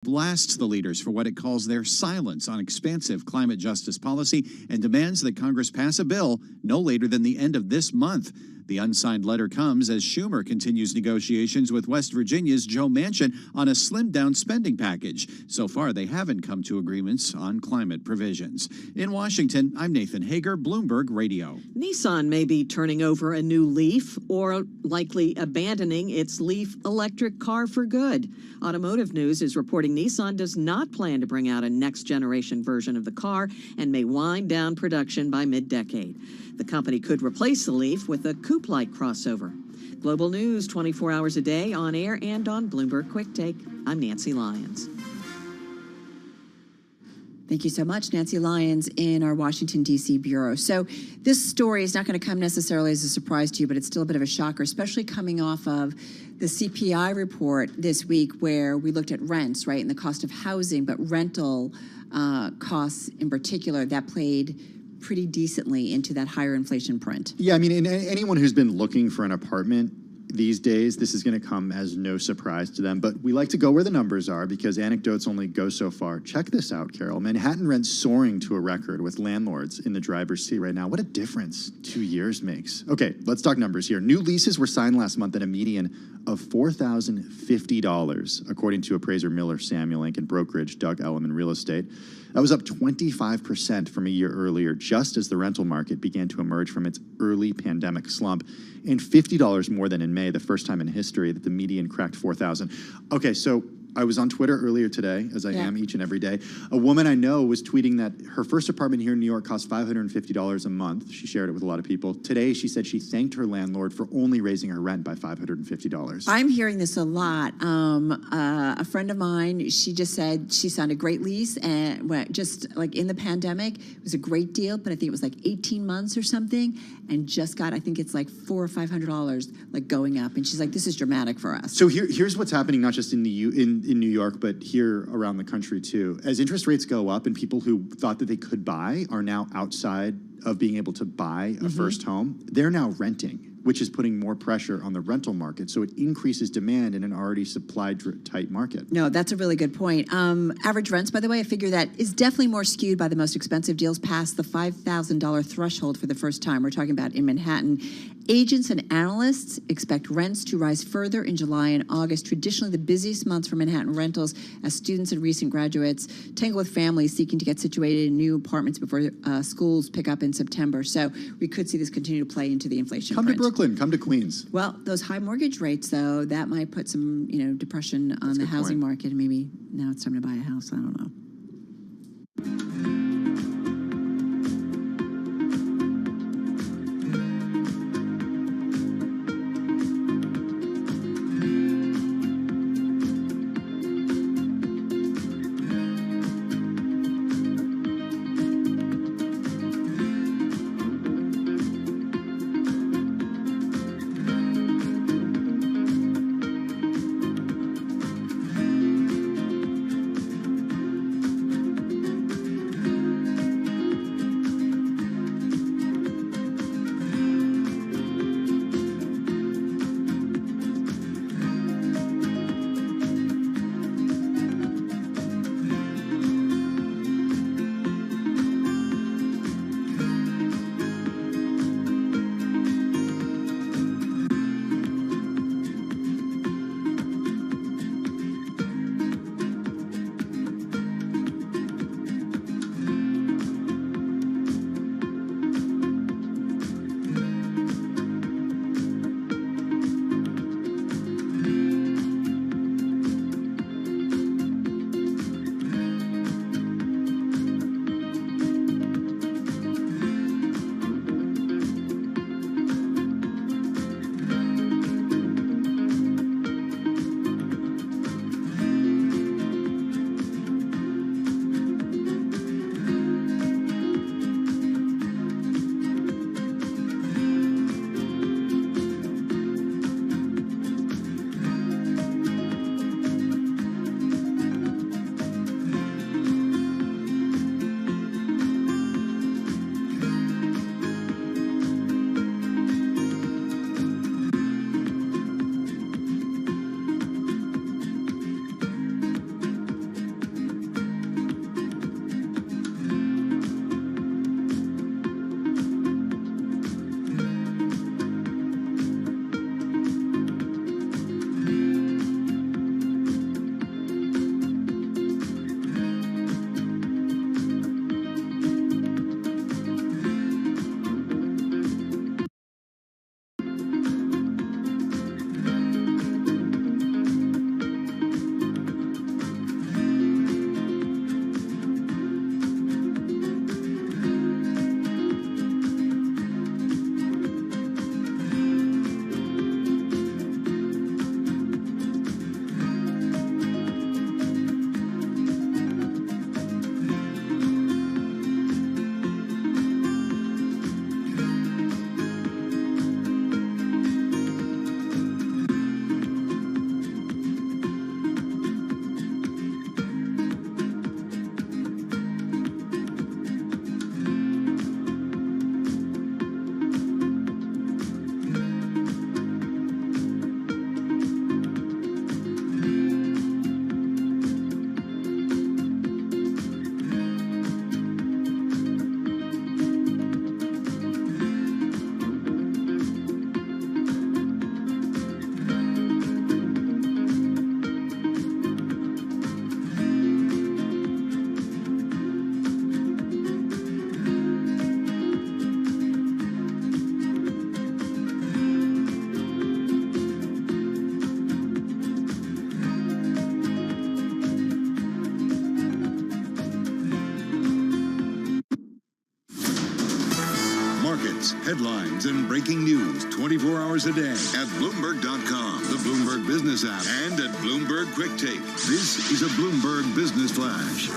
blasts the leaders for what it calls their silence on expansive climate justice policy and demands that Congress pass a bill no later than the end of this month. The unsigned letter comes as Schumer continues negotiations with West Virginia's Joe Manchin on a slimmed-down spending package. So far, they haven't come to agreements on climate provisions. In Washington, I'm Nathan Hager, Bloomberg Radio. Nissan may be turning over a new Leaf or likely abandoning its Leaf electric car for good. Automotive News is reporting Nissan does not plan to bring out a next-generation version of the car and may wind down production by mid-decade. The company could replace the Leaf with a coupe-like crossover. Global news 24 hours a day on air and on Bloomberg Quick Take. I'm Nancy Lyons. Thank you so much, Nancy Lyons in our Washington, D.C. bureau. So this story is not going to come necessarily as a surprise to you, but it's still a bit of a shocker, especially coming off of the CPI report this week where we looked at rents, right, and the cost of housing, but rental costs in particular, that played pretty decently into that higher inflation print. Yeah, I mean, and anyone who's been looking for an apartment these days, this is going to come as no surprise to them. But we like to go where the numbers are because anecdotes only go so far. Check this out, Carol. Manhattan rents soaring to a record with landlords in the driver's seat right now. What a difference 2 years makes. Okay, let's talk numbers here. New leases were signed last month at a median of $4,050, according to appraiser Miller Samuel Inc. and brokerage Doug Elliman Real Estate. That was up 25% from a year earlier, just as the rental market began to emerge from its early pandemic slump, and $50 more than in May, the first time in history that the median cracked 4,000. Okay, so I was on Twitter earlier today, as I am each and every day. A woman I know was tweeting that her first apartment here in New York cost $550 a month. She shared it with a lot of people. Today, she said she thanked her landlord for only raising her rent by $550. I'm hearing this a lot. A friend of mine, she just said she signed a great lease, and just like in the pandemic, it was a great deal, but I think it was like 18 months or something, and just got, I think it's like $400 or $500 like going up. And she's like, this is dramatic for us. So here's what's happening, not just in New York, but here around the country too. As interest rates go up and people who thought that they could buy are now outside of being able to buy a first home, they're now renting, which is putting more pressure on the rental market. So it increases demand in an already supply-tight market. No, that's a really good point. Average rents, by the way, a figure that is definitely more skewed by the most expensive deals past the $5,000 threshold for the first time. We're talking about in Manhattan. Agents and analysts expect rents to rise further in July and August, traditionally the busiest months for Manhattan rentals, as students and recent graduates tangle with families seeking to get situated in new apartments before schools pick up in September. So we could see this continue to play into the inflation Come print. to Brooklyn, come to Queens. Well, those high mortgage rates, though, that might put some, depression on the housing market. And maybe now it's time to buy a house. I don't know. updates, headlines, and breaking news 24 hours a day at Bloomberg.com, the Bloomberg Business app, and at Bloomberg Quick Take. This is a Bloomberg Business Flash.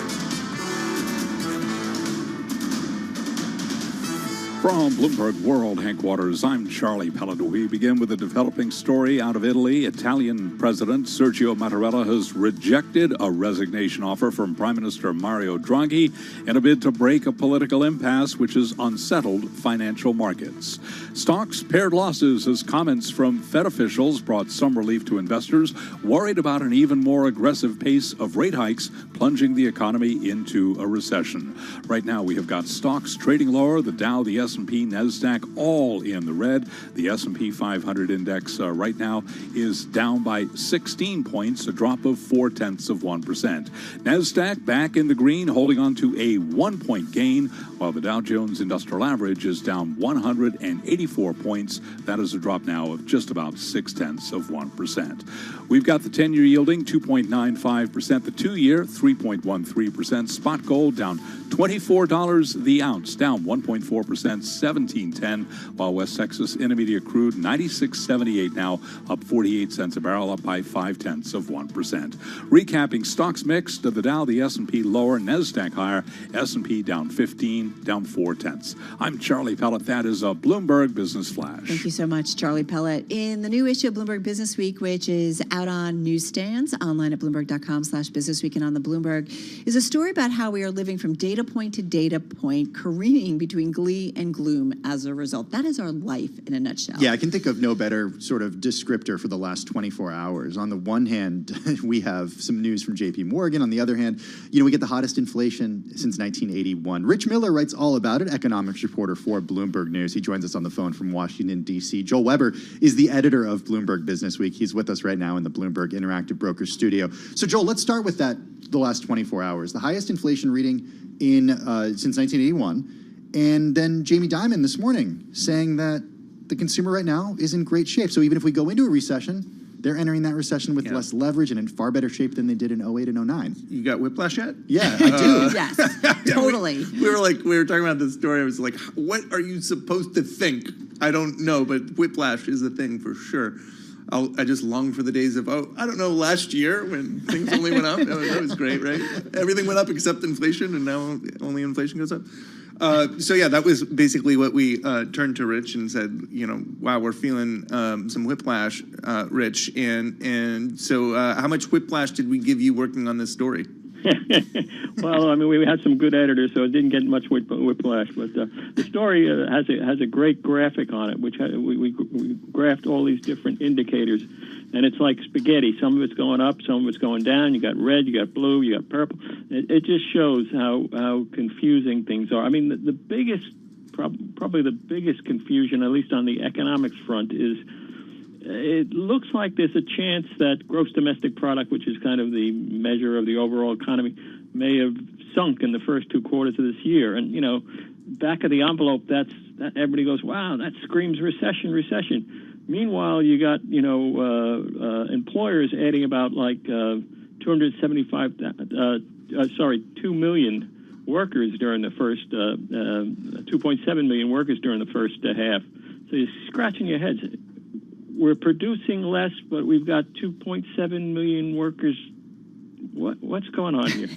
From Bloomberg World Headquarters, I'm Charlie Pellet. We begin with a developing story out of Italy. Italian President Sergio Mattarella has rejected a resignation offer from Prime Minister Mario Draghi in a bid to break a political impasse which has unsettled financial markets. Stocks pared losses as comments from Fed officials brought some relief to investors worried about an even more aggressive pace of rate hikes plunging the economy into a recession. Right now, we have got stocks trading lower. The Dow, the S&P, NASDAQ, all in the red. The S&P 500 index right now is down by 16 points, a drop of 0.4%. NASDAQ back in the green, holding on to a 1-point gain, while the Dow Jones Industrial Average is down 184 points. That is a drop now of just about 0.6%. We've got the 10-year yielding 2.95%, the 2-year 3.13%. Spot gold down $24 the ounce, down 1.4%, $17.10, while West Texas Intermediate crude $96.78 now, up 48 cents a barrel, up by 0.5%. Recapping stocks mixed, the Dow, the S&P lower, NASDAQ higher, S&P down 15, down 0.4. I'm Charlie Pellet. That is a Bloomberg Business Flash. Thank you so much, Charlie Pellet. In the new issue of Bloomberg Business Week, which is out on newsstands, online at Bloomberg.com/businessweek, and on the Bloomberg, is a story about how we are living from data point to data point, careening between glee and gloom as a result. That is our life in a nutshell. Yeah, I can think of no better sort of descriptor for the last 24 hours. On the one hand, we have some news from JP Morgan. On the other hand, we get the hottest inflation since 1981. Rich Miller writes all about it, economics reporter for Bloomberg News. He joins us on the phone from Washington, D.C. Joel Weber is the editor of Bloomberg Business Week. He's with us right now in the Bloomberg Interactive Brokers studio. So, Joel, let's start with the last 24 hours. The highest inflation reading since 1981. And then Jamie Dimon this morning saying that the consumer right now is in great shape. So even if we go into a recession, they're entering that recession with less leverage and in far better shape than they did in 08 and 09. You got whiplash yet? Yeah, I do. Yes, totally. We were talking about this story. I was like, what are you supposed to think? I don't know, but whiplash is a thing for sure. I just long for the days of, I don't know, last year when things only went up. That was great, right? Everything went up except inflation, and now only inflation goes up. So yeah, that was basically what we turned to Rich and said, wow, we're feeling some whiplash, Rich. And so how much whiplash did we give you working on this story? Well, I mean, we had some good editors, so it didn't get much whiplash. But the story has a great graphic on it, which we graphed all these different indicators, and it's like spaghetti. Some of it's going up, some of it's going down. You got red, you got blue, you got purple. It just shows how confusing things are. I mean, the biggest, probably the biggest confusion, at least on the economics front, is it looks like there's a chance that gross domestic product, which is kind of the measure of the overall economy, may have sunk in the first 2 quarters of this year. And, back of the envelope, that everybody goes, wow, that screams recession. Meanwhile, you got, employers adding about like 2 million workers during the first, 2.7 million workers during the first half. So you're scratching your heads. We're producing less, but we've got 2.7 million workers. What's going on here?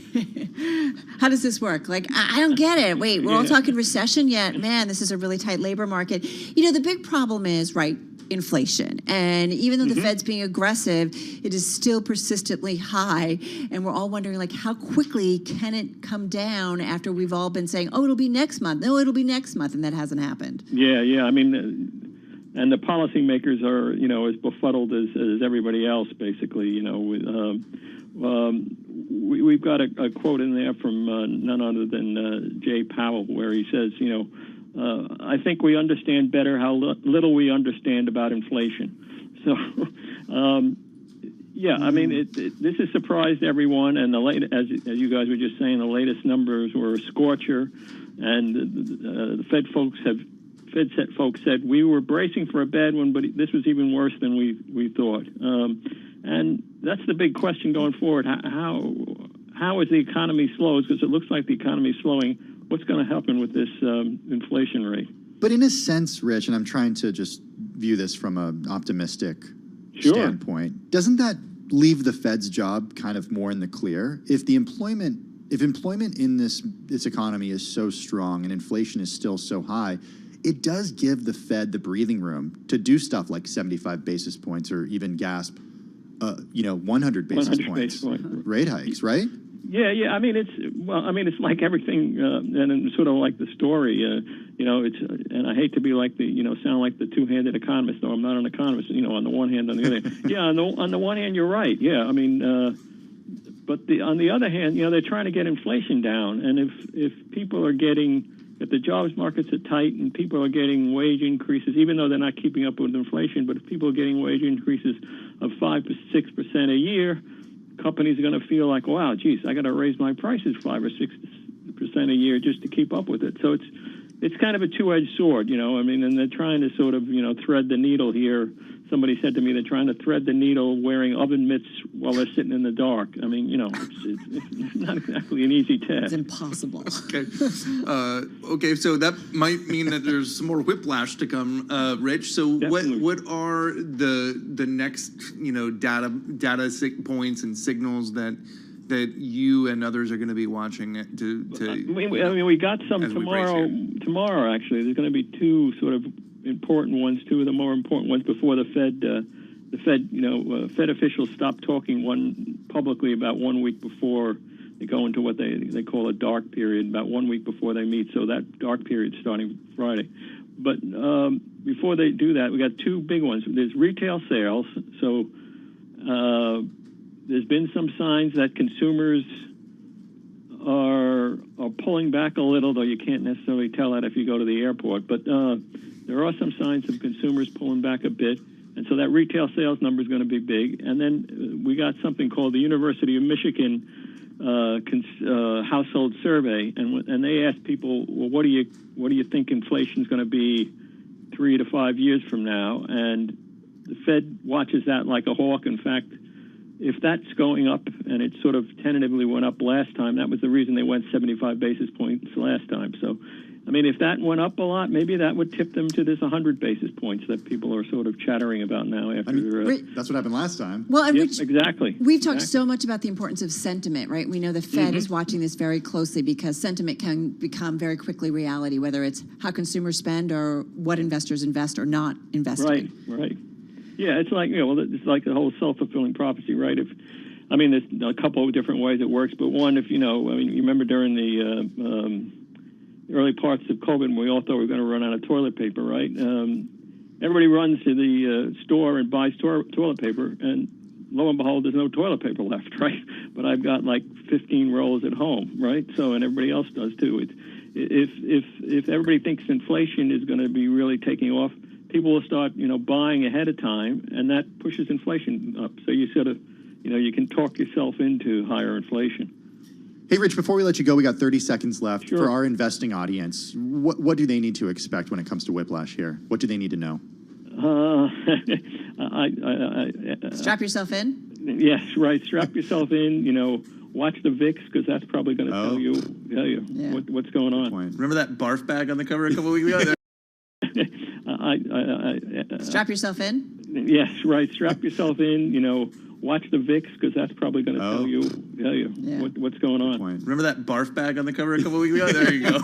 How does this work? Like, I don't get it. Wait, we're all talking recession yet? Man, this is a really tight labor market. The big problem is, right, inflation. And even though the Fed's being aggressive, it is still persistently high. And we're all wondering, like, how quickly can it come down after we've all been saying, it'll be next month. No, it'll be next month. And that hasn't happened. Yeah. I mean, and the policymakers are, as befuddled as everybody else, basically. We've got a quote in there from none other than Jay Powell, where he says, I think we understand better how little we understand about inflation. So, I mean, this has surprised everyone. And as you guys were just saying, the latest numbers were a scorcher, and the Fed folks said we were bracing for a bad one, but this was even worse than we thought. And that's the big question going forward. How is the economy slow? Because it looks like the economy is slowing. What's going to happen with this inflation rate? But in a sense, Rich, and I'm trying to just view this from an optimistic Sure. standpoint, doesn't that leave the Fed's job kind of more in the clear? If employment in this economy is so strong and inflation is still so high, it does give the Fed the breathing room to do stuff like 75 basis points or even gasp, 100 basis points rate hikes, right? Yeah. I mean, it's like everything, and it's sort of like the story. And I hate to be like sound like the two-handed economist. No, I'm not an economist. On the one hand, on the other. Yeah, on the one hand, you're right. Yeah, I mean, but on the other hand, they're trying to get inflation down, and if people are if the jobs markets are tight and people are getting wage increases, even though they're not keeping up with inflation, but if people are getting wage increases of 5 to 6% a year, companies are going to feel like, wow, geez, I got to raise my prices 5 or 6% a year just to keep up with it. So it's kind of a two-edged sword, and they're trying to sort of, thread the needle here. Somebody said to me they're trying to thread the needle wearing oven mitts while they're sitting in the dark. I mean, it's not exactly an easy task. It's impossible. Okay, so that might mean that there's some more whiplash to come, Rich. So Definitely. what are the next data points and signals that you and others are going to be watching we got some as we brace tomorrow. here? Tomorrow, actually, there's going to be two sort of important ones. Two of the more important ones before the Fed. Fed officials stop talking publicly about 1 week before they go into what they call a dark period. About 1 week before they meet. So that dark period starting Friday. But before they do that, we got two big ones. There's retail sales. So there's been some signs that consumers are pulling back a little, though you can't necessarily tell that if you go to the airport. But there are some signs of consumers pulling back a bit, and so that retail sales number is going to be big. And then we got something called the University of Michigan household survey, and they asked people, well, what do you think inflation is going to be 3 to 5 years from now? And the Fed watches that like a hawk. In fact, if that's going up, and it sort of tentatively went up last time, that was the reason they went 75 basis points last time. So, I mean, if that went up a lot, maybe that would tip them to this 100 basis points that people are sort of chattering about now after. That's what happened last time. Well, and Yep, exactly. We've talked so much about the importance of sentiment, right? We know the Fed Mm-hmm. is watching this very closely because sentiment can become very quickly reality, whether it's how consumers spend or what investors invest or not invest in. Right. Yeah, it's like it's like the whole self-fulfilling prophecy, right? There's a couple of different ways it works, but one, you remember during the early parts of COVID, when we all thought we were going to run out of toilet paper, right? Everybody runs to the store and buys toilet paper, and lo and behold, there's no toilet paper left, right? But I've got like 15 rolls at home, right? So, and everybody else does too. If everybody thinks inflation is going to be really taking off, people will start, buying ahead of time, and that pushes inflation up. So you sort of, you can talk yourself into higher inflation. Hey, Rich, before we let you go, we got 30 seconds left. Sure. For our investing audience, what do they need to expect when it comes to whiplash here? What do they need to know? Strap yourself in. Yes, right. Strap yourself in, watch the VIX, because that's probably going to tell you what's going on. Remember that barf bag on the cover a couple weeks ago? Strap yourself in. Yes, right. Strap yourself in, watch the VIX, because that's probably going to tell you what's going on. Remember that barf bag on the cover a couple weeks ago? There you go.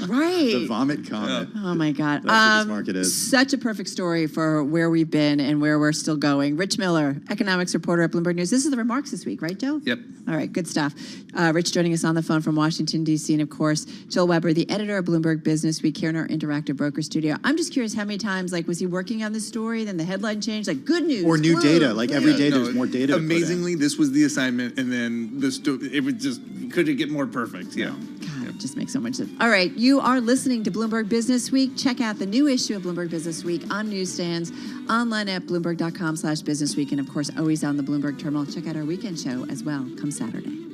Right. The vomit comet. Oh, my God. That's what this market is. Such a perfect story for where we've been and where we're still going. Rich Miller, economics reporter at Bloomberg News. This is the remarks this week, right, Joe? Yep. All right, good stuff. Rich joining us on the phone from Washington, D.C., and, of course, Joel Weber, the editor of Bloomberg Business Week here in our interactive broker studio. I'm just curious how many times, was he working on this story, then the headline changed, good news. Or new data. Every day No, there's more data. Amazingly, this was the assignment, and then it was just, couldn't get more perfect. Yeah. God, it just makes so much sense. All right, you are listening to Bloomberg Business Week. Check out the new issue of Bloomberg Business Week on newsstands, online at Bloomberg.com/businessweek, and of course, always on the Bloomberg terminal. Check out our weekend show as well, come Saturday.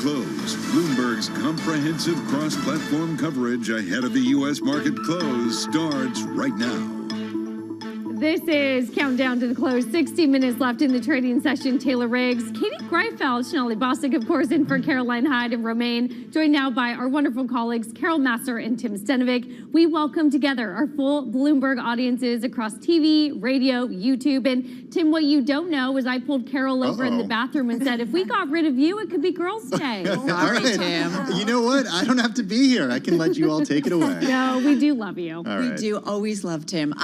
close. Bloomberg's comprehensive cross-platform coverage ahead of the U.S. market close starts right now. This is Countdown to the Close. 60 minutes left in the trading session. Taylor Riggs, Katie Greifeld, Sonali Bostic, of course, in for Caroline Hyde and Romaine, joined now by our wonderful colleagues, Carol Masser and Tim Stenovic. We welcome together our full Bloomberg audiences across TV, radio, YouTube. And Tim, what you don't know is I pulled Carol over in the bathroom and said, if we got rid of you, it could be Girls' Day. All right, Tim. You know what? I don't have to be here. I can let you all take it away. No, we do love you. All We right. do always love Tim.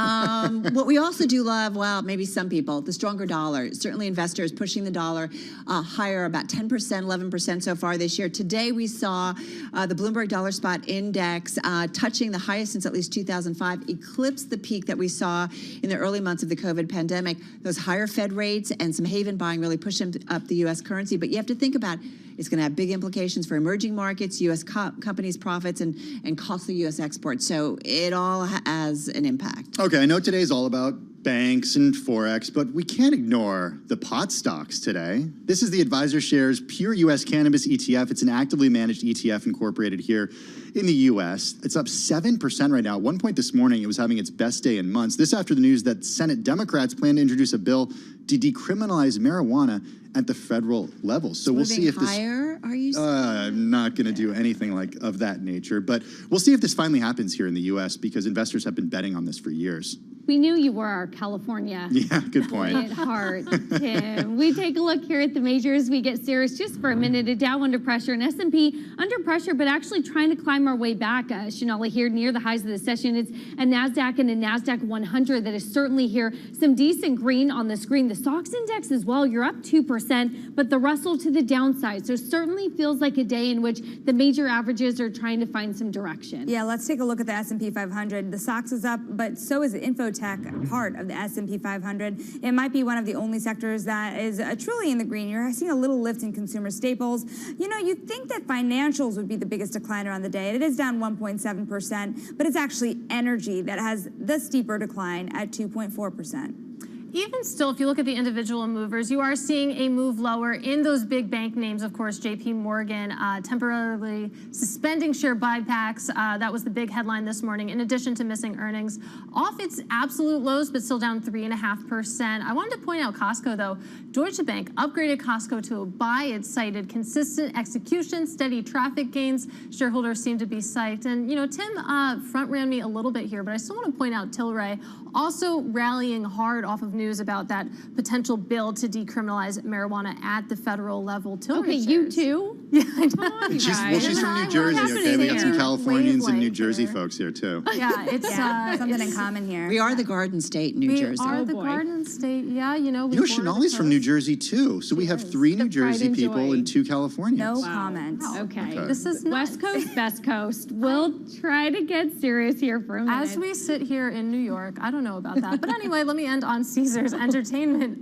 What we also do love, well, maybe some people, the stronger dollar. Certainly investors pushing the dollar higher, about 10%, 11% so far this year. Today we saw the Bloomberg Dollar Spot Index touching the highest since at least 2005, eclipsed the peak that we saw in the early months of the COVID pandemic. Those higher Fed rates and some haven buying really pushing up the U.S. currency. But you have to think about it's going to have big implications for emerging markets, U.S. companies' profits, and costly U.S. exports. So it all has an impact. Okay, I know today's all about banks and Forex, but we can't ignore the pot stocks today. This is the Advisor Shares Pure U.S. Cannabis ETF. It's an actively managed ETF incorporated here in the U.S. It's up 7% right now. At one point this morning, it was having its best day in months. This after the news that Senate Democrats plan to introduce a bill to decriminalize marijuana at the federal level. So we'll see if this... higher, are you saying? I'm not going to do anything like of that nature, but we'll see if this finally happens here in the U.S. because investors have been betting on this for years. We knew you were our California. Yeah, good point. At heart, Tim. We take a look here at the majors. We get serious just for a minute. A Dow under pressure, an S&P under pressure, but actually trying to climb our way back. Sonali here near the highs of the session. It's a NASDAQ and a NASDAQ 100 that is certainly here. Some decent green on the screen. The stocks index as well. You're up 2%, but the Russell to the downside. So certainly feels like a day in which the major averages are trying to find some direction. Yeah, let's take a look at the S&P 500. The SOX is up, but so is the infotech part of the S&P 500. It might be one of the only sectors that is truly in the green. You're seeing a little lift in consumer staples. You know, you'd think that financials would be the biggest decliner on the day. It is down 1.7%, but it's actually energy that has the steeper decline at 2.4%. Even still, if you look at the individual movers, you are seeing a move lower in those big bank names. Of course, JP Morgan temporarily suspending share buybacks. That was the big headline this morning, in addition to missing earnings. Off its absolute lows, but still down 3.5%. I wanted to point out Costco, though. Deutsche Bank upgraded Costco to a buy. It cited consistent execution, steady traffic gains. Shareholders seem to be psyched. And, you know, Tim front ran me a little bit here, but I still want to point out Tilray also rallying hard off of news about that potential bill to decriminalize marijuana at the federal level. Tilray Okay, shares. you too? Yeah, I know. She's from New Jersey, okay? We got some Californians and New Jersey folks here, too. Yeah, it's something in common here. We are the Garden State, New Jersey. We are the Garden State. Yeah, you know. You know, Sonali's from New Jersey, too. So we have 3 New Jersey people and 2 Californians. No comment. Okay. This is West Coast, Best Coast. We'll try to get serious here for a minute. As we sit here in New York, I don't know about that. But anyway, let me end on Caesars Entertainment.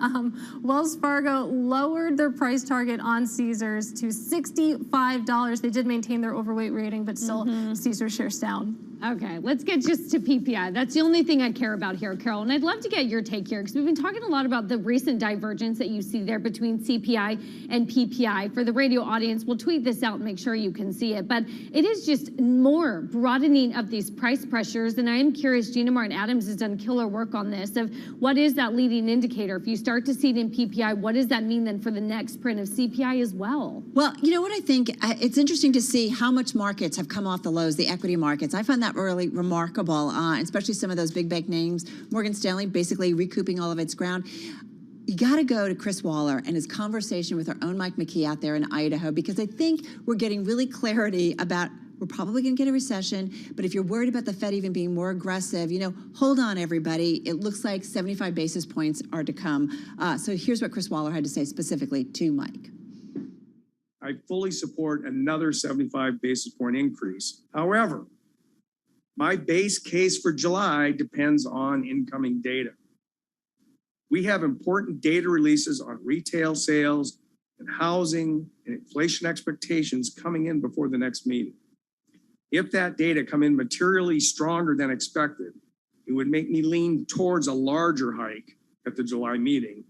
Wells Fargo lowered their price target on Caesars to $65. They did maintain their overweight rating, but still Caesars shares down. Okay, let's get just to PPI. That's the only thing I care about here, Carol. And I'd love to get your take here because we've been talking a lot about the recent divergence that you see there between CPI and PPI. For the radio audience, we'll tweet this out and make sure you can see it. But it is just more broadening of these price pressures. And I am curious, Gina Martin Adams has done killer work on this of what is that leading indicator? If you start to see it in PPI, what does that mean then for the next print of CPI as well? Well, you know what I think? It's interesting to see how much markets have come off the lows, the equity markets. I find that really remarkable, especially some of those big bank names. Morgan Stanley basically recouping all of its ground. You got to go to Chris Waller and his conversation with our own Mike McKee out there in Idaho, because I think we're getting really clarity about we're probably going to get a recession, but if you're worried about the Fed even being more aggressive, you know, hold on, everybody. It looks like 75 basis points are to come. So here's what Chris Waller had to say specifically to Mike. I fully support another 75 basis point increase. However, my base case for July depends on incoming data. We have important data releases on retail sales and housing and inflation expectations coming in before the next meeting. If that data come in materially stronger than expected, it would make me lean towards a larger hike at the July meeting.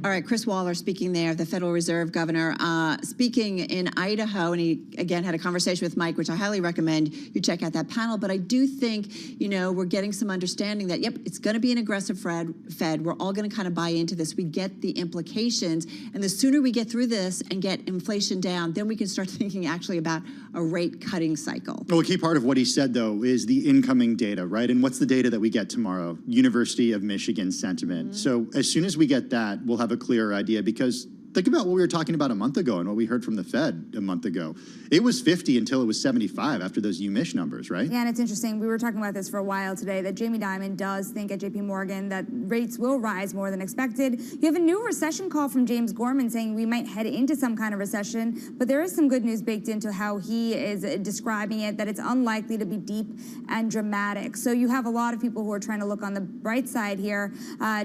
All right, Chris Waller speaking there, the Federal Reserve Governor, speaking in Idaho, and he, again, had a conversation with Mike, which I highly recommend you check out that panel. But I do think, we're getting some understanding that, yep, it's going to be an aggressive Fed. We're all going to kind of buy into this. We get the implications. And the sooner we get through this and get inflation down, then we can start thinking actually about a rate cutting cycle. Well, a key part of what he said, though, is the incoming data, right? And what's the data that we get tomorrow? University of Michigan sentiment. So as soon as we get that, we'll have a clearer idea, because think about what we were talking about a month ago and what we heard from the Fed a month ago. It was 50 until it was 75 after those UMich numbers, right? Yeah, and it's interesting. We were talking about this for a while today, that Jamie Dimon does think at JP Morgan that rates will rise more than expected. You have a new recession call from James Gorman saying we might head into some kind of recession, but there is some good news baked into how he is describing it, that it's unlikely to be deep and dramatic. So you have a lot of people who are trying to look on the bright side here.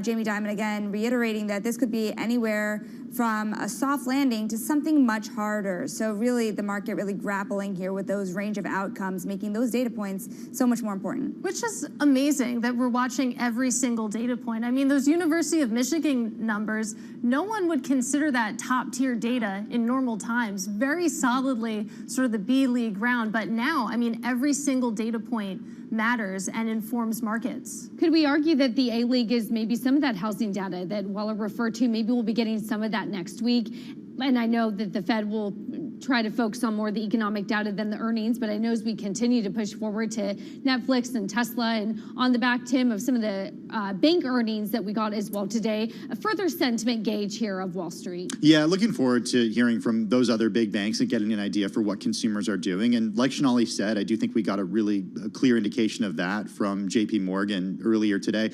Jamie Dimon, again, reiterating that this could be anywhere from a soft landing to something much harder. So really the market really grappling here with those range of outcomes, making those data points so much more important. Which is amazing that we're watching every single data point. I mean, those University of Michigan numbers, no one would consider that top tier data in normal times. Very solidly sort of the B League round. But now, I mean, every single data point matters and informs markets. Could we argue that the A-League is maybe some of that housing data that Waller referred to? Maybe we'll be getting some of that next week. And I know that the Fed will try to focus on more of the economic data than the earnings, but I know as we continue to push forward to Netflix and Tesla, and on the back, Tim, of some of the bank earnings that we got as well today, a further sentiment gauge here of Wall Street. Yeah, looking forward to hearing from those other big banks and getting an idea for what consumers are doing. And like Sonali said, I do think we got a clear indication of that from JP Morgan earlier today.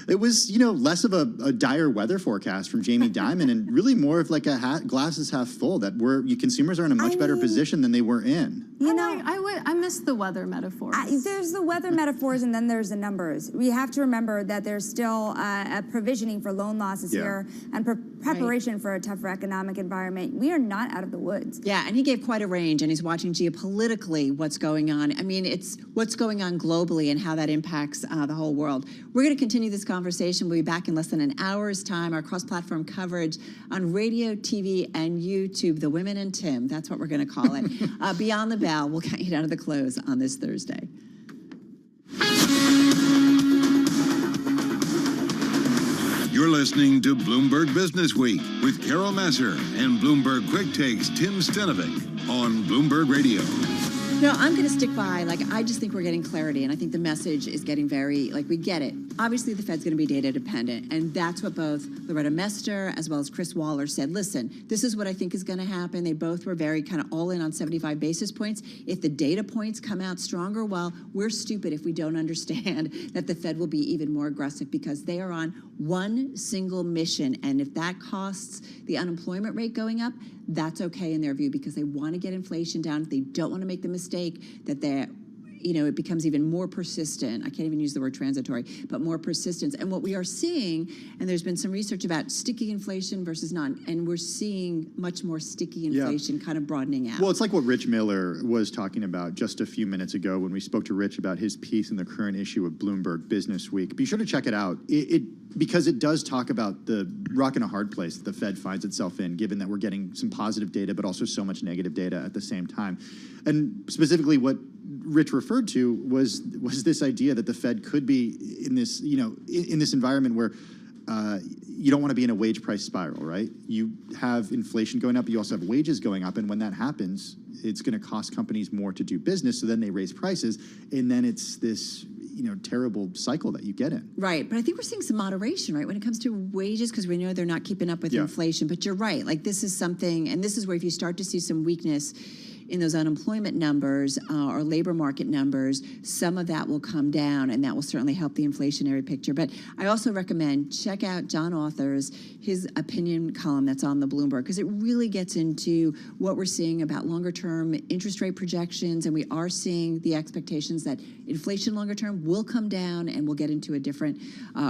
It was, less of a dire weather forecast from Jamie Dimon and really more of like a glass is half full, that consumers are in a much better position than they were in. I miss the weather metaphors. There's the weather metaphors, and then there's the numbers. We have to remember that there's still a provisioning for loan losses here and preparation for a tougher economic environment. We are not out of the woods. Yeah, and he gave quite a range, and he's watching geopolitically what's going on. I mean, it's what's going on globally and how that impacts the whole world. We're going to continue this conversation. We'll be back in less than an hour's time. Our cross-platform coverage on radio, TV, and YouTube. The Women and Tim, that's what we're going to call it. Beyond the Bell, we'll count you down to the close on this Thursday. You're listening to Bloomberg Business Week with Carol Messer and Bloomberg Quick Takes Tim Stenovic on Bloomberg Radio. No, I'm going to stick by, I just think we're getting clarity, and I think the message is getting very, we get it. Obviously, the Fed's going to be data dependent, and that's what both Loretta Mester as well as Chris Waller said. Listen, this is what I think is going to happen. They both were very kind of all in on 75 basis points. If the data points come out stronger, well, we're stupid if we don't understand that the Fed will be even more aggressive, because they are on one single mission, and if that costs the unemployment rate going up, that's okay in their view, because they want to get inflation down. They don't want to make the mistake that it becomes even more persistent. I can't even use the word transitory, but more persistence. And what we are seeing, and there's been some research about sticky inflation versus non, and we're seeing much more sticky inflation kind of broadening out. Well, it's like what Rich Miller was talking about just a few minutes ago when we spoke to Rich about his piece in the current issue of Bloomberg Business Week. Be sure to check it out. Because it does talk about the rock and a hard place that the Fed finds itself in, given that we're getting some positive data, but also so much negative data at the same time. And specifically what Rich referred to was this idea that the Fed could be in this, in this environment where you don't want to be in a wage price spiral, right? You have inflation going up, you also have wages going up, and when that happens, it's going to cost companies more to do business, so then they raise prices, and then it's this terrible cycle that you get in. Right, but I think we're seeing some moderation, right, when it comes to wages, because we know they're not keeping up with inflation. But you're right, this is something, and this is where if you start to see some weakness in those unemployment numbers or labor market numbers, some of that will come down, and that will certainly help the inflationary picture. But I also recommend check out John Author's, his opinion column that's on the Bloomberg, because it really gets into what we're seeing about longer-term interest rate projections, and we are seeing the expectations that inflation longer term will come down, and we'll get into a different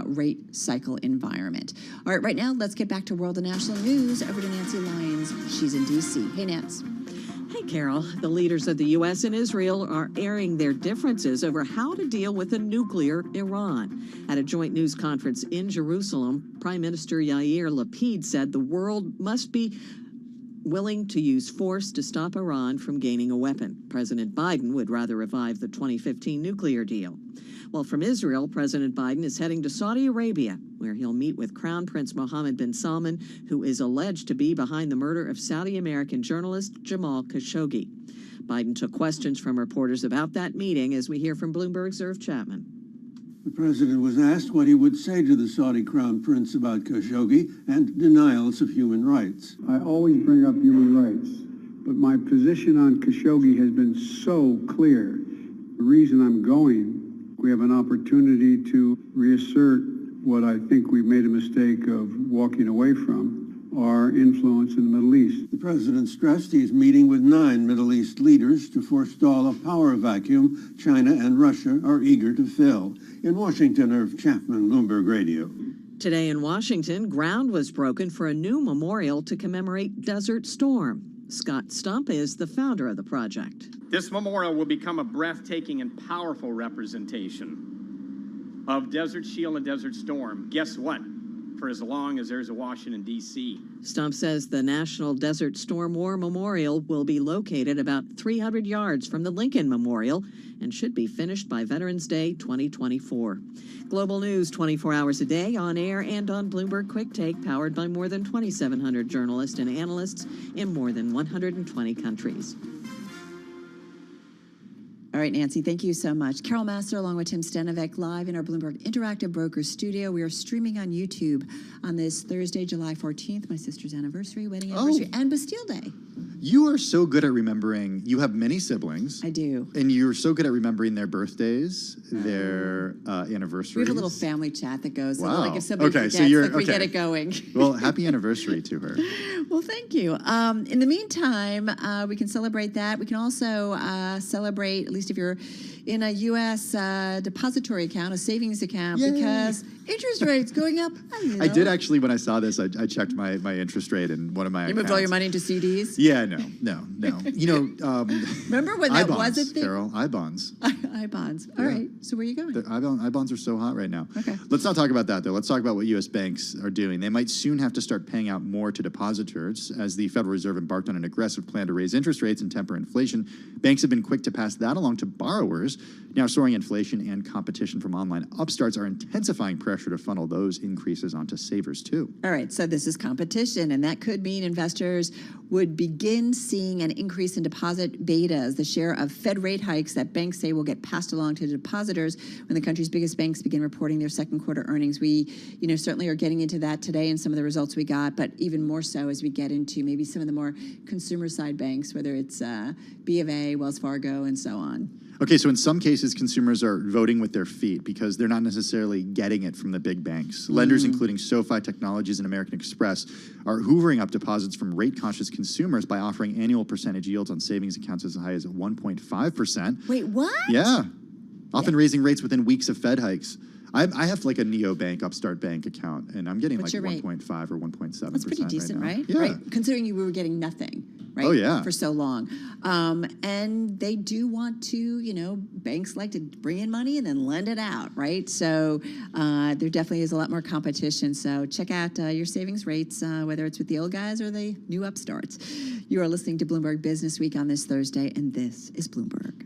rate cycle environment. All right, right now, let's get back to world and national news. Over to Nancy Lyons. She's in D.C. Hey, Nance. Hey, Carol, the leaders of the U.S. and Israel are airing their differences over how to deal with a nuclear Iran. At a joint news conference in Jerusalem, Prime Minister Yair Lapid said the world must be willing to use force to stop Iran from gaining a weapon. President Biden would rather revive the 2015 nuclear deal. Well, from Israel, President Biden is heading to Saudi Arabia, where he'll meet with Crown Prince Mohammed bin Salman, who is alleged to be behind the murder of Saudi-American journalist Jamal Khashoggi. Biden took questions from reporters about that meeting, as we hear from Bloomberg's Irv Chapman. The president was asked what he would say to the Saudi Crown Prince about Khashoggi and denials of human rights. I always bring up human rights, but my position on Khashoggi has been so clear. The reason I'm going, we have an opportunity to reassert what I think we've made a mistake of walking away from, our influence in the Middle East. The president stressed he's meeting with 9 Middle East leaders to forestall a power vacuum China and Russia are eager to fill. In Washington, Irv Chapman, Bloomberg Radio. Today in Washington, ground was broken for a new memorial to commemorate Desert Storm. Scott Stump is the founder of the project. This memorial will become a breathtaking and powerful representation of Desert Shield and Desert Storm. Guess what? For as long as there's a Washington, D.C. Stump says the National Desert Storm War Memorial will be located about 300 yards from the Lincoln Memorial and should be finished by Veterans Day 2024. Global news 24 hours a day, on air and on Bloomberg Quick Take, powered by more than 2,700 journalists and analysts in more than 120 countries. All right, Nancy, thank you so much. Carol Master along with Tim Stanovic live in our Bloomberg Interactive Brokers studio. We are streaming on YouTube on this Thursday, July 14th, my sister's anniversary, wedding anniversary, and Bastille Day. You are so good at remembering. You have many siblings. I do. And you're so good at remembering their birthdays, their anniversaries. We have a little family chat that goes. Wow. So like if somebody forgets, we get it going. Well, happy anniversary to her. Well, thank you. In the meantime, we can celebrate that. We can also celebrate, at least if you're in a U.S. depository account, a savings account, because interest rates going up. I did actually, when I saw this, I checked my interest rate in one of my accounts. You moved all your money into CDs? Yeah, no. You know, remember when that was a thing? Carol, I-bonds. I-bonds. All right. So where are you going? I-bonds are so hot right now. Okay. Let's not talk about that, though. Let's talk about what U.S. banks are doing. They might soon have to start paying out more to depositors as the Federal Reserve embarked on an aggressive plan to raise interest rates and temper inflation. Banks have been quick to pass that along to borrowers. Now, soaring inflation and competition from online upstarts are intensifying pressure to funnel those increases onto savers, too. All right, so this is competition, and that could mean investors would begin seeing an increase in deposit betas, the share of Fed rate hikes that banks say will get passed along to depositors when the country's biggest banks begin reporting their second quarter earnings. We, certainly are getting into that today and some of the results we got, but even more so as we get into maybe some of the more consumer side banks, whether it's B of A, Wells Fargo, and so on. Okay, so in some cases, consumers are voting with their feet because they're not necessarily getting it from the big banks. Lenders, including SoFi Technologies and American Express, are hoovering up deposits from rate-conscious consumers by offering annual percentage yields on savings accounts as high as 1.5%. Wait, what? Yeah. Often raising rates within weeks of Fed hikes. I have like a neobank, Upstart Bank account, and I'm getting What's like your rate? 1.5 or 1.7%. That's pretty decent, right? right? Yeah. Right? Considering we were getting nothing, right? Oh, yeah. For so long. And they do want to, banks like to bring in money and then lend it out, right? So there definitely is a lot more competition. So check out your savings rates, whether it's with the old guys or the new upstarts. You are listening to Bloomberg Business Week on this Thursday, and this is Bloomberg.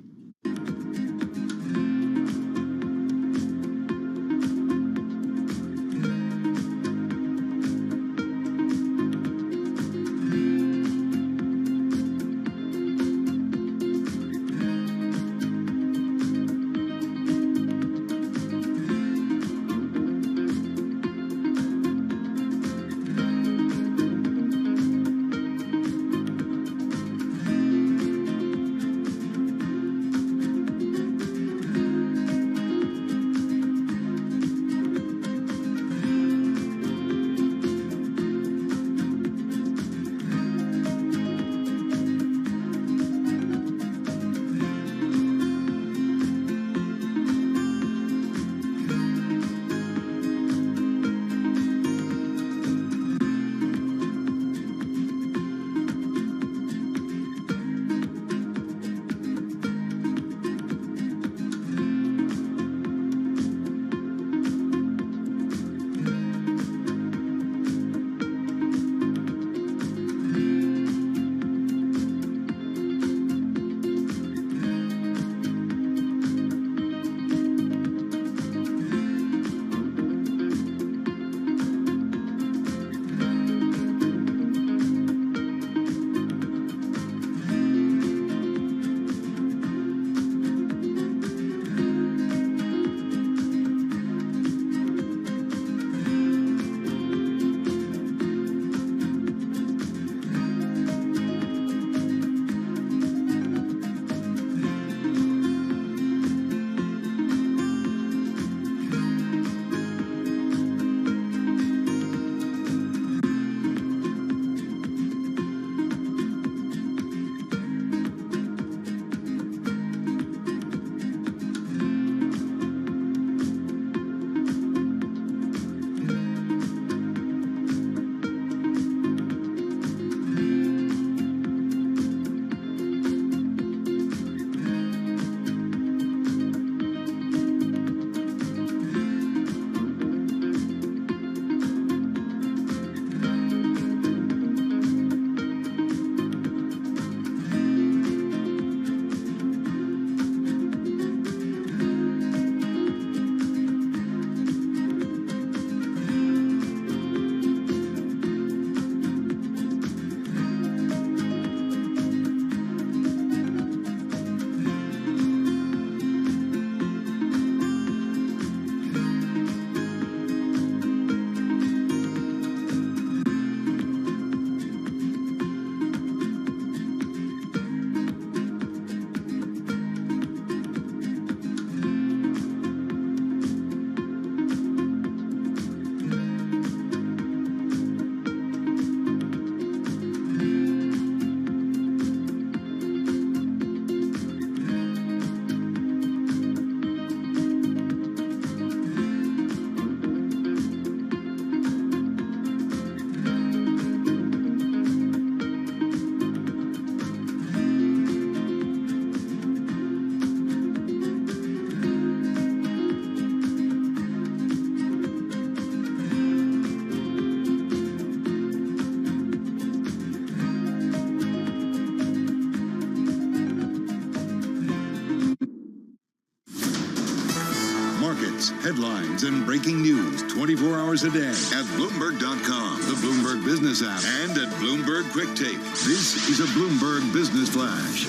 markets, headlines, and breaking news 24 hours a day at Bloomberg.com, the Bloomberg Business app, and at Bloomberg Quick Take. This is a Bloomberg Business Flash.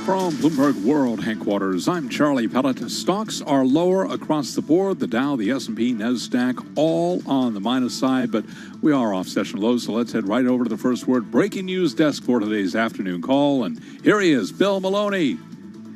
From Bloomberg World Headquarters, I'm Charlie Pellet. Stocks are lower across the board. The Dow, the S&P, NASDAQ, all on the minus side, but we are off session lows, so let's head right over to the first word breaking news desk for today's afternoon call. And here he is, Bill Maloney.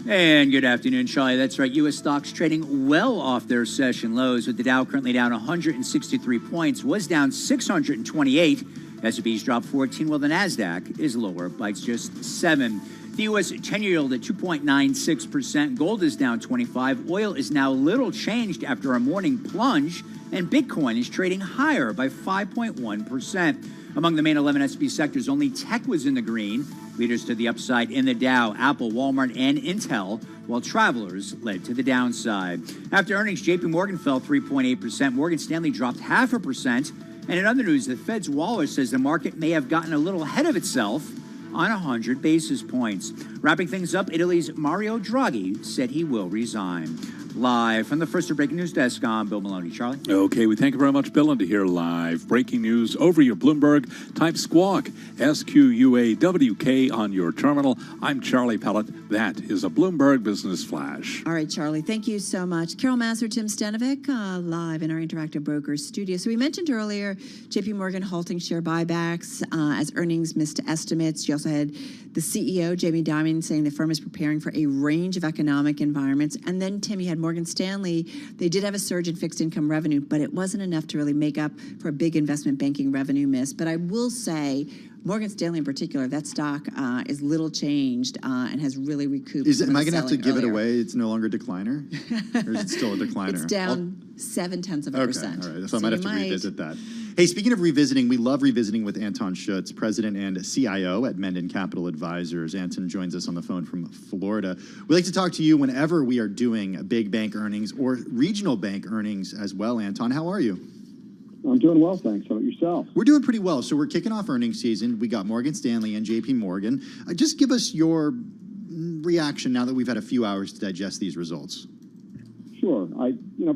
And good afternoon, Charlie. That's right. U.S. stocks trading well off their session lows, with the Dow currently down 163 points, was down 628. S&P's dropped 14, while the NASDAQ is lower by just 7. The U.S. 10-year yield at 2.96%. Gold is down 25. Oil is now little changed after a morning plunge, and Bitcoin is trading higher by 5.1%. Among the main 11 S&P sectors, only tech was in the green. Leaders to the upside in the Dow, Apple, Walmart, and Intel, while travelers led to the downside. After earnings, J.P. Morgan fell 3.8%. Morgan Stanley dropped 0.5%. And in other news, the Fed's Waller says the market may have gotten a little ahead of itself on 100 basis points. Wrapping things up, Italy's Mario Draghi said he will resign. Live from the first breaking news desk, I'm Bill Maloney. Charlie? Okay, we thank you very much, Bill. And to hear live breaking news over your Bloomberg, type SQUAWK, SQUAWK on your terminal. I'm Charlie Pellet. That is a Bloomberg Business Flash. All right, Charlie, thank you so much. Carol Massar, Tim Stanovic, live in our Interactive Brokers studio. So we mentioned earlier JP Morgan halting share buybacks as earnings missed estimates. You also had the CEO, Jamie Dimon, saying the firm is preparing for a range of economic environments. And then, Tim, you had Morgan Stanley. They did have a surge in fixed income revenue, but it wasn't enough to really make up for a big investment banking revenue miss. But I will say, Morgan Stanley in particular, that stock is little changed and has really recouped. Am I going to have to give it away? It's no longer a decliner? Or is it still a decliner? It's down 0.7%. All right. So I might have to revisit that. Hey, speaking of revisiting, we love revisiting with Anton Schutz, President and CIO at Menden Capital Advisors. Anton joins us on the phone from Florida. We like to talk to you whenever we are doing big bank earnings or regional bank earnings as well. Anton, how are you? I'm doing well, thanks. How about yourself? We're doing pretty well. So we're kicking off earnings season. We got Morgan Stanley and JP Morgan. Just give us your reaction now that we've had a few hours to digest these results. Sure.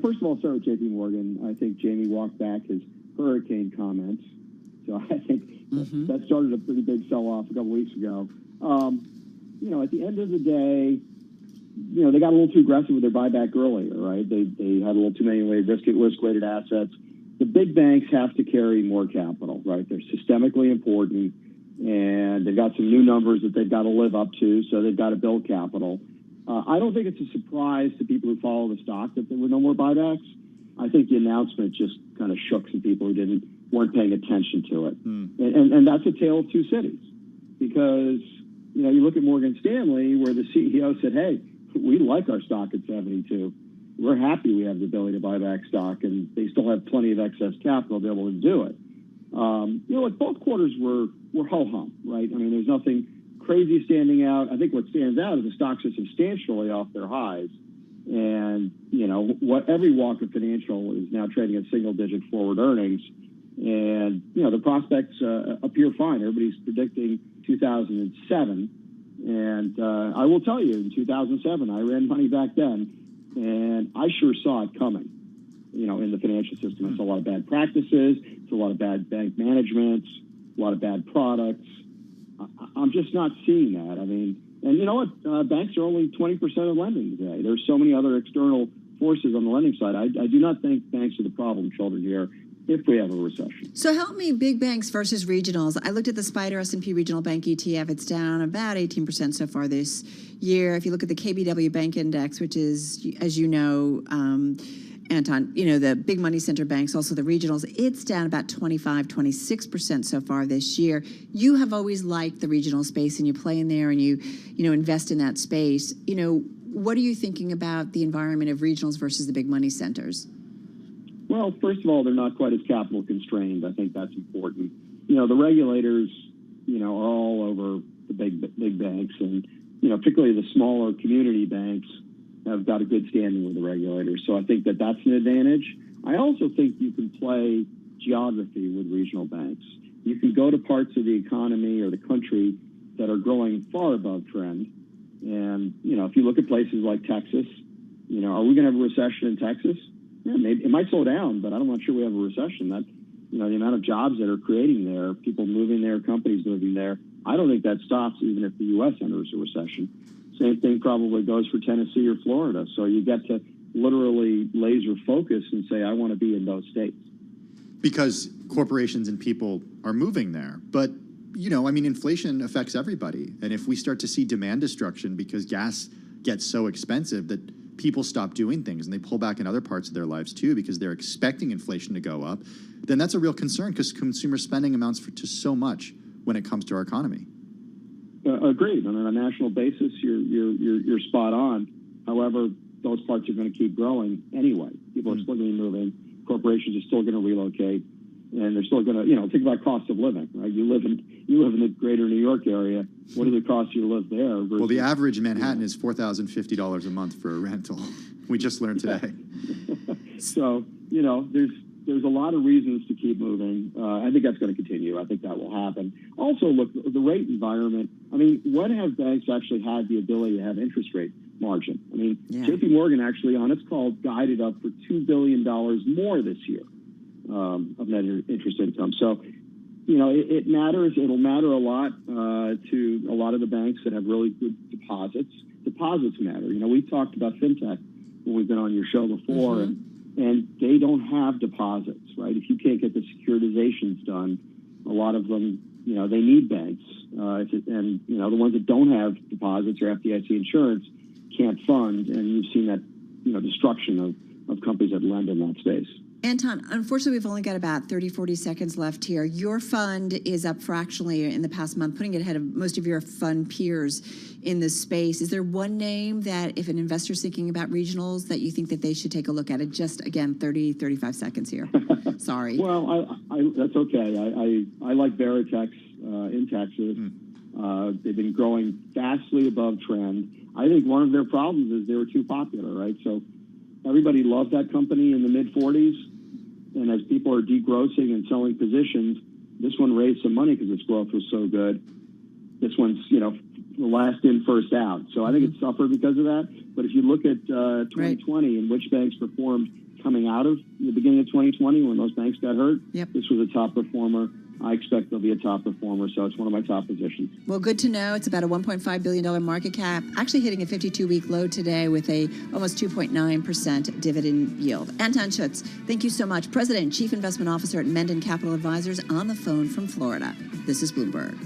First of all, I'll start with JP Morgan. I think Jamie walked back his hurricane comments. So I think that started a pretty big sell-off a couple weeks ago. At the end of the day, they got a little too aggressive with their buyback earlier, right? They had a little too many risk-weighted assets. The big banks have to carry more capital, right? They're systemically important, and they've got some new numbers that they've got to live up to, so they've got to build capital. I don't think it's a surprise to people who follow the stock that there were no more buybacks. I think the announcement just kind of shook some people who weren't paying attention to it. And that's a tale of two cities, because you look at Morgan Stanley, where the CEO said, hey, we like our stock at 72. We're happy we have the ability to buy back stock, and they still have plenty of excess capital to be able to do it. Both quarters were ho-hum, right? I mean, there's nothing crazy standing out. I think what stands out is the stocks are substantially off their highs. And, what every walk of financial is now trading at single-digit forward earnings. And, the prospects appear fine. Everybody's predicting 2007. And I will tell you, in 2007, I ran money back then, and I sure saw it coming, in the financial system. It's a lot of bad practices. It's a lot of bad bank management, a lot of bad products. I'm just not seeing that. I mean, and you know what? Banks are only 20% of lending today. There's so many other external forces on the lending side. I do not think banks are the problem children here if we have a recession. So help me, big banks versus regionals. I looked at the SPDR S&P Regional Bank ETF. It's down about 18% so far this year. If you look at the KBW Bank Index, which is, as you know, Anton, the big money center banks, also the regionals, it's down about 26% so far this year. You have always liked the regional space, and you play in there, and you invest in that space. What are you thinking about the environment of regionals versus the big money centers? Well, first of all, they're not quite as capital constrained. I think that's important. The regulators, are all over the big banks, and particularly the smaller community banks have got a good standing with the regulators. So I think that that's an advantage. I also think you can play geography with regional banks. You can go to parts of the economy or the country that are growing far above trend, And, if you look at places like Texas, are we going to have a recession in Texas? Yeah, maybe it might slow down, but I'm not sure we have a recession. That, the amount of jobs that are creating there, people moving there, companies moving there, I don't think that stops even if the U.S. enters a recession. Same thing probably goes for Tennessee or Florida. So you get to literally laser focus and say, I want to be in those states. Because corporations and people are moving there. But, inflation affects everybody. And if we start to see demand destruction because gas gets so expensive that people stop doing things and they pull back in other parts of their lives too because they're expecting inflation to go up, then that's a real concern because consumer spending amounts to so much when it comes to our economy. Agreed. On a national basis, you're spot on. However, those parts are going to keep growing anyway. People are still going to be moving. Corporations are still going to relocate, and they're still going to, think about cost of living, right? You live in the greater New York area. What does it cost you to live there? Versus, well, the average in Manhattan is $4,050 a month for a rental. We just learned today. So, there's a lot of reasons to keep moving. I think that's going to continue. I think that will happen. Also, look, the rate environment. When have banks actually had the ability to have interest rate margin? JP Morgan actually on its call guided up for $2 billion more this year of net interest income. So, it matters. It'll matter a lot to a lot of the banks that have really good deposits. Deposits matter. We talked about fintech when we've been on your show before, and they don't have deposits, right? If you can't get the securitizations done, a lot of them, they need banks. And the ones that don't have deposits or FDIC insurance can't fund, and you've seen that, destruction of companies that lend in that space. Anton, unfortunately, we've only got about 30, 40 seconds left here. Your fund is up fractionally in the past month, putting it ahead of most of your fund peers in this space. Is there one name that if an investor's thinking about regionals that you think that they should take a look at it? Just, again, 30, 35 seconds here. Sorry. Well, that's okay. I like Veritex in Texas. They've been growing vastly above trend. I think one of their problems is they were too popular, right? So everybody loved that company in the mid-40s. And as people are degrossing and selling positions, this one raised some money because its growth was so good. This one's, the last in, first out. So I think it suffered because of that. But if you look at 2020 and which banks performed coming out of the beginning of 2020 when those banks got hurt, this was a top performer. I expect they'll be a top performer, so it's one of my top positions. Well, good to know. It's about a $1.5 billion market cap, actually hitting a 52-week low today with a almost 2.9% dividend yield. Anton Schutz, thank you so much. President and Chief Investment Officer at Menden Capital Advisors on the phone from Florida. This is Bloomberg.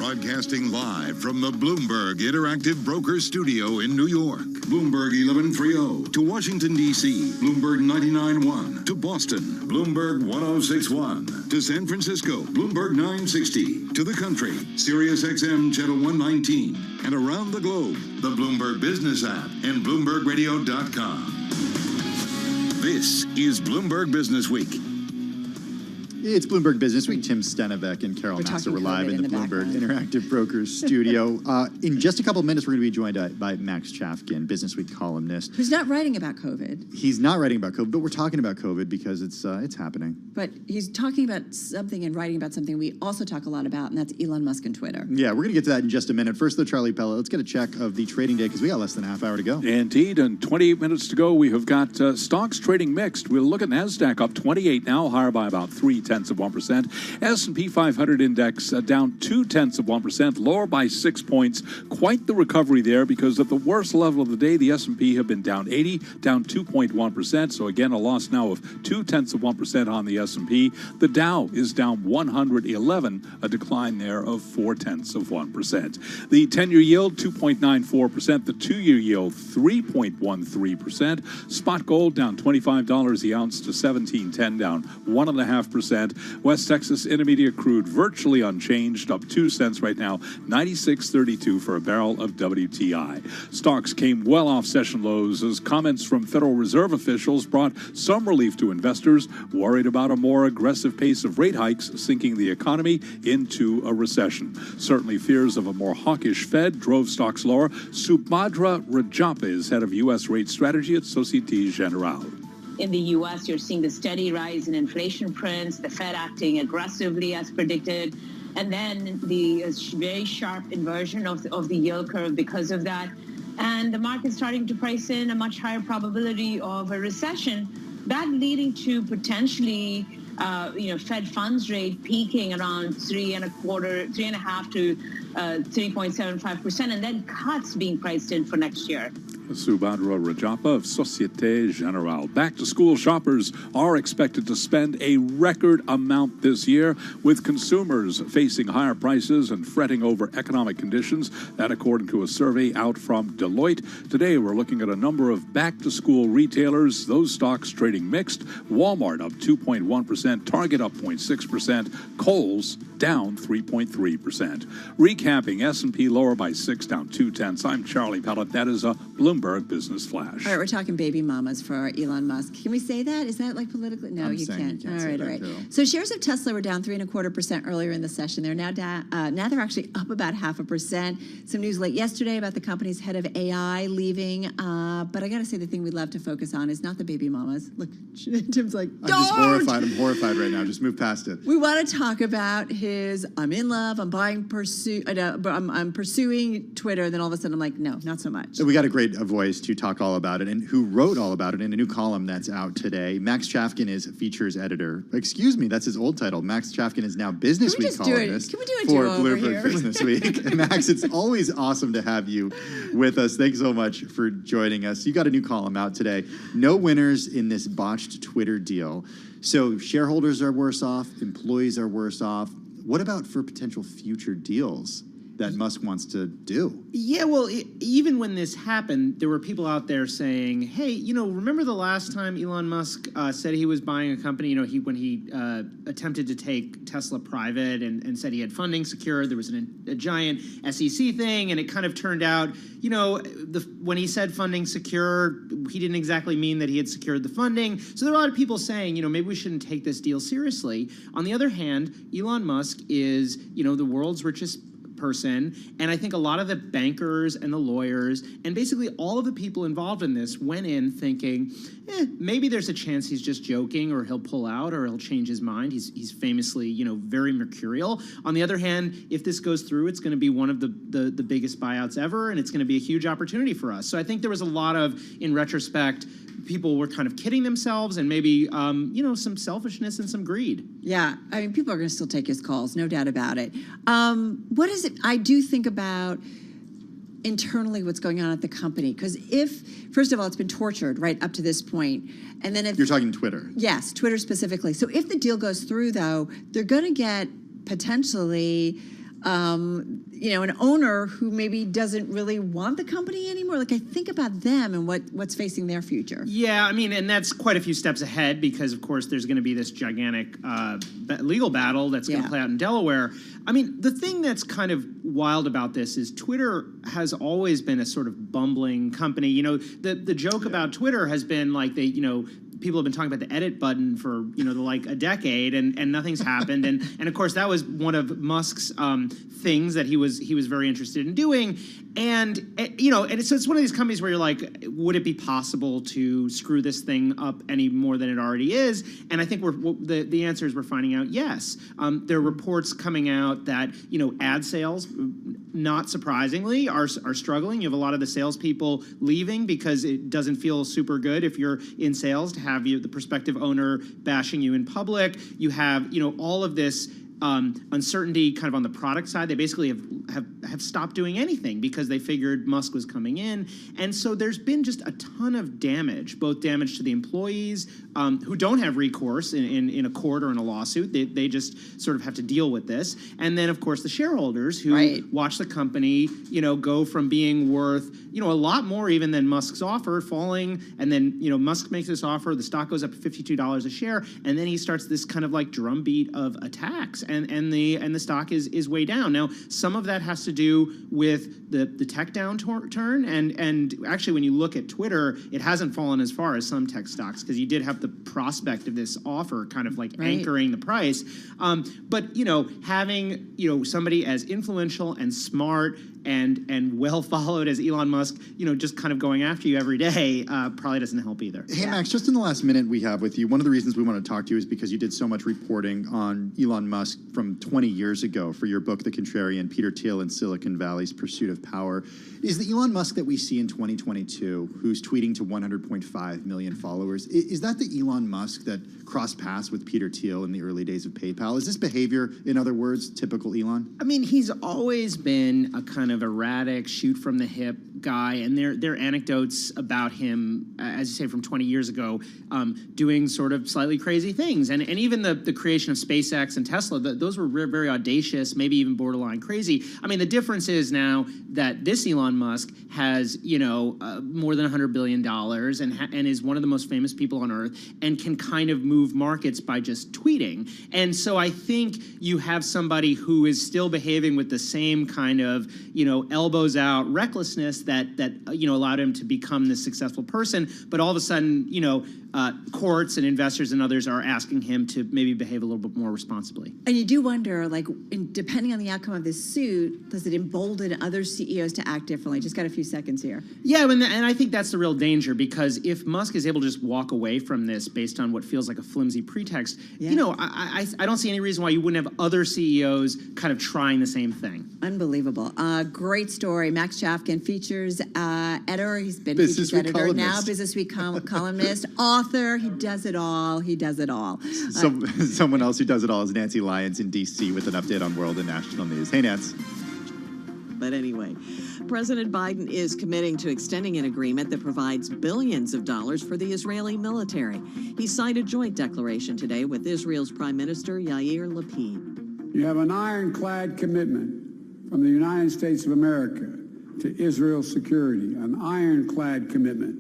Broadcasting live from the Bloomberg Interactive Broker Studio in New York. Bloomberg 1130. To Washington, D.C., Bloomberg 99.1. To Boston, Bloomberg 106.1. To San Francisco, Bloomberg 960. To the country, Sirius XM Channel 119. And around the globe, the Bloomberg Business app and BloombergRadio.com. This is Bloomberg Business Week. It's Bloomberg Business Week. Tim Stenevec and Carol Massa were live in the Bloomberg Interactive Brokers studio. In just a couple of minutes, we're going to be joined by Max Chafkin, Business Week columnist. Who's not writing about COVID. He's not writing about COVID, but we're talking about COVID because it's happening. But he's talking about something and writing about something we also talk a lot about, and that's Elon Musk and Twitter. Yeah, we're going to get to that in just a minute. First, though, Charlie Pella, let's get a check of the trading day because we got less than a half hour to go. Indeed, and 28 minutes to go. We have got stocks trading mixed. We'll look at NASDAQ up 28 now, higher by about 0.3%. S&P 500 index down 0.2%, lower by 6 points. Quite the recovery there because at the worst level of the day, the S&P have been down 80, down 2.1%. So again, a loss now of 0.2% on the S&P. The Dow is down 111, a decline there of 0.4%. The 10-year yield 2.94%, the 2-year yield 3.13%. Spot gold down $25 the ounce to $17.10, down 1.5%. West Texas Intermediate crude virtually unchanged, up 2 cents right now, 96.32 for a barrel of WTI. Stocks came well off session lows as comments from Federal Reserve officials brought some relief to investors worried about a more aggressive pace of rate hikes sinking the economy into a recession. Certainly fears of a more hawkish Fed drove stocks lower. Subhadra Rajappa is head of U.S. rate strategy at Societe Generale. In the U.S., you're seeing the steady rise in inflation prints, the Fed acting aggressively as predicted, and then the very sharp inversion of the yield curve because of that. And the market's starting to price in a much higher probability of a recession, that leading to potentially Fed funds rate peaking around 3.5 to 3.75%, and then cuts being priced in for next year. Subhadra Rajappa of Societe Generale. Back-to-school shoppers are expected to spend a record amount this year, with consumers facing higher prices and fretting over economic conditions. That according to a survey out from Deloitte. Today, we're looking at a number of back-to-school retailers. Those stocks trading mixed. Walmart up 2.1%, Target up 0.6%, Kohl's down 3.3%. Recapping, S&P lower by 6, down 0.2. I'm Charlie Pellet. That is a Bloomberg Business Flash. All right, we're talking baby mamas for Elon Musk. Can we say that? Is that like politically? No, you can't. You can't All right. So shares of Tesla were down 3.25% earlier in the session. They're now now they're actually up about 0.5%. Some news late yesterday about the company's head of AI leaving. But I got to say, the thing we'd love to focus on is not the baby mamas. Look, Tim's like, I'm just horrified. I'm horrified right now. Just move past it. We want to talk about his I'm in love, I'm pursuing Twitter, and then all of a sudden I'm like, no, not so much. So we got a great voice to talk all about it, and who wrote all about it in a new column that's out today. Max Chafkin is features editor. Excuse me, that's his old title. Max Chafkin is now Business Week columnist for Bloomberg Business Week. And Max, it's always awesome to have you with us. Thanks so much for joining us. You got a new column out today. No winners in this botched Twitter deal. So shareholders are worse off, employees are worse off. What about for potential future deals that Musk wants to do? Yeah, well, even when this happened, there were people out there saying, hey, remember the last time Elon Musk said he was buying a company, when he attempted to take Tesla private and said he had funding secured, there was a giant SEC thing, and it kind of turned out, when he said funding secure, he didn't exactly mean that he had secured the funding. So there are a lot of people saying, maybe we shouldn't take this deal seriously. On the other hand, Elon Musk is, the world's richest person, and I think a lot of the bankers and the lawyers and basically all of the people involved in this went in thinking, maybe there's a chance he's just joking, or he'll pull out, or he'll change his mind. He's famously, very mercurial. On the other hand, if this goes through, it's going to be one of the biggest buyouts ever, and it's going to be a huge opportunity for us. So I think there was a lot of, in retrospect, people were kind of kidding themselves, and maybe, some selfishness and some greed. Yeah, I mean, people are going to still take his calls, no doubt about it. What is it? I do think about internally what's going on at the company, because first of all, it's been tortured right up to this point, and then if you're talking Twitter, yes, Twitter specifically. So if the deal goes through, though, they're going to get potentially an owner who maybe doesn't really want the company anymore. Like, I think about them and what's facing their future. Yeah, I mean, and that's quite a few steps ahead because, of course, there's going to be this gigantic legal battle that's going to play out in Delaware. I mean, the thing that's kind of wild about this is Twitter has always been a sort of bumbling company. You know, the joke about Twitter has been like people have been talking about the edit button for like a decade, and nothing's happened. And of course that was one of Musk's things that he was very interested in doing. And so it's one of these companies where you're like, would it be possible to screw this thing up any more than it already is? And I think the answer is we're finding out yes. There are reports coming out that ad sales, not surprisingly, are struggling. You have a lot of the salespeople leaving because it doesn't feel super good if you're in sales to have the prospective owner bashing you in public. You have all of this uncertainty kind of on the product side. They basically have stopped doing anything because they figured Musk was coming in. And so there's been just a ton of damage, both damage to the employees who don't have recourse in a court or in a lawsuit. They just sort of have to deal with this. And then, of course, the shareholders who watch the company, go from being worth, a lot more even than Musk's offer, falling. And then, Musk makes this offer, the stock goes up to $52 a share, and then he starts this kind of like drumbeat of attacks. And the stock is way down. Now, some of that has to do with the tech downturn, and actually, when you look at Twitter, it hasn't fallen as far as some tech stocks because you did have the prospect of this offer kind of like anchoring the price. But having somebody as influential and smart and well followed as Elon Musk, just kind of going after you every day probably doesn't help either. Hey, Max, just in the last minute we have with you, one of the reasons we want to talk to you is because you did so much reporting on Elon Musk from 20 years ago for your book, The Contrarian, Peter Thiel and Silicon Valley's Pursuit of Power. Is the Elon Musk that we see in 2022, who's tweeting to 100.5 million followers, is that the Elon Musk that crossed paths with Peter Thiel in the early days of PayPal? Is this behavior, in other words, typical Elon? I mean, he's always been a kind of erratic, shoot from the hip guy, and there are anecdotes about him, as you say, from 20 years ago, doing sort of slightly crazy things. And even the creation of SpaceX and Tesla, those were very audacious, maybe even borderline crazy. I mean, the difference is now that this Elon Musk has, more than $100 billion and is one of the most famous people on Earth and can kind of move markets by just tweeting. And so I think you have somebody who is still behaving with the same kind of, elbows out recklessness that allowed him to become this successful person. But all of a sudden, courts and investors and others are asking him to maybe behave a little bit more responsibly. And you do wonder, depending on the outcome of this suit, does it embolden other CEOs to act differently? Just got a few seconds here. Yeah, and I think that's the real danger, because if Musk is able to just walk away from this based on what feels like a flimsy pretext, I don't see any reason why you wouldn't have other CEOs kind of trying the same thing. Unbelievable. Great story. Max Chafkin, features editor. He's been Business features Week editor, columnist. now Business Week columnist, author. He does it all. Someone else who does it all is Nancy Lyons in D.C. with an update on world and national news. Hey, Nance. But anyway, President Biden is committing to extending an agreement that provides billions of dollars for the Israeli military. He signed a joint declaration today with Israel's Prime Minister Yair Lapid. You have an ironclad commitment from the United States of America to Israel's security, an ironclad commitment.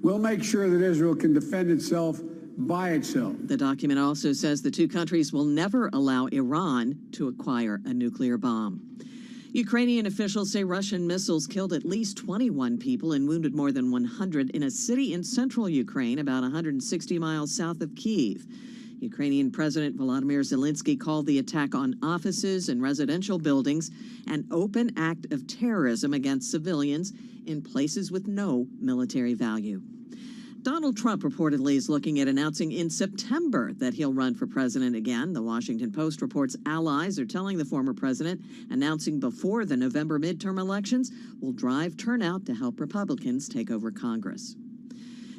We'll make sure that Israel can defend itself by itself. The document also says the two countries will never allow Iran to acquire a nuclear bomb. Ukrainian officials say Russian missiles killed at least 21 people and wounded more than 100 in a city in central Ukraine, about 160 miles south of Kyiv. Ukrainian President Volodymyr Zelensky called the attack on offices and residential buildings an open act of terrorism against civilians in places with no military value. Donald Trump reportedly is looking at announcing in September that he'll run for president again. The Washington Post reports allies are telling the former president announcing before the November midterm elections will drive turnout to help Republicans take over Congress.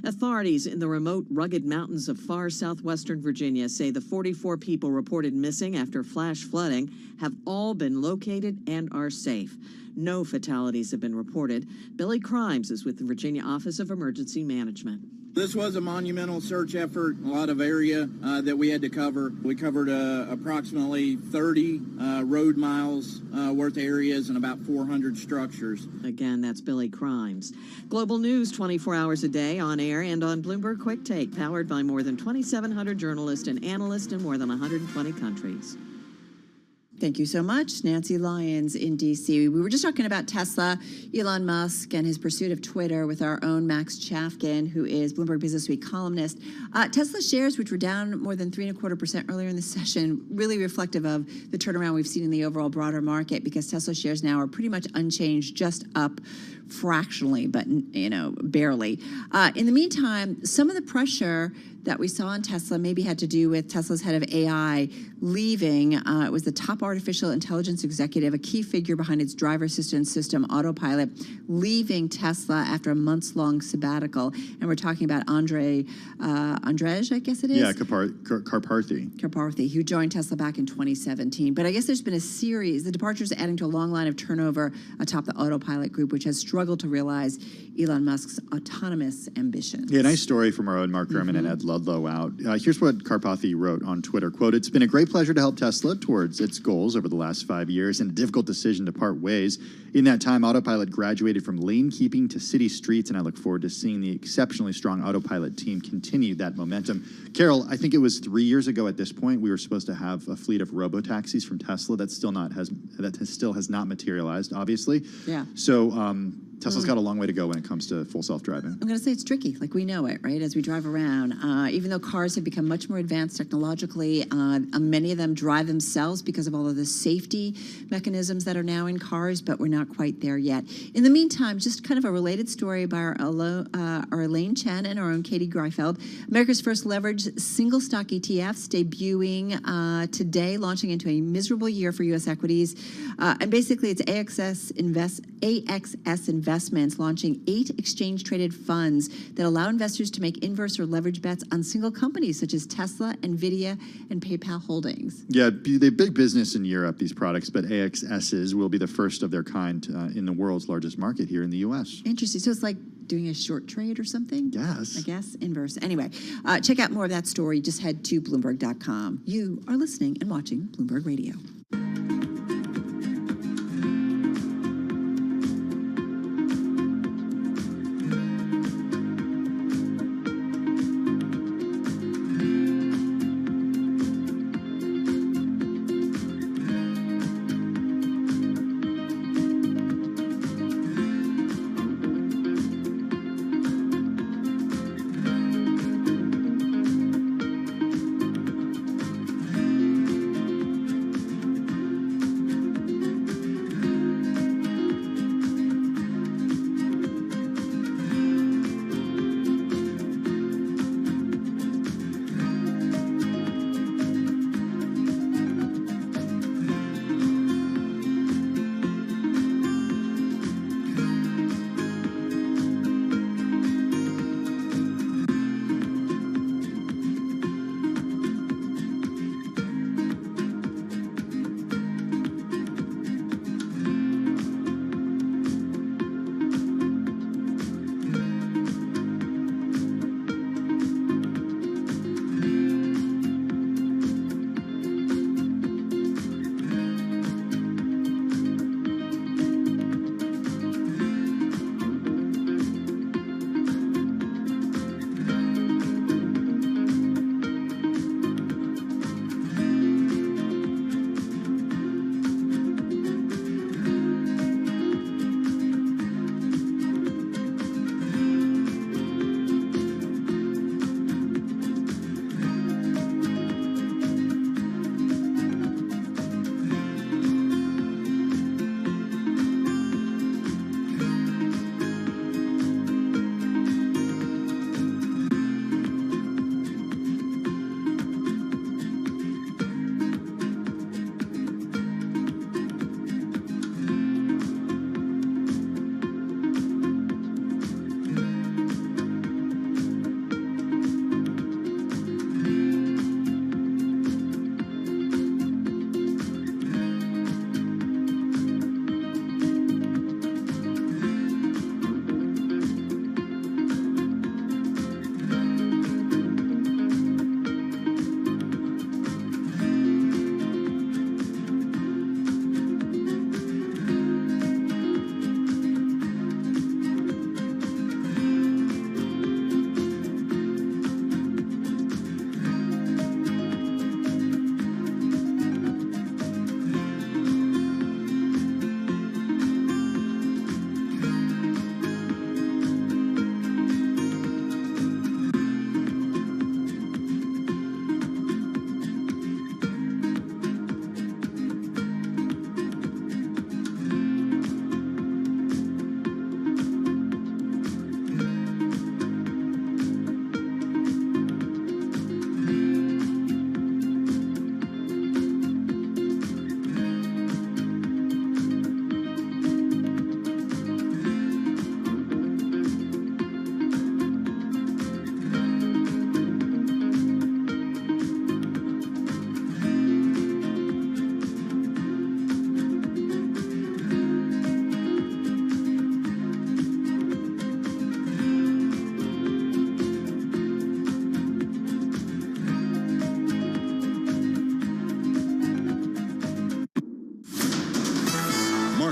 Authorities in the remote, rugged mountains of far southwestern Virginia say the 44 people reported missing after flash flooding have all been located and are safe. No fatalities have been reported. Billy Crimes is with the Virginia Office of Emergency Management. This was a monumental search effort, a lot of area that we had to cover. We covered approximately 30 road miles worth of areas and about 400 structures. Again, that's Billy Crimes. Global news 24 hours a day on air and on Bloomberg Quick Take, powered by more than 2,700 journalists and analysts in more than 120 countries. Thank you so much, Nancy Lyons in D.C. We were just talking about Tesla, Elon Musk, and his pursuit of Twitter with our own Max Chafkin, who is Bloomberg Businessweek columnist. Tesla shares, which were down more than 3.25% earlier in the session, really reflective of the turnaround we've seen in the overall broader market, because Tesla shares now are pretty much unchanged, just up fractionally, but barely. In the meantime, some of the pressure that we saw in Tesla maybe had to do with Tesla's head of AI leaving. It was the top artificial intelligence executive, a key figure behind its driver assistance system, Autopilot, leaving Tesla after a months-long sabbatical. And we're talking about Andrej, I guess it is? Yeah, Karparthy. Karparthy, who joined Tesla back in 2017. But I guess there's been a series, the departures adding to a long line of turnover atop the Autopilot group, which has struggled to realize Elon Musk's autonomous ambitions. Yeah, nice story from our own Mark Gurman and Ed Ludlow out. Here's what Karpathy wrote on Twitter, quote, "It's been a great pleasure to help Tesla towards its goals over the last 5 years and a difficult decision to part ways. In that time, Autopilot graduated from lane keeping to city streets, and I look forward to seeing the exceptionally strong Autopilot team continue that momentum." Carol, I think it was 3 years ago at this point, we were supposed to have a fleet of robo-taxis from Tesla that still has not materialized, obviously. Yeah. So Tesla's got a long way to go when it comes to full self-driving. I'm going to say it's tricky, like we know it, right, as we drive around. Even though cars have become much more advanced technologically, many of them drive themselves because of all of the safety mechanisms that are now in cars, but we're not quite there yet. In the meantime, just kind of a related story by our Elaine Chen and our own Katie Greifeld. America's first leveraged single stock ETFs debuting today, launching into a miserable year for U.S. equities. And basically, it's AXS Investments launching 8 exchange-traded funds that allow investors to make inverse or leverage bets on single companies such as Tesla, NVIDIA, and PayPal Holdings. Yeah, they're big business in Europe, these products, but AXSs will be the first of their kind in the world's largest market here in the U.S. Interesting. So it's like doing a short trade or something? Yes. I guess, inverse. Anyway, check out more of that story. Just head to Bloomberg.com. You are listening and watching Bloomberg Radio.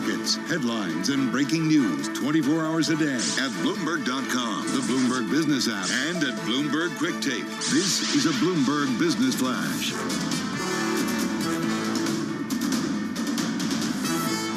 markets, headlines, and breaking news 24 hours a day at Bloomberg.com, the Bloomberg Business app, and at Bloomberg Quick Take. This is a Bloomberg Business Flash.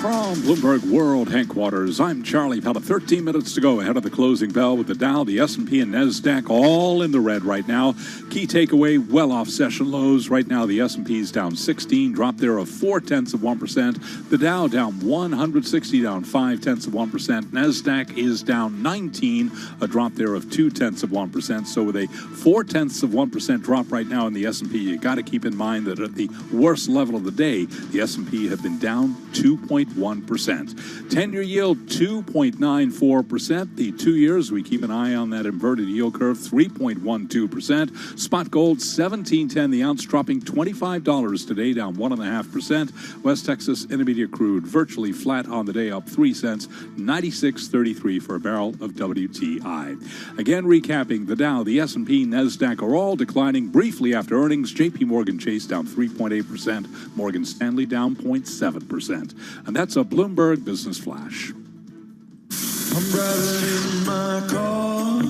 From Bloomberg World Headquarters, I'm Charlie Pella. 13 minutes to go ahead of the closing bell with the Dow, the S&P, and NASDAQ all in the red right now. Key takeaway, well off session lows. Right now, the S&P is down 16, drop there of 0.4%. The Dow down 160, down 0.5%. NASDAQ is down 19, a drop there of 0.2%. So with a 0.4% drop right now in the S&P, you got to keep in mind that at the worst level of the day, the S&P have been down 2.1%. 10-year yield 2.94%. The 2 years, we keep an eye on that inverted yield curve, 3.12%. Spot gold 17.10 the ounce, dropping $25 today, down 1.5%. West Texas Intermediate crude virtually flat on the day, up 3 cents, 96.33 for a barrel of WTI. Again, recapping, the Dow, the S&P, NASDAQ are all declining briefly after earnings. J.P. Morgan Chase down 3.8%. Morgan Stanley down 0.7%. And that's a Bloomberg Business Flash. I'm driving in my car.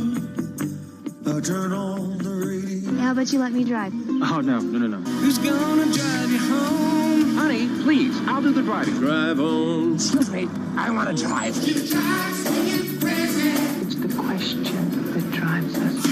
I turn on the radio. How about you let me drive? Oh, no. Who's gonna drive you home? Honey, please, I'll do the driving. Drive on. Excuse me, I want to drive. It's the question that drives us.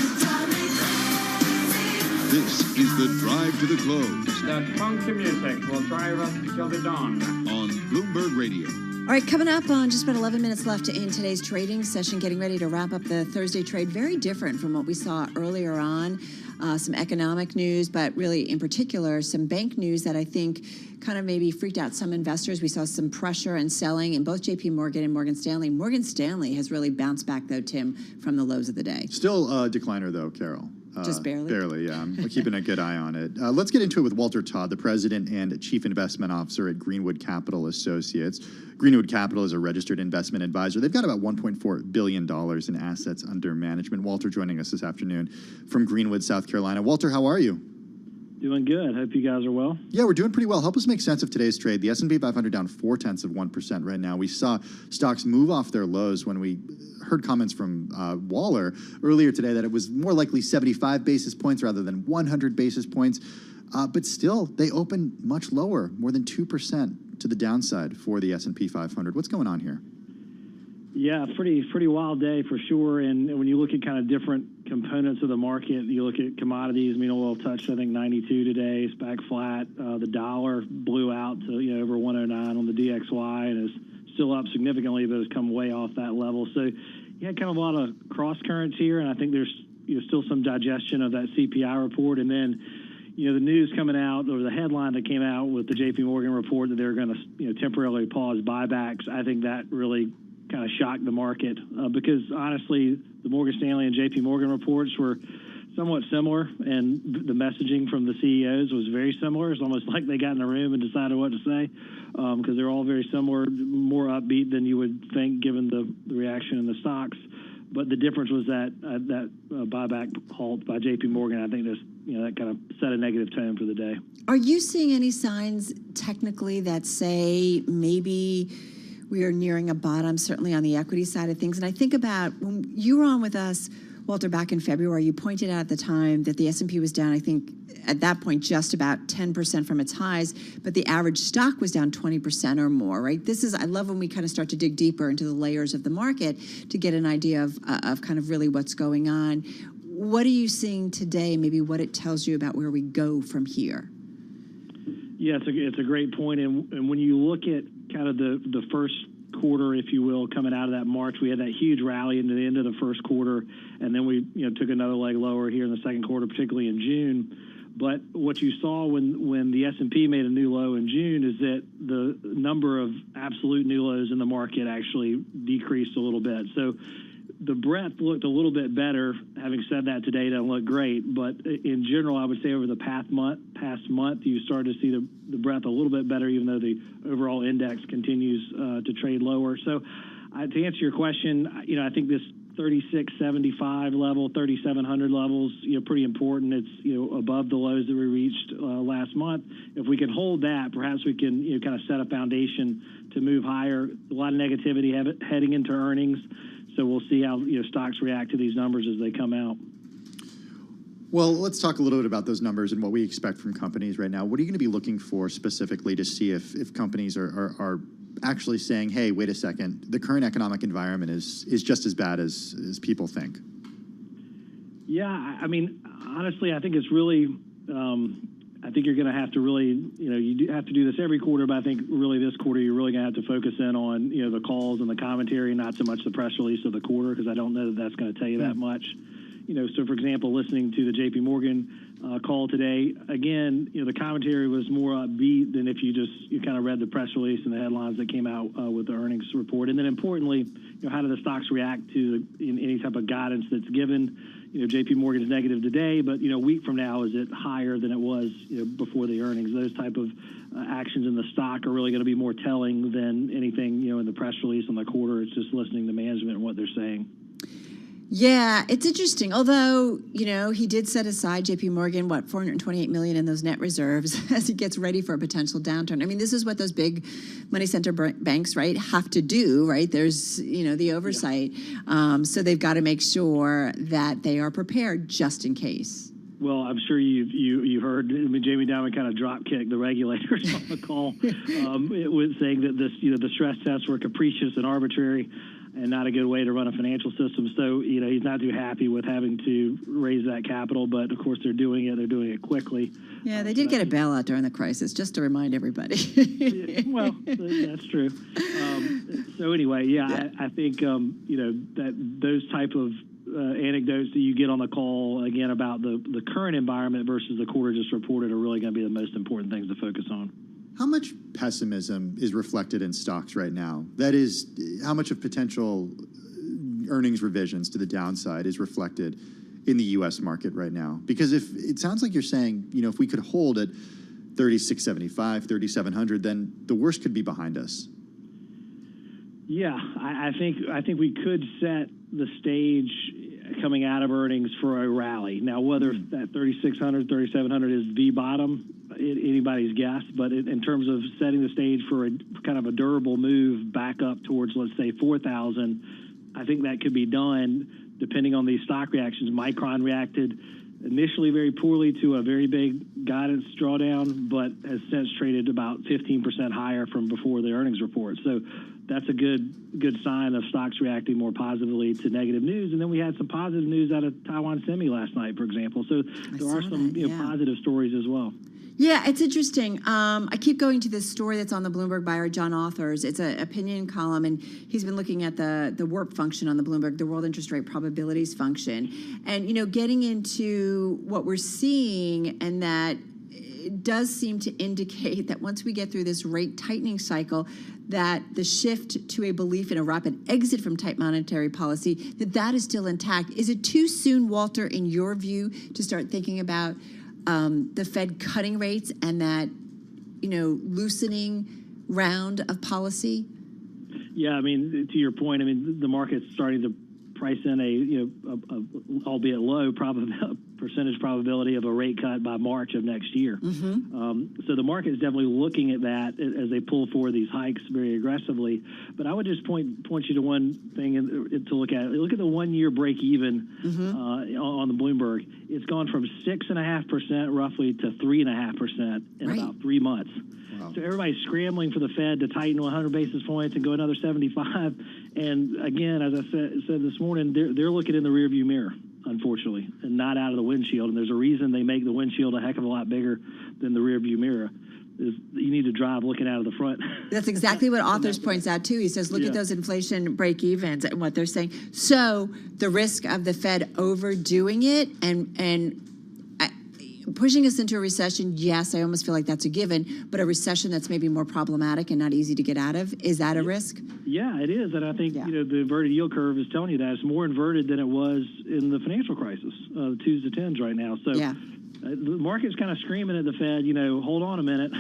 This is the Drive to the Close That funky music will drive us till the dawn. on Bloomberg Radio. All right, coming up on just about 11 minutes left in today's trading session, getting ready to wrap up the Thursday trade. Very different from what we saw earlier on. Some economic news, but really in particular, some bank news that I think kind of maybe freaked out some investors. We saw some pressure and selling in both J.P. Morgan and Morgan Stanley. Morgan Stanley has really bounced back, though, Tim, from the lows of the day. Still a decliner, though, Carol. Just barely? Barely, yeah. I'm keeping a good eye on it. Let's get into it with Walter Todd, the president and chief investment officer at Greenwood Capital Associates. Greenwood Capital is a registered investment advisor. They've got about $1.4 billion in assets under management. Walter joining us this afternoon from Greenwood, South Carolina. Walter, how are you? Doing good. Hope you guys are well. Yeah, we're doing pretty well. Help us make sense of today's trade. The S&P 500 down 0.4% right now. We saw stocks move off their lows when we heard comments from Waller earlier today that it was more likely 75 basis points rather than 100 basis points. But still, they opened much lower, more than 2% to the downside for the S&P 500. What's going on here? Yeah, pretty wild day for sure. And when you look at kind of different components of the market, you look at commodities. I mean, oil touched, I think, 92 today. It's back flat. The dollar blew out to over 109 on the DXY and is still up significantly, but has come way off that level. So you had kind of a lot of cross currents here, and I think there's still some digestion of that CPI report. And then the news coming out, or the headline that came out with the J.P. Morgan report that they're going to temporarily pause buybacks. I think that really kind of shocked the market because honestly, the Morgan Stanley and J.P. Morgan reports were somewhat similar, and the messaging from the CEOs was very similar. It's almost like they got in a room and decided what to say because they're all very similar, more upbeat than you would think given the reaction in the stocks. But the difference was that buyback halt by J.P. Morgan. I think that kind of set a negative tone for the day. Are you seeing any signs technically that say maybe we are nearing a bottom, certainly on the equity side of things? And I think about when you were on with us, Walter, back in February, you pointed out at the time that the S&P was down, I think, at that point, just about 10% from its highs, but the average stock was down 20% or more, right? I love when we kind of start to dig deeper into the layers of the market to get an idea of kind of really what's going on. What are you seeing today, maybe what it tells you about where we go from here? Yeah, it's a great point. And when you look at kind of the first quarter, if you will, coming out of that March, we had that huge rally into the end of the first quarter, and then we took another leg lower here in the second quarter, particularly in June. But what you saw when the S&P made a new low in June is that the number of absolute new lows in the market actually decreased a little bit. So the breadth looked a little bit better. Having said that, today doesn't look great, but in general, I would say over the past month, you started to see the breadth a little bit better, even though the overall index continues to trade lower. So to answer your question, I think this 3675 level, 3700 levels, pretty important. It's, above the lows that we reached last month. If we can hold that, perhaps we can, kind of set a foundation to move higher. A lot of negativity heading into earnings. So we'll see how, stocks react to these numbers as they come out. Well, let's talk a little bit about those numbers and what we expect from companies right now. What are you going to be looking for specifically to see if companies are actually saying, hey, wait a second, the current economic environment is just as bad as people think? Yeah, I mean, honestly, I think it's really, I think you're going to have to really, you have to do this every quarter, but I think really this quarter you're really going to have to focus in on, the calls and the commentary, not so much the press release of the quarter, because I don't know that that's going to tell you that much. So for example, listening to the JP Morgan call today, again, the commentary was more upbeat than if you kind of read the press release and the headlines that came out with the earnings report. And then importantly, how do the stocks react to any type of guidance that's given? JP Morgan is negative today, but a week from now, is it higher than it was before the earnings? Those type of actions in the stock are really going to be more telling than anything in the press release on the quarter. It's just listening to management and what they're saying. Yeah, it's interesting. Although, he did set aside, JP Morgan, $428 million in those net reserves as he gets ready for a potential downturn. I mean, this is what those big money center banks, right, have to do, right? There's, the oversight. Yeah. So they've got to make sure that they are prepared just in case. Well, I'm sure you heard. I mean, Jamie Dimon kind of drop kicked the regulators on the call. It was saying that this, the stress tests were capricious and arbitrary, and not a good way to run a financial system. So, he's not too happy with having to raise that capital, but of course they're doing it. They're doing it quickly. Yeah, they did get a bailout during the crisis, just to remind everybody. Well, that's true. So anyway, yeah. I think, that those type of anecdotes that you get on the call, again, about the current environment versus the quarter just reported are really going to be the most important things to focus on. How much pessimism is reflected in stocks right now? That is, how much of potential earnings revisions to the downside is reflected in the U.S. market right now? Because if it sounds like you're saying, if we could hold at 3675, 3700, then the worst could be behind us. Yeah, I think we could set the stage coming out of earnings for a rally. Now, whether that 3600, 3700 is the bottom, anybody's guess, but in terms of setting the stage for a kind of a durable move back up towards, let's say, 4,000, I think that could be done depending on these stock reactions. Micron reacted initially very poorly to a very big guidance drawdown, but has since traded about 15% higher from before the earnings report. So that's a good sign of stocks reacting more positively to negative news. And then we had some positive news out of Taiwan Semi last night, for example. So there are some positive stories as well. Yeah, it's interesting. I keep going to this story that's on the Bloomberg by our John Authors. It's an opinion column, and he's been looking at the WIRP function on the Bloomberg, the World Interest Rate Probabilities function. And, getting into what we're seeing, and that it does seem to indicate that once we get through this rate tightening cycle, that the shift to a belief in a rapid exit from tight monetary policy, that is still intact. Is it too soon, Walter, in your view, to start thinking about the Fed cutting rates and that, loosening round of policy? Yeah, I mean, to your point, the market's starting to price in a albeit low percentage probability of a rate cut by March of next year. Mm-hmm. So the market is definitely looking at that as they pull forward these hikes very aggressively. But I would just point you to one thing to look at. Look at the 1 year break even on the Bloomberg. It's gone from 6.5% roughly to 3.5% in about 3 months. Wow. So everybody's scrambling for the Fed to tighten 100 basis points and go another 75. And again, as I said this morning, they're looking in the rearview mirror, unfortunately, and not out of the windshield. And there's a reason they make the windshield a heck of a lot bigger than the rearview mirror. You need to drive looking out of the front. That's exactly what Authors points out, too. He says, look at those inflation break-evens and what they're saying. So the risk of the Fed overdoing it and pushing us into a recession, yes, I almost feel like that's a given, but a recession that's maybe more problematic and not easy to get out of, is that a risk? Yeah, it is. And I think the inverted yield curve is telling you that. It's more inverted than it was in the financial crisis, the 2s to 10s right now. So the market's kind of screaming at the Fed, hold on a minute.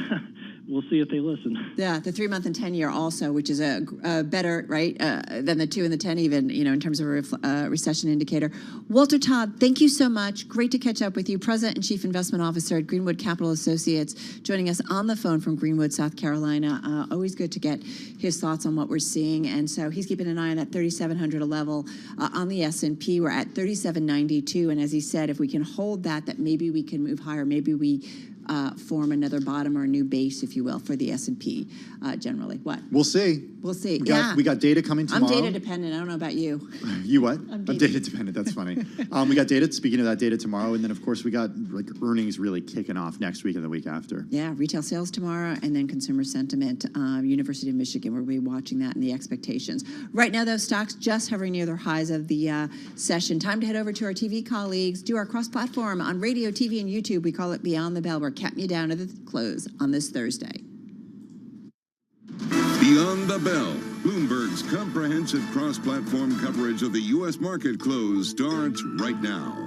we'll see if they listen. Yeah, the 3-month and 10-year also, which is a better, right, than the 2 and the 10 even, in terms of a recession indicator. Walter Todd, thank you so much. Great to catch up with you. President and Chief Investment Officer at Greenwood Capital Associates, joining us on the phone from Greenwood, South Carolina. Always good to get his thoughts on what we're seeing. And so he's keeping an eye on that 3,700 level on the S&P. We're at 3,792. And as he said, if we can hold that maybe we can move higher. Maybe we form another bottom or a new base, if you will, for the S&P generally. What? We'll see. We'll see. We got data coming tomorrow. I'm data dependent. I don't know about you. You what? I'm data dependent. That's funny. We got data, speaking of that data tomorrow, and then of course we got earnings really kicking off next week and the week after. Yeah, retail sales tomorrow, and then consumer sentiment. University of Michigan, we'll be watching that and the expectations. Right now, those stocks just hovering near their highs of the session. Time to head over to our TV colleagues, do our cross-platform on radio, TV, and YouTube. We call it Beyond the Bell. We're counting you down to the close on this Thursday. Beyond the Bell, Bloomberg's comprehensive cross-platform coverage of the U.S. market close starts right now.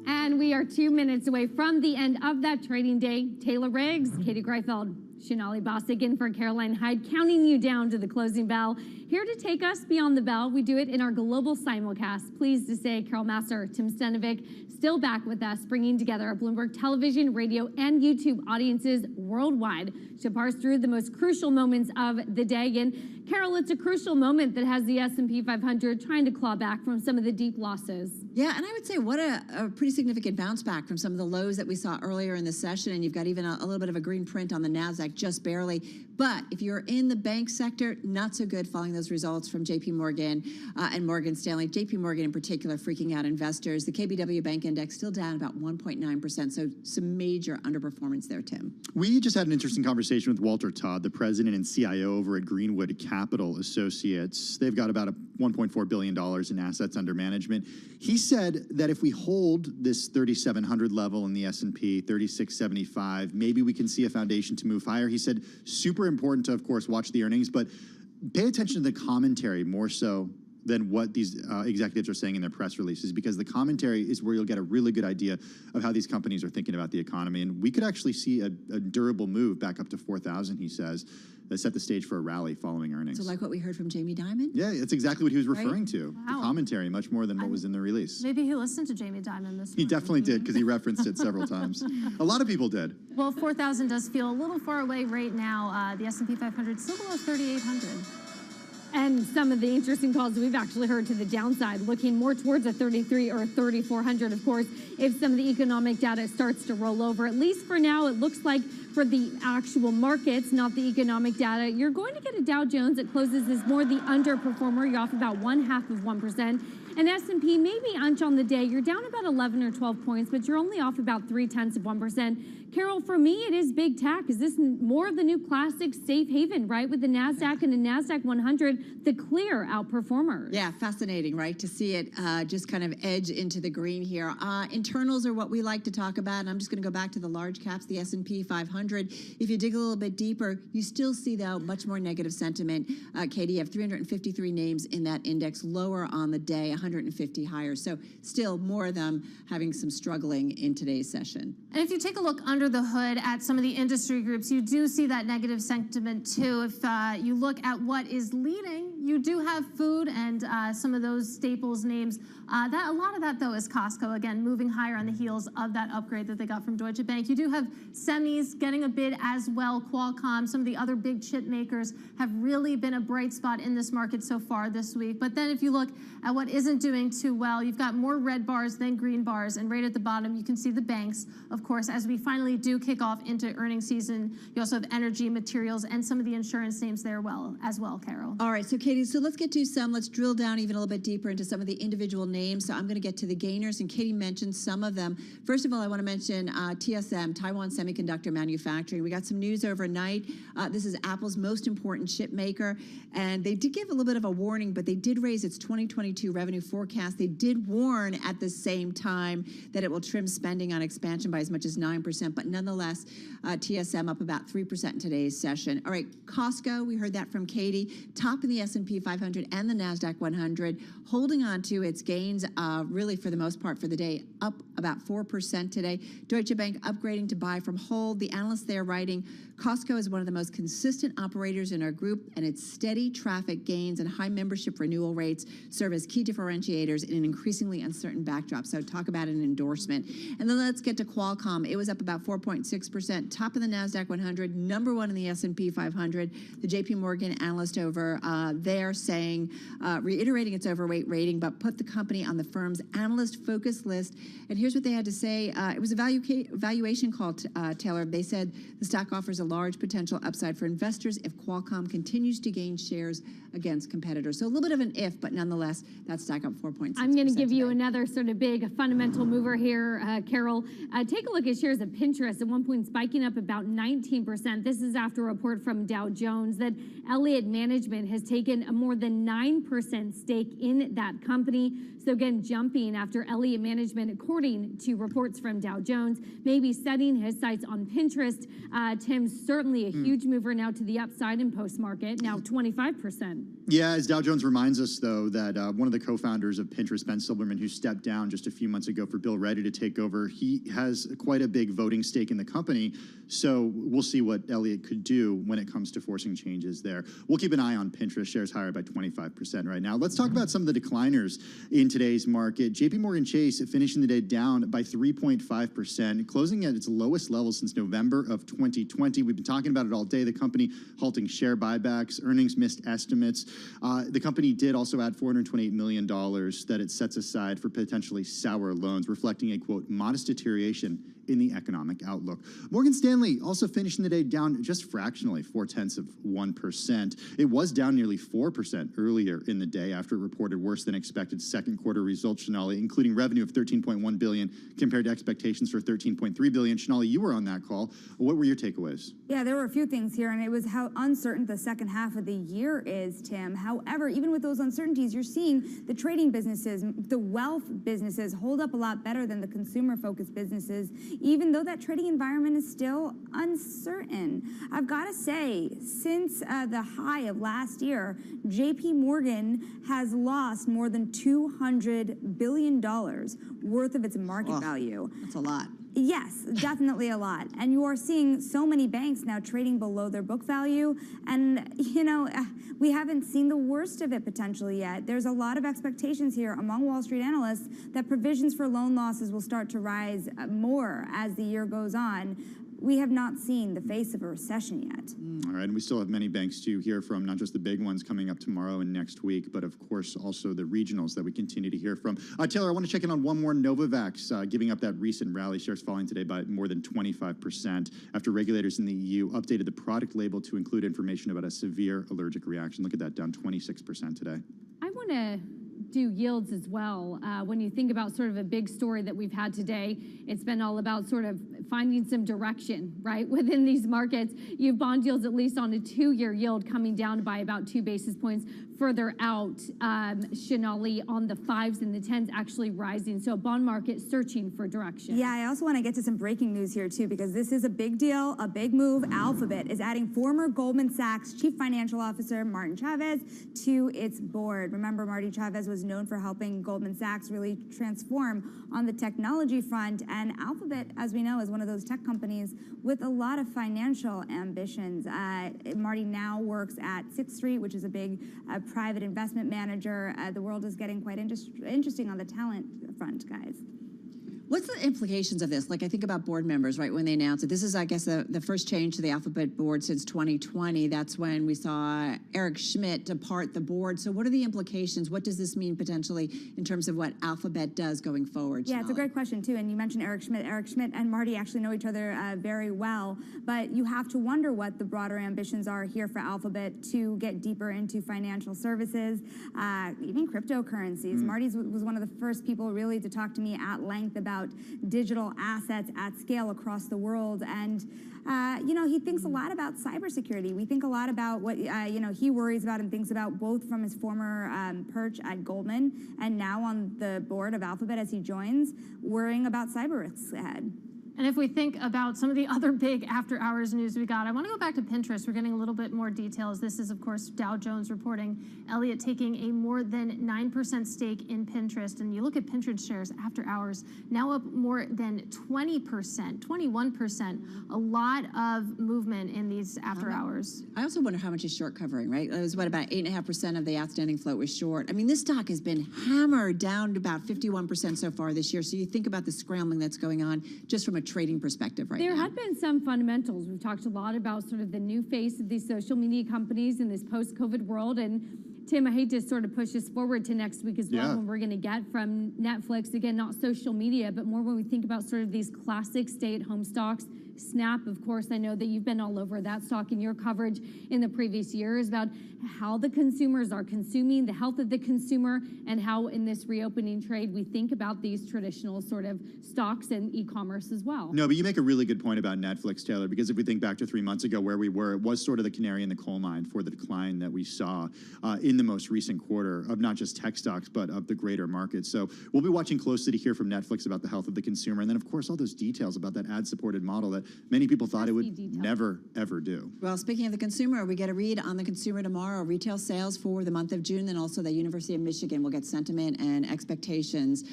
And we are 2 minutes away from the end of that trading day. Taylor Riggs, Katie Greifeld, Shanali Bostic in for Caroline Hyde, counting you down to the closing bell. Here to take us beyond the bell, we do it in our global simulcast. Pleased to say Carol Massar, Tim Stenovic, still back with us, bringing together our Bloomberg television, radio, and YouTube audiences worldwide to parse through the most crucial moments of the day. And Carol, it's a crucial moment that has the S&P 500 trying to claw back from some of the deep losses. Yeah, and I would say what a pretty significant bounce back from some of the lows that we saw earlier in the session. And you've got even a little bit of a green print on the NASDAQ, just barely. But if you're in the bank sector, not so good following those results from JP Morgan and Morgan Stanley. JP Morgan in particular freaking out investors. The KBW Bank Index still down about 1.9%. So some major underperformance there, Tim. We just had an interesting conversation with Walter Todd, the president and CIO over at Greenwood Capital Associates. They've got about $1.4 billion in assets under management. He said that if we hold this 3,700 level in the S&P, 3,675, maybe we can see a foundation to move higher. He said super important to, of course, watch the earnings, but pay attention to the commentary more so than what these executives are saying in their press releases, because the commentary is where you'll get a really good idea of how these companies are thinking about the economy. And we could actually see a durable move back up to 4,000, he says, that set the stage for a rally following earnings. So like what we heard from Jamie Dimon? Yeah, it's exactly what he was referring to. Wow. The commentary, much more than what was in the release. Maybe he listened to Jamie Dimon this He morning. definitely did, because he referenced it several times. A lot of people did. Well, 4,000 does feel a little far away right now. The S&P 500 still below 3,800. And some of the interesting calls we've actually heard to the downside, looking more towards a 33 or 3,400. Of course, if some of the economic data starts to roll over, at least for now, it looks like for the actual markets, not the economic data, you're going to get a Dow Jones that closes as more the underperformer. You're off about 0.5%. And S&P maybe inch on the day. You're down about 11 or 12 points, but you're only off about 0.3%. Carol, for me, it is big tech. Is this more of the new classic safe haven, right? With the NASDAQ and the NASDAQ 100, the clear outperformers. Yeah, fascinating, right? To see it just kind of edge into the green here. Internals are what we like to talk about. And I'm just going to go back to the large caps, the S&P 500. If you dig a little bit deeper, you still see, though, much more negative sentiment. Katie, you have 353 names in that index, lower on the day, 150 higher. So still more of them having some struggling in today's session. And if you take a look under the hood at some of the industry groups, you do see that negative sentiment too. If you look at what is leading, you do have food and some of those staples names. A lot of that, though, is Costco, again, moving higher on the heels of that upgrade that they got from Deutsche Bank. You do have semis getting a bid as well. Qualcomm, some of the other big chip makers have really been a bright spot in this market so far this week. But then if you look at what isn't doing too well, you've got more red bars than green bars. And right at the bottom, you can see the banks, of course, as we finally do kick off into earnings season. You also have energy, materials, and some of the insurance names there as well, Carol. All right, so Katie, so let's let's drill down even a little bit deeper into some of the individual names. So I'm going to get to the gainers, and Katie mentioned some of them. First of all, I want to mention TSM, Taiwan Semiconductor Manufacturing. We got some news overnight. This is Apple's most important chip maker, and they did give a little bit of a warning, but they did raise its 2022 revenue forecast. They did warn at the same time that it will trim spending on expansion by as much as 9%, but nonetheless, TSM up about 3% in today's session. All right, Costco, we heard that from Katie, top in the S&P 500 and the NASDAQ 100, holding on to its gains really for the most part for the day, up about 4% today. Deutsche Bank upgrading to buy from hold. The analysts there writing, Costco is one of the most consistent operators in our group, and its steady traffic gains and high membership renewal rates serve as key differentiators in an increasingly uncertain backdrop. So talk about an endorsement. And then let's get to Qualcomm. It was up about 4.6%, top of the NASDAQ 100, number one in the S&P 500. The JP Morgan analyst over there saying, reiterating its overweight rating, but put the company on the firm's analyst focus list. And here's what they had to say. It was a valuation call, Taylor. They said the stock offers a large potential upside for investors if Qualcomm continues to gain shares against competitors. So a little bit of an if, but nonetheless, that stock up 4.6%. I'm going to give you another sort of big fundamental mover here, Carol. Take a look at shares of Pinterest, at one point spiking up about 19%. This is after a report from Dow Jones that Elliott Management has taken a more than 9% stake in that company. So again, jumping after Elliott Management, according to reports from Dow Jones, maybe setting his sights on Pinterest. Tim's certainly a huge mover now to the upside in post-market, now 25%. Yeah, as Dow Jones reminds us, though, that one of the co-founders of Pinterest, Ben Silbermann, who stepped down just a few months ago for Bill Reddy to take over, he has quite a big voting stake in the company. So we'll see what Elliott could do when it comes to forcing changes there. We'll keep an eye on Pinterest. Shares higher by 25% right now. Let's talk about some of the decliners in today's market. JP Morgan Chase finishing the day down by 3.5%, closing at its lowest level since November of 2020. We've been talking about it all day. The company halting share buybacks, earnings missed estimates. The company did also add $428 million that it sets aside for potentially sour loans, reflecting a, quote, modest deterioration in the economic outlook. Morgan Stanley also finishing the day down just fractionally, 0.4%. It was down nearly 4% earlier in the day after it reported worse than expected second quarter results, Shonali, including revenue of $13.1 billion compared to expectations for $13.3 billion. Shonali, you were on that call. What were your takeaways? Yeah, there were a few things here, and it was how uncertain the second half of the year is, Tim. However, even with those uncertainties, you're seeing the trading businesses, the wealth businesses hold up a lot better than the consumer-focused businesses, even though that trading environment is still uncertain. I've got to say, since the high of last year, JP Morgan has lost more than $200 billion worth of its market value. That's a lot. Yes, definitely a lot. And you are seeing so many banks now trading below their book value. And, you know, we haven't seen the worst of it potentially yet. There's a lot of expectations here among Wall Street analysts that provisions for loan losses will start to rise more as the year goes on. We have not seen the face of a recession yet. All right, and we still have many banks to hear from, not just the big ones coming up tomorrow and next week, but of course also the regionals that we continue to hear from. Taylor, I want to check in on one more. Novavax giving up that recent rally, shares falling today by more than 25% after regulators in the EU updated the product label to include information about a severe allergic reaction. Look at that, down 26% today. I want to do yields as well. When you think about sort of a big story that we've had today, it's been all about sort of finding some direction, right, within these markets. You have bond yields, at least on a 2-year yield, coming down by about 2 basis points. Further out, Shonali, on the 5s and the 10s actually rising. So bond market searching for direction. Yeah, I also want to get to some breaking news here too, because this is a big deal, a big move. Alphabet is adding former Goldman Sachs Chief Financial Officer Martin Chavez to its board. Remember, Marty Chavez was known for helping Goldman Sachs really transform on the technology front. And Alphabet, as we know, is one of those tech companies with a lot of financial ambitions. Marty now works at Sixth Street, which is a big private investment manager. The world is getting quite interesting on the talent front, guys. What's the implications of this? Like, I think about board members, right, when they announce it. This is, I guess, the first change to the Alphabet board since 2020. That's when we saw Eric Schmidt depart the board. So what are the implications? What does this mean potentially in terms of what Alphabet does going forward? Yeah, it's a great question, too. And you mentioned Eric Schmidt. Eric Schmidt and Marty actually know each other very well. But you have to wonder what the broader ambitions are here for Alphabet to get deeper into financial services, even cryptocurrencies. Marty was one of the first people really to talk to me at length about digital assets at scale across the world. And, you know, he thinks a lot about cybersecurity. We think a lot about what, you know, he worries about and thinks about, both from his former perch at Goldman and now on the board of Alphabet as he joins, worrying about cyber risks ahead. And if we think about some of the other big after-hours news we got, I want to go back to Pinterest. We're getting a little bit more details. This is, of course, Dow Jones reporting Elliott taking a more than 9% stake in Pinterest. And you look at Pinterest shares after hours, now up more than 20%, 21%. A lot of movement in these after hours. I also wonder how much is short covering, right? It was, about 8.5% of the outstanding float was short. I mean, this stock has been hammered down to about 51% so far this year. So you think about the scrambling that's going on just from a trading perspective right now. There have been some fundamentals. We've talked a lot about sort of the new face of these social media companies in this post-COVID world. And Tim, I hate to sort of push us forward to next week as well, when we're going to get from Netflix, again, not social media, but more when we think about sort of these classic stay-at-home stocks. Snap, of course, I know that you've been all over that stock in your coverage in the previous years about how the consumers are consuming, the health of the consumer, and how in this reopening trade we think about these traditional sort of stocks and e-commerce as well. No, but you make a really good point about Netflix, Taylor, because if we think back to 3 months ago where we were, it was sort of the canary in the coal mine for the decline that we saw in the most recent quarter of not just tech stocks, but of the greater market. So we'll be watching closely to hear from Netflix about the health of the consumer. And then, of course, all those details about that ad-supported model that many people thought it would never, ever do. Well, speaking of the consumer, we get a read on the consumer tomorrow, retail sales for the month of June, then also the University of Michigan will get sentiment and expectations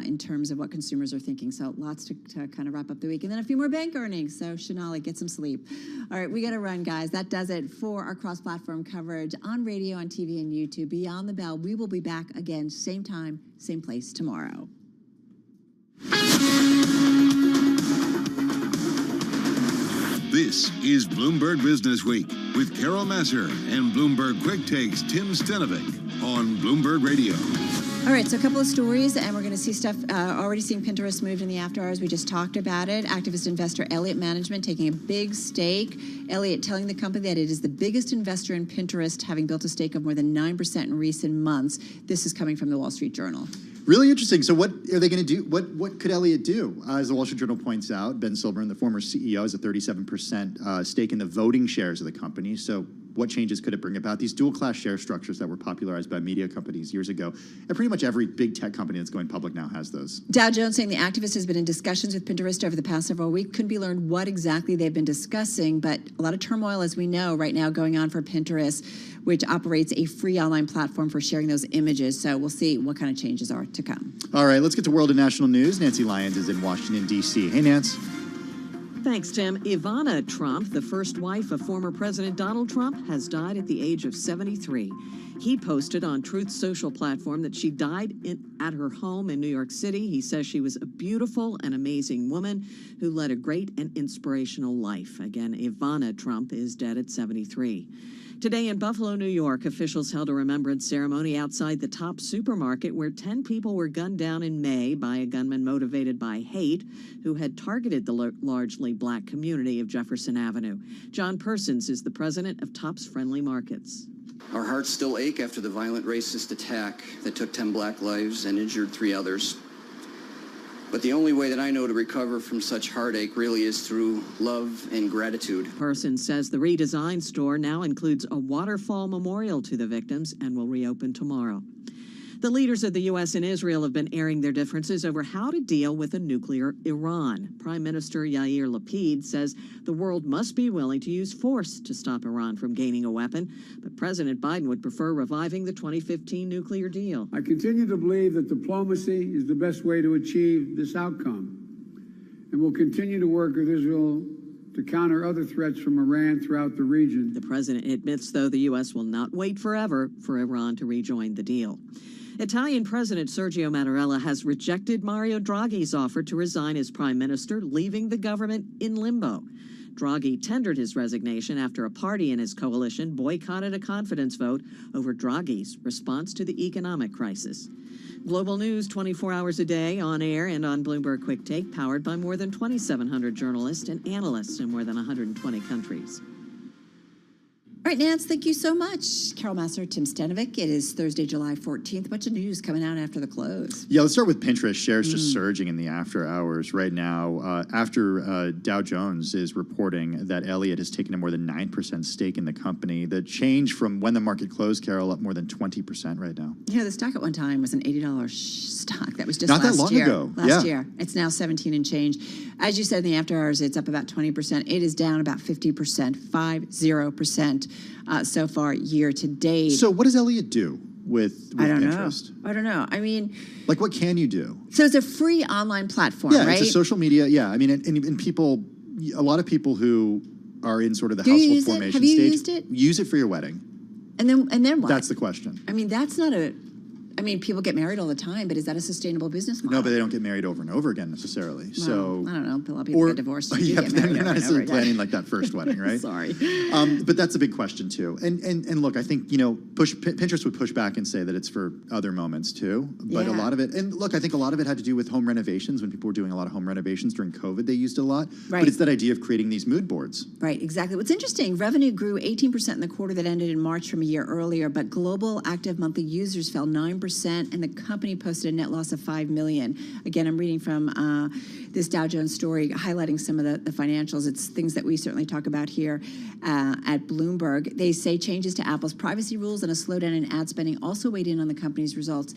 in terms of what consumers are thinking. So lots to kind of wrap up the week. And then a few more bank earnings. So Shonali, get some sleep. All right, we got to run, guys. That does it for our cross-platform coverage on radio, on TV, and YouTube. Beyond the Bell, we will be back again, same time, same place tomorrow. This is Bloomberg Business Week with Carol Masser and Bloomberg Quick Takes Tim Stenovic on Bloomberg Radio. All right, so a couple of stories, and we're going to see stuff, already seeing Pinterest moved in the after hours. We just talked about it. Activist investor Elliott Management taking a big stake. Elliott telling the company that it is the biggest investor in Pinterest, having built a stake of more than 9% in recent months. This is coming from the Wall Street Journal. Really interesting. So what are they going to do? What could Elliott do? As the Wall Street Journal points out, Ben Silberman, the former CEO, has a 37% stake in the voting shares of the company. So what changes could it bring about? These dual-class share structures that were popularized by media companies years ago, and pretty much every big tech company that's going public now has those. Dow Jones saying the activist has been in discussions with Pinterest over the past several weeks. Couldn't be learned what exactly they've been discussing, but a lot of turmoil, as we know, right now going on for Pinterest, which operates a free online platform for sharing those images. So we'll see what kind of changes are to come. All right, let's get to world and national news. Nancy Lyons is in Washington, D.C. Hey, Nance. Thanks, Tim. Ivana Trump, the first wife of former President Donald Trump, has died at the age of 73. He posted on Truth's social platform that she died at her home in New York City. He says she was a beautiful and amazing woman who led a great and inspirational life. Again, Ivana Trump is dead at 73. Today in Buffalo, New York, officials held a remembrance ceremony outside the Top supermarket where 10 people were gunned down in May by a gunman motivated by hate who had targeted the largely black community of Jefferson Avenue. John Persons is the president of Top's Friendly Markets. Our hearts still ache after the violent racist attack that took 10 black lives and injured 3 others. But the only way that I know to recover from such heartache really is through love and gratitude. Parsons says the redesigned store now includes a waterfall memorial to the victims and will reopen tomorrow. The leaders of the U.S. and Israel have been airing their differences over how to deal with a nuclear Iran. Prime Minister Yair Lapid says the world must be willing to use force to stop Iran from gaining a weapon, but President Biden would prefer reviving the 2015 nuclear deal. I continue to believe that diplomacy is the best way to achieve this outcome, and will continue to work with Israel to counter other threats from Iran throughout the region. The president admits, though, the U.S. will not wait forever for Iran to rejoin the deal. Italian President Sergio Mattarella has rejected Mario Draghi's offer to resign as prime minister, leaving the government in limbo. Draghi tendered his resignation after a party in his coalition boycotted a confidence vote over Draghi's response to the economic crisis. Global news 24 hours a day, on air and on Bloomberg Quick Take, powered by more than 2,700 journalists and analysts in more than 120 countries. All right, Nance, thank you so much. Carol Massar, Tim Stanovic. It is Thursday, July 14th. A bunch of news coming out after the close. Yeah, let's start with Pinterest. Shares just surging in the after hours right now. After Dow Jones is reporting that Elliott has taken a more than 9% stake in the company. The change from when the market closed, Carol, up more than 20% right now. You know, the stock at one time was an $80 stock. That was just Not last that long year. ago. Last year. It's now 17 and change. As you said, in the after hours, it's up about 20%. It is down about 50%, 50%. So far year to date. So what does Elliott do with I don't Pinterest? know. I don't know. I mean, like, what can you do? So it's a free online platform, Yeah, right? it's a social media. Yeah, I mean, and people, a lot of people who are in sort of the Do you household use it? formation Have you stage used it? use it for your wedding. And then what? That's the question. I mean, that's not a. I mean, people get married all the time, but is that a sustainable business model? No, but they don't get married over and over again necessarily. Well, so I don't know. A lot of people get divorced. And do Yeah, get but they're married not over and necessarily over again. planning like that first wedding, right? Sorry. But that's a big question too. And look, I think Pinterest would push back and say that it's for other moments too. But a Yeah. lot of it, and look, I think a lot of it had to do with home renovations. When people were doing a lot of home renovations during COVID, they used it a lot. Right. But it's that idea of creating these mood boards. Right, exactly. What's interesting, revenue grew 18% in the quarter that ended in March from a year earlier, but global active monthly users fell 9%, and the company posted a net loss of $5 million. Again, I'm reading from this Dow Jones story highlighting some of the financials. It's things that we certainly talk about here at Bloomberg. They say changes to Apple's privacy rules and a slowdown in ad spending also weighed in on the company's results.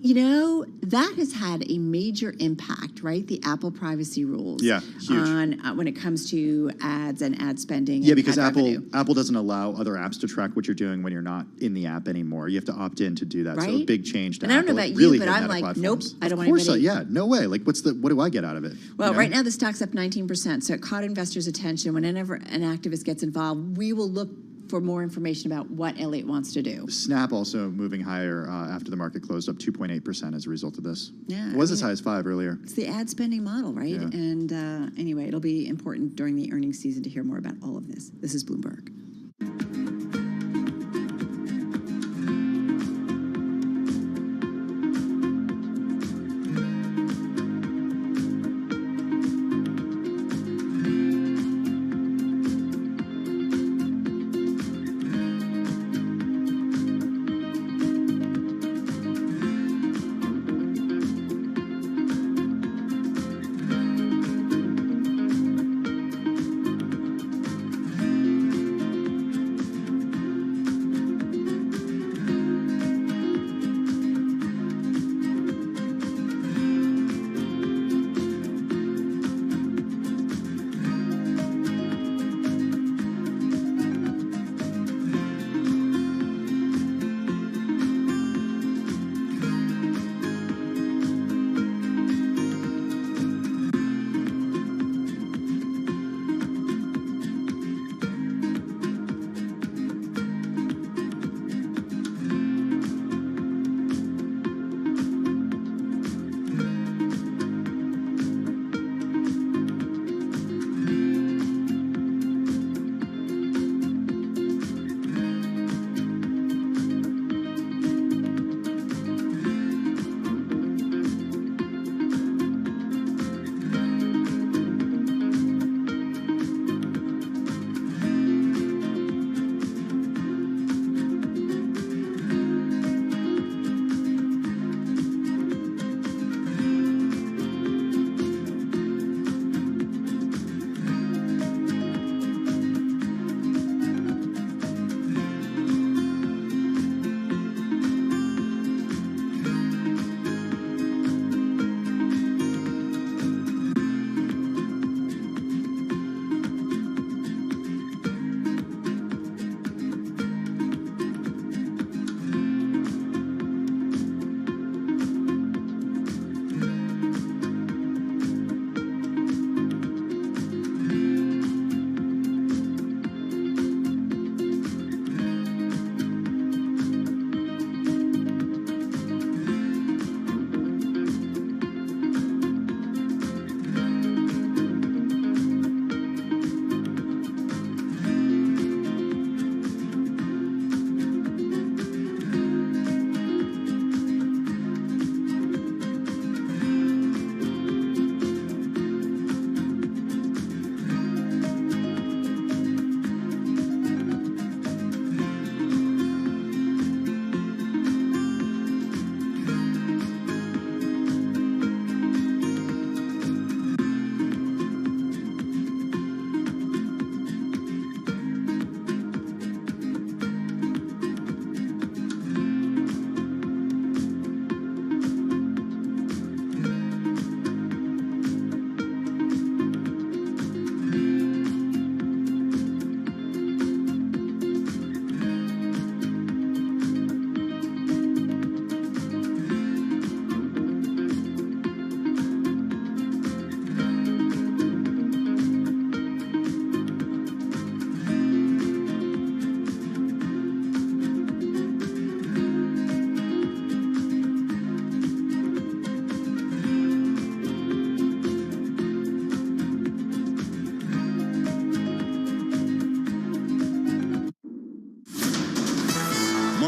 You know, that has had a major impact, right? The Apple privacy rules. Yeah, huge. On when it comes to ads and ad spending. Yeah, and because ad revenue. Apple doesn't allow other apps to track what you're doing when you're not in the app anymore. You have to opt in to do that. So a Right? big change to And I don't Apple. know It about really you, but hit I'm Meta like, platforms. nope, I don't Of want course, anybody. yeah, no way. Like, what do I get out of it? Well, you know? right now the stock's up 19%, so it caught investors' attention. Whenever an activist gets involved, we will look for more information about what Elliott wants to do. Snap also moving higher after the market closed, up 2.8% as a result of this. Yeah, It was I as mean, high as 5 earlier. It's the ad spending model, right? Yeah. And anyway, it'll be important during the earnings season to hear more about all of this. This is Bloomberg.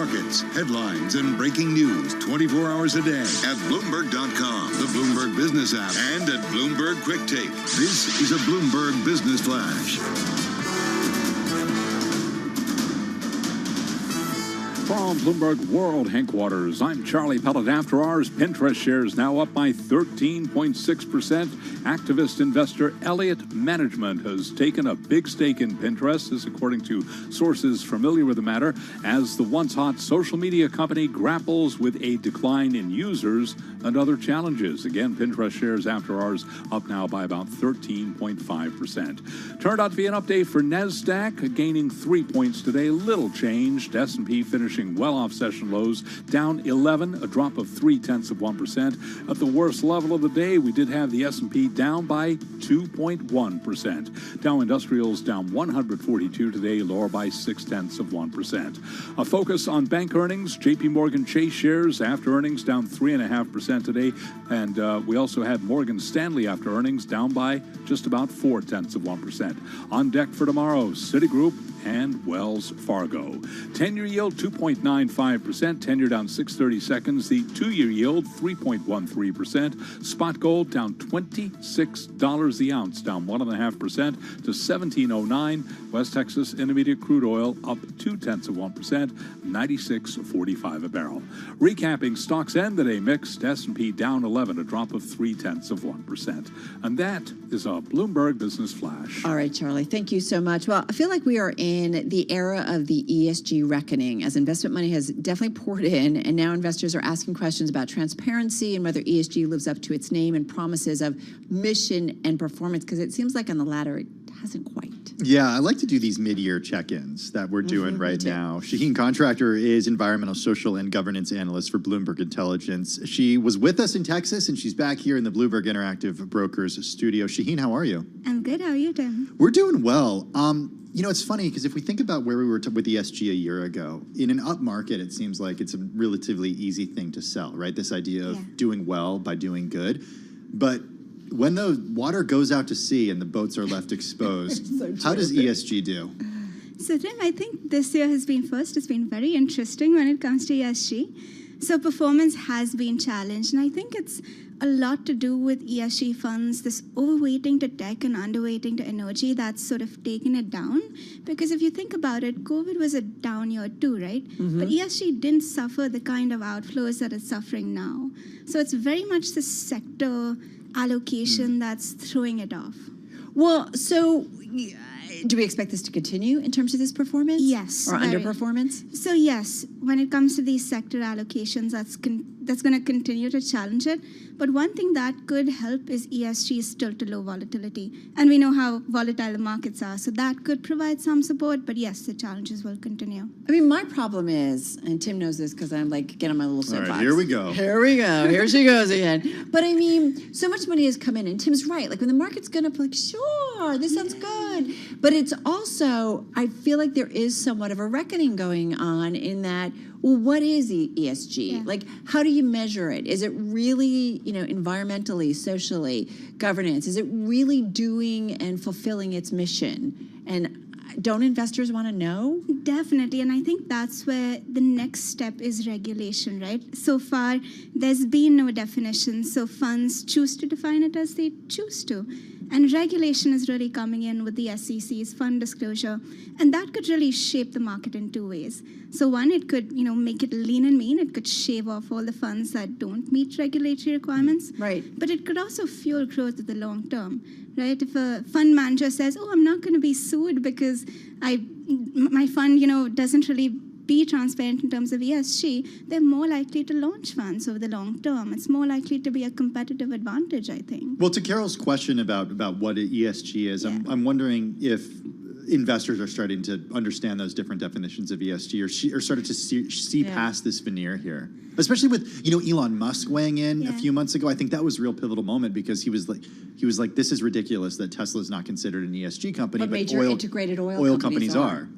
markets, headlines, and breaking news 24 hours a day at Bloomberg.com, the Bloomberg Business app, and at Bloomberg Quick Take. This is a Bloomberg Business Flash. From Bloomberg World Headquarters, I'm Charlie Pellet. After hours, Pinterest shares now up by 13.6%. Activist investor Elliott Management has taken a big stake in Pinterest, this according to sources familiar with the matter, as the once hot social media company grapples with a decline in users and other challenges. Again, Pinterest shares after hours up now by about 13.5%. Turned out to be an update for NASDAQ, gaining 3 points today, little changed. S&P finishing well off session lows, down 11, a drop of 0.3%. At the worst level of the day, we did have the S&P down by 2.1%. Dow Industrials down 142 today, lower by 0.6%. A focus on bank earnings. J.P. Morgan Chase shares after earnings down 3.5% today, and we also had Morgan Stanley after earnings down by just about 0.4%. On deck for tomorrow, Citigroup and Wells Fargo. 10-year yield 2.95%, 10-year down 6/32. The 2-year yield 3.13%. Spot gold down $26 the ounce, down 1.5% to $17.09. West Texas Intermediate crude oil up 0.2%, $96.45 a barrel. Recapping stocks end the day mixed. S&P down 11, a drop of 0.3%. And that is a Bloomberg Business Flash. All right, Charlie, thank you so much. Well, I feel like we are in the era of the ESG reckoning, as investment money has definitely poured in, and now investors are asking questions about transparency and whether ESG lives up to its name and promises of mission and performance, because it seems like on the latter it hasn't quite. Yeah, I like to do these mid-year check-ins that we're doing right now. Shaheen Contractor is environmental, social, and governance analyst for Bloomberg Intelligence. She was with us in Texas, and she's back here in the Bloomberg Interactive Brokers studio. Shaheen, how are you? I'm good. How are you doing? We're doing well. You know, it's funny because if we think about where we were with ESG a year ago, in an up market, it seems like it's a relatively easy thing to sell, right? This idea of doing well by doing good. But when the water goes out to sea and the boats are left exposed, how does ESG do? So, Tim, I think this year has been it's been very interesting when it comes to ESG. So performance has been challenged, and I think it's a lot to do with ESG funds, this overweighting to tech and underweighting to energy that's sort of taken it down. Because if you think about it, COVID was a down year too, right? But ESG didn't suffer the kind of outflows that it's suffering now. So it's very much the sector allocation that's throwing it off. Well, so do we expect this to continue in terms of this performance? Yes. Or underperformance? So yes, when it comes to these sector allocations, that's going to continue to challenge it. But one thing that could help is ESG's still to low volatility. And we know how volatile the markets are, so that could provide some support. But yes, the challenges will continue. I mean, my problem is, and Tim knows this because I'm like getting my little soapbox. All right, here we go. Here we go. Here she goes again. But I mean, so much money has come in, and Tim's right. Like when the market's going up, like, sure, this sounds good. But it's also, I feel like there is somewhat of a reckoning going on in that, well, what is ESG? Yeah. Like, how do you measure it? Is it really, environmentally, socially, governance? Is it really doing and fulfilling its mission? And don't investors want to know? Definitely, and I think that's where the next step is regulation, right? So far, there's been no definition, so funds choose to define it as they choose to. And regulation is really coming in with the SEC's fund disclosure, and that could really shape the market in two ways. So one, it could, make it lean and mean. It could shave off all the funds that don't meet regulatory requirements. Right. But it could also fuel growth in the long term, right? If a fund manager says, "Oh, I'm not going to be sued because my fund, doesn't really be transparent in terms of ESG," they're more likely to launch funds over the long term. It's more likely to be a competitive advantage, I think. Well, to Carol's question about what ESG is, I'm wondering if investors are starting to understand those different definitions of ESG or started to see past this veneer here. Especially with, Elon Musk weighing in a few months ago. I think that was a real pivotal moment because he was like, this is ridiculous that Tesla is not considered an ESG company, but major integrated oil companies are.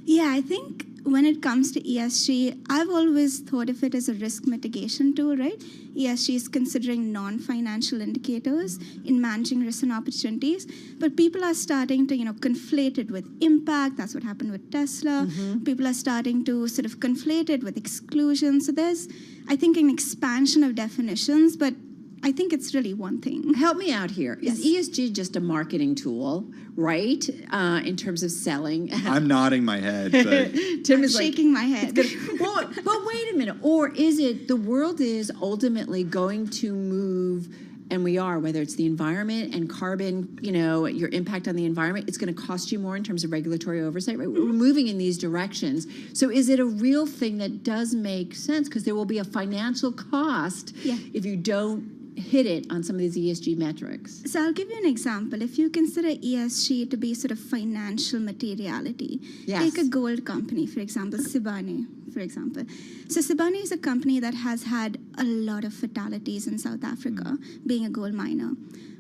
Yeah, I think when it comes to ESG, I've always thought of it as a risk mitigation tool, right? ESG is considering non-financial indicators in managing risks and opportunities, but people are starting to, conflate it with impact. That's what happened with Tesla. People are starting to sort of conflate it with exclusion. So there's, I think, an expansion of definitions, but I think it's really one thing. Help me out here. Is ESG just a marketing tool, right? In terms of selling? I'm nodding my head, but Tim I'm is shaking my head. Well, but wait a minute. Or is it the world is ultimately going to move, and we are, whether it's the environment and carbon, your impact on the environment, it's going to cost you more in terms of regulatory oversight, right? We're moving in these directions. So is it a real thing that does make sense? Because there will be a financial cost if you don't hit it on some of these ESG metrics. So I'll give you an example. If you consider ESG to be sort of financial materiality, take a gold company, for example, Sibanye, for example. So Sibanye is a company that has had a lot of fatalities in South Africa, being a gold miner.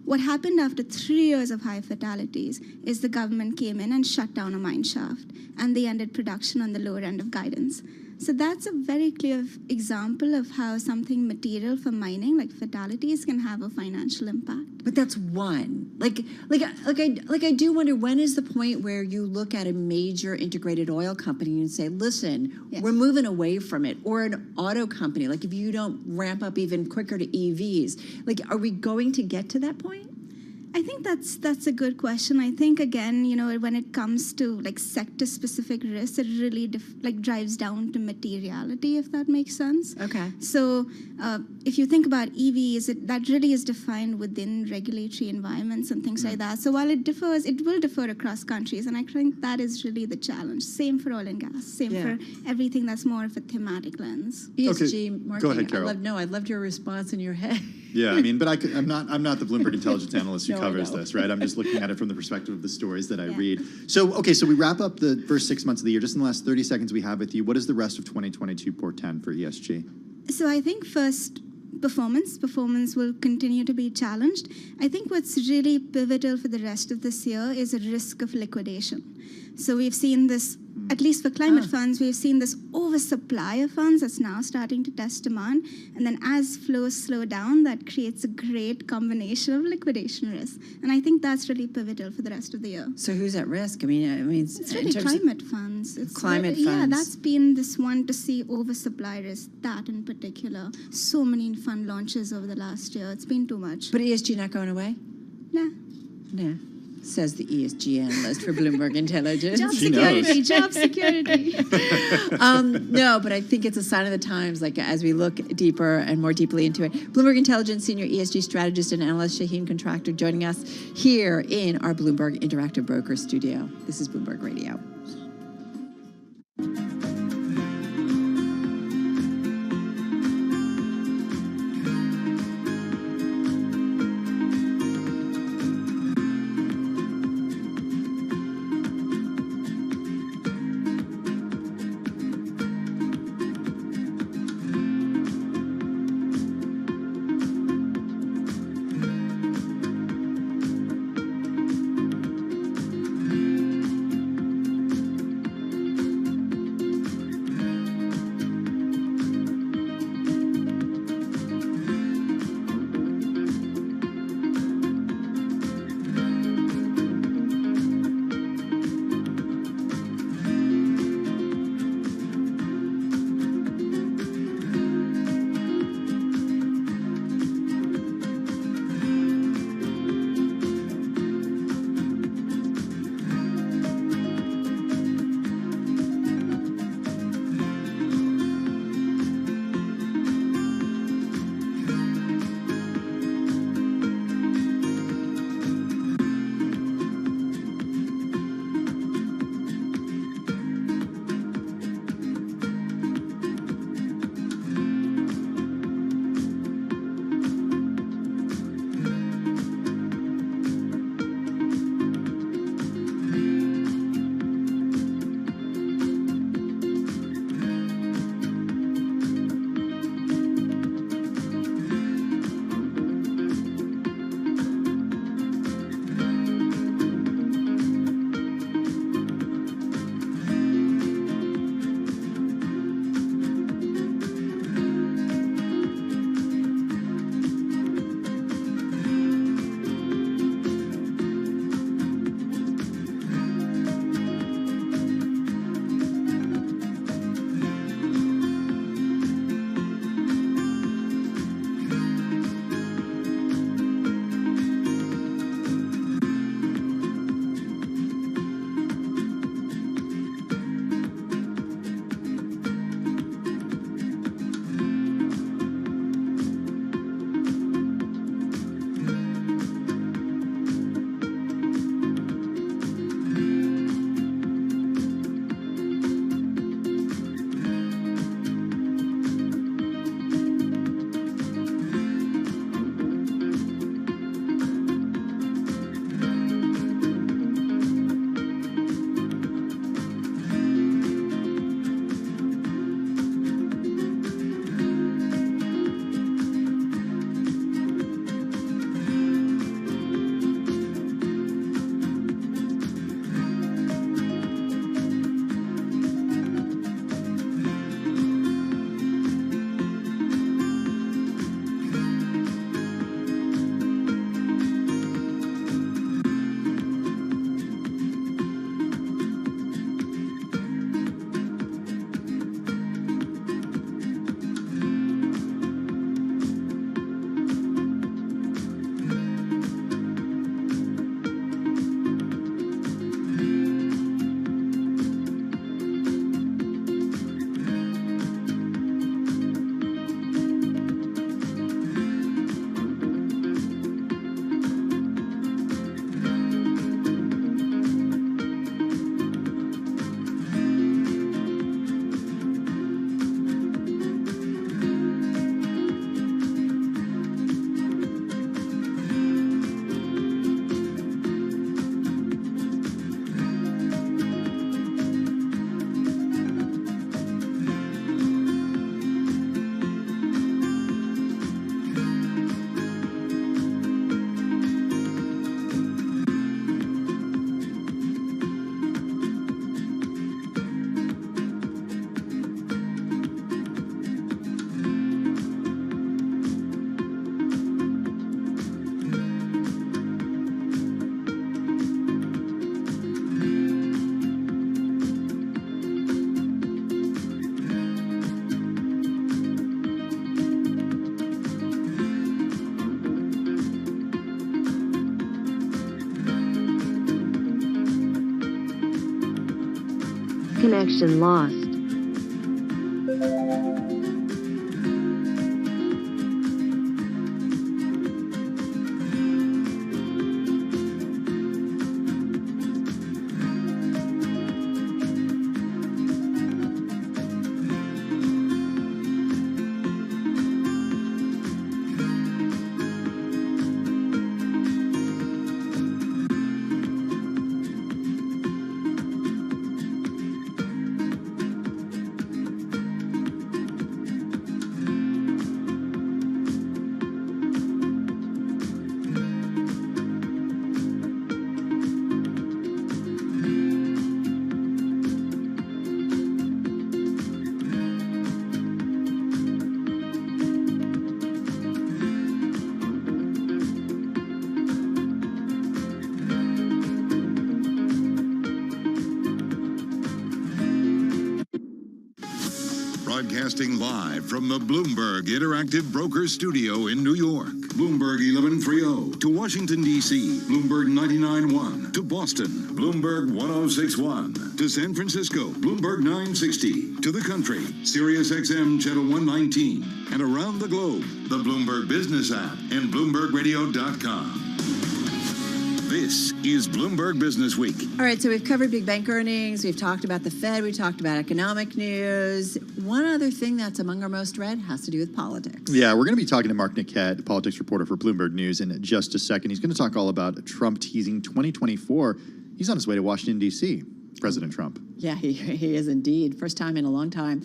What happened after 3 years of high fatalities is the government came in and shut down a mine shaft, and they ended production on the lower end of guidance. So that's a very clear example of how something material for mining, like fatalities, can have a financial impact. But that's one. I do wonder, when is the point where you look at a major integrated oil company and say, listen, we're moving away from it, or an auto company, like if you don't ramp up even quicker to EVs, like are we going to get to that point? I think that's a good question. I think, again, when it comes to like sector-specific risks, it really drives down to materiality, if that makes sense. Okay. So if you think about EVs, that really is defined within regulatory environments and things like that. So while it differs, it will differ across countries, and I think that is really the challenge. Same for oil and gas. Same for everything that's more of a thematic lens. ESG marketing. Go ahead, Carol. I loved your response in your head. Yeah, I mean, but I'm not the Bloomberg intelligence analyst who covers this, right? I'm just looking at it from the perspective of the stories that I read. So, so we wrap up the first 6 months of the year. Just in the last 30 seconds we have with you, what does the rest of 2022 portend for ESG? So I think first, performance will continue to be challenged. I think what's really pivotal for the rest of this year is a risk of liquidation. So we've seen this, at least for climate funds, we've seen this oversupply of funds that's now starting to test demand. And then as flows slow down, that creates a great combination of liquidation risk. And I think that's really pivotal for the rest of the year. So who's at risk? I mean, it's really climate funds. It's climate funds. Yeah, that's been this one to see oversupply risk, that in particular. So many fund launches over the last year. It's been too much. But ESG not going away? Nah. Nah. Says the ESG analyst for Bloomberg Intelligence. Job security. No, but I think it's a sign of the times, like as we look deeper and more deeply into it. Bloomberg Intelligence Senior ESG Strategist and Analyst Shaheen Contractor joining us here in our Bloomberg Interactive Broker studio. This is Bloomberg Radio. Connection lost. Broadcasting live from the Bloomberg Interactive Broker Studio in New York. Bloomberg 1130 to Washington, D.C. Bloomberg 99.1 to Boston. Bloomberg 106.1 to San Francisco. Bloomberg 960 to the country. Sirius XM Channel 119. And around the globe, the Bloomberg Business app and BloombergRadio.com. This is Bloomberg Business Week. All right, so we've covered big bank earnings. We've talked about the Fed. We talked about economic news. One other thing that's among our most read has to do with politics. Yeah, we're going to be talking to Mark Niquette, politics reporter for Bloomberg News, in just a second. He's going to talk all about Trump teasing 2024. He's on his way to Washington, D.C., President Trump. Yeah, he is indeed. First time in a long time.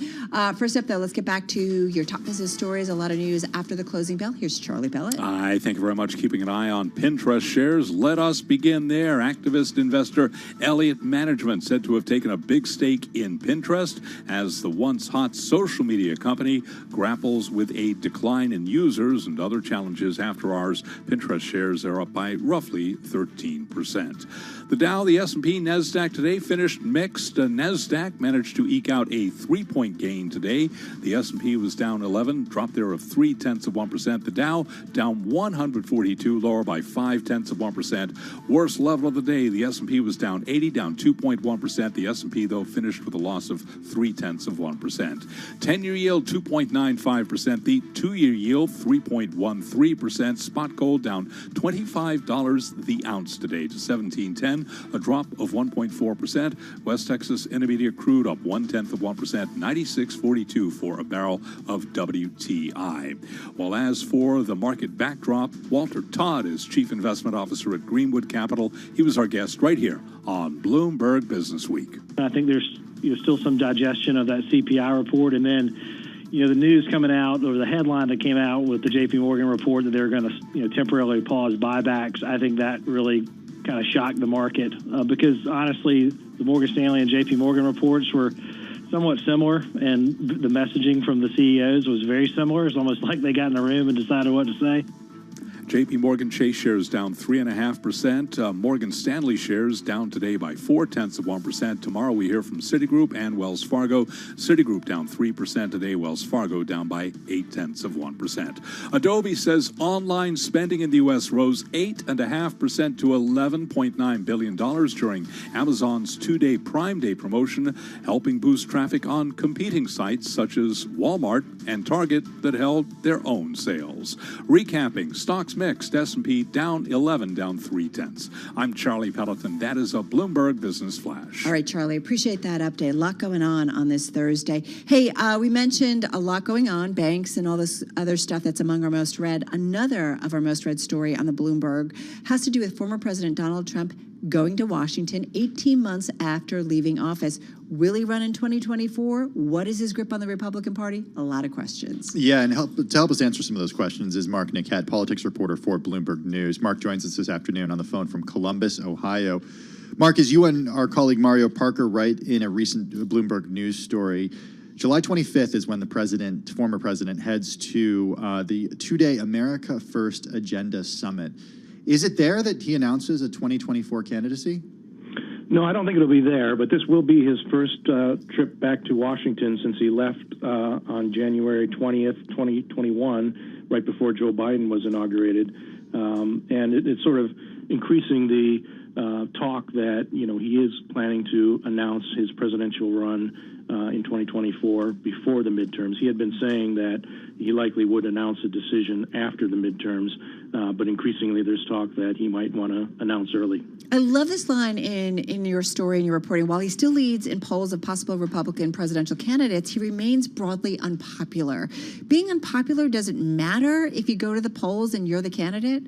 First up, though, let's get back to your top business stories. A lot of news after the closing bell. Here's Charlie Pellet. I thank you very much. Keeping an eye on Pinterest shares. Let us begin there. Activist investor Elliott Management said to have taken a big stake in Pinterest as the once hot social media company grapples with a decline in users and other challenges after hours. Pinterest shares are up by roughly 13%. The Dow, the S&P, NASDAQ today finished mixed. NASDAQ managed to eke out a 3-point gain today. The S&P was down 11, dropped there of 0.3%. The Dow down 142, lower by 0.5%. Worst level of the day, the S&P was down 80, down 2.1%. The S&P, though, finished with a loss of 0.3%. 10-year yield 2.95%. The 2-year yield 3.13%. Spot gold down $25 the ounce today to $17.10, a drop of 1.4%. West Texas Intermediate crude up 0.1%, 96.42 for a barrel of WTI. While as for the market backdrop, Walter Todd is Chief Investment Officer at Greenwood Capital. He was our guest right here on Bloomberg Business Week. I think there's still some digestion of that CPI report, and then the news coming out, or the headline that came out with the J.P. Morgan report that they're going to temporarily pause buybacks. I think that really kind of shocked the market because honestly, the Morgan Stanley and J.P. Morgan reports were somewhat similar, and the messaging from the CEOs was very similar. It's almost like they got in a room and decided what to say. J.P. Morgan Chase shares down 3.5%. Morgan Stanley shares down today by 0.4%. Tomorrow we hear from Citigroup and Wells Fargo. Citigroup down 3% today. Wells Fargo down by 0.8%. Adobe says online spending in the U.S. rose 8.5% to $11.9 billion during Amazon's 2-day Prime Day promotion, helping boost traffic on competing sites such as Walmart and Target that held their own sales. Recapping, stocks mixed. S&P down 11, down 0.3. I'm Charlie Pelleton. That is a Bloomberg Business Flash. All right, Charlie, appreciate that update. A lot going on this Thursday. Hey, we mentioned a lot going on, banks and all this other stuff that's among our most read. Another of our most read story on the Bloomberg has to do with former President Donald Trump going to Washington 18 months after leaving office. Will he run in 2024? What is his grip on the Republican Party? A lot of questions. Yeah, and to help us answer some of those questions is Mark Niquette, politics reporter for Bloomberg News. Mark joins us this afternoon on the phone from Columbus, Ohio. Mark, as you and our colleague Mario Parker write in a recent Bloomberg News story, July 25th is when the former president, heads to the 2-day America First Agenda Summit. Is it there that he announces a 2024 candidacy? No, I don't think it'll be there, but this will be his first trip back to Washington since he left on January 20th, 2021, right before Joe Biden was inaugurated. And it's sort of increasing the talk that he is planning to announce his presidential run in 2024 before the midterms. He had been saying that he likely would announce a decision after the midterms, but increasingly there's talk that he might want to announce early. I love this line in your story and your reporting. While he still leads in polls of possible Republican presidential candidates, he remains broadly unpopular. Being unpopular doesn't matter if you go to the polls and you're the candidate?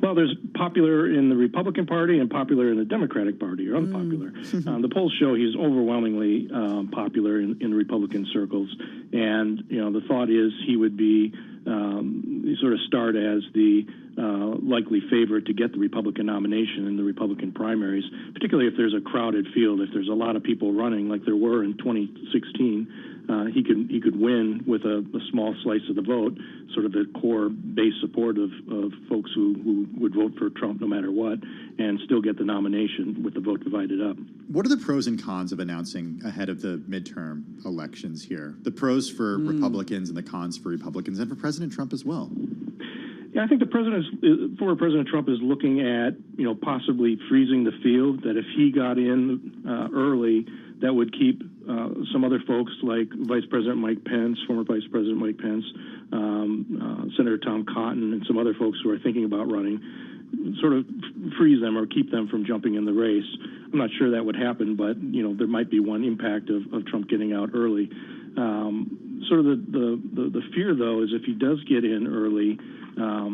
Well, there's popular in the Republican Party and popular in the Democratic Party, or unpopular. The polls show he's overwhelmingly popular in Republican circles, and the thought is he would be sort of start as the likely favorite to get the Republican nomination in the Republican primaries, particularly if there's a crowded field. If there's a lot of people running, like there were in 2016, he could win with a small slice of the vote, sort of the core base support of folks who would vote for Trump no matter what, and still get the nomination with the vote divided up. What are the pros and cons of announcing ahead of the midterm elections here? The pros for Republicans and the cons for Republicans, and for President Trump as well. Yeah, I think former President Trump is looking at, possibly freezing the field, that if he got in early, that would keep some other folks like Vice President Mike Pence, former Vice President Mike Pence, Senator Tom Cotton, and some other folks who are thinking about running, sort of freeze them or keep them from jumping in the race. I'm not sure that would happen, but, there might be one impact of Trump getting out early. Sort of the fear, though, is if he does get in early,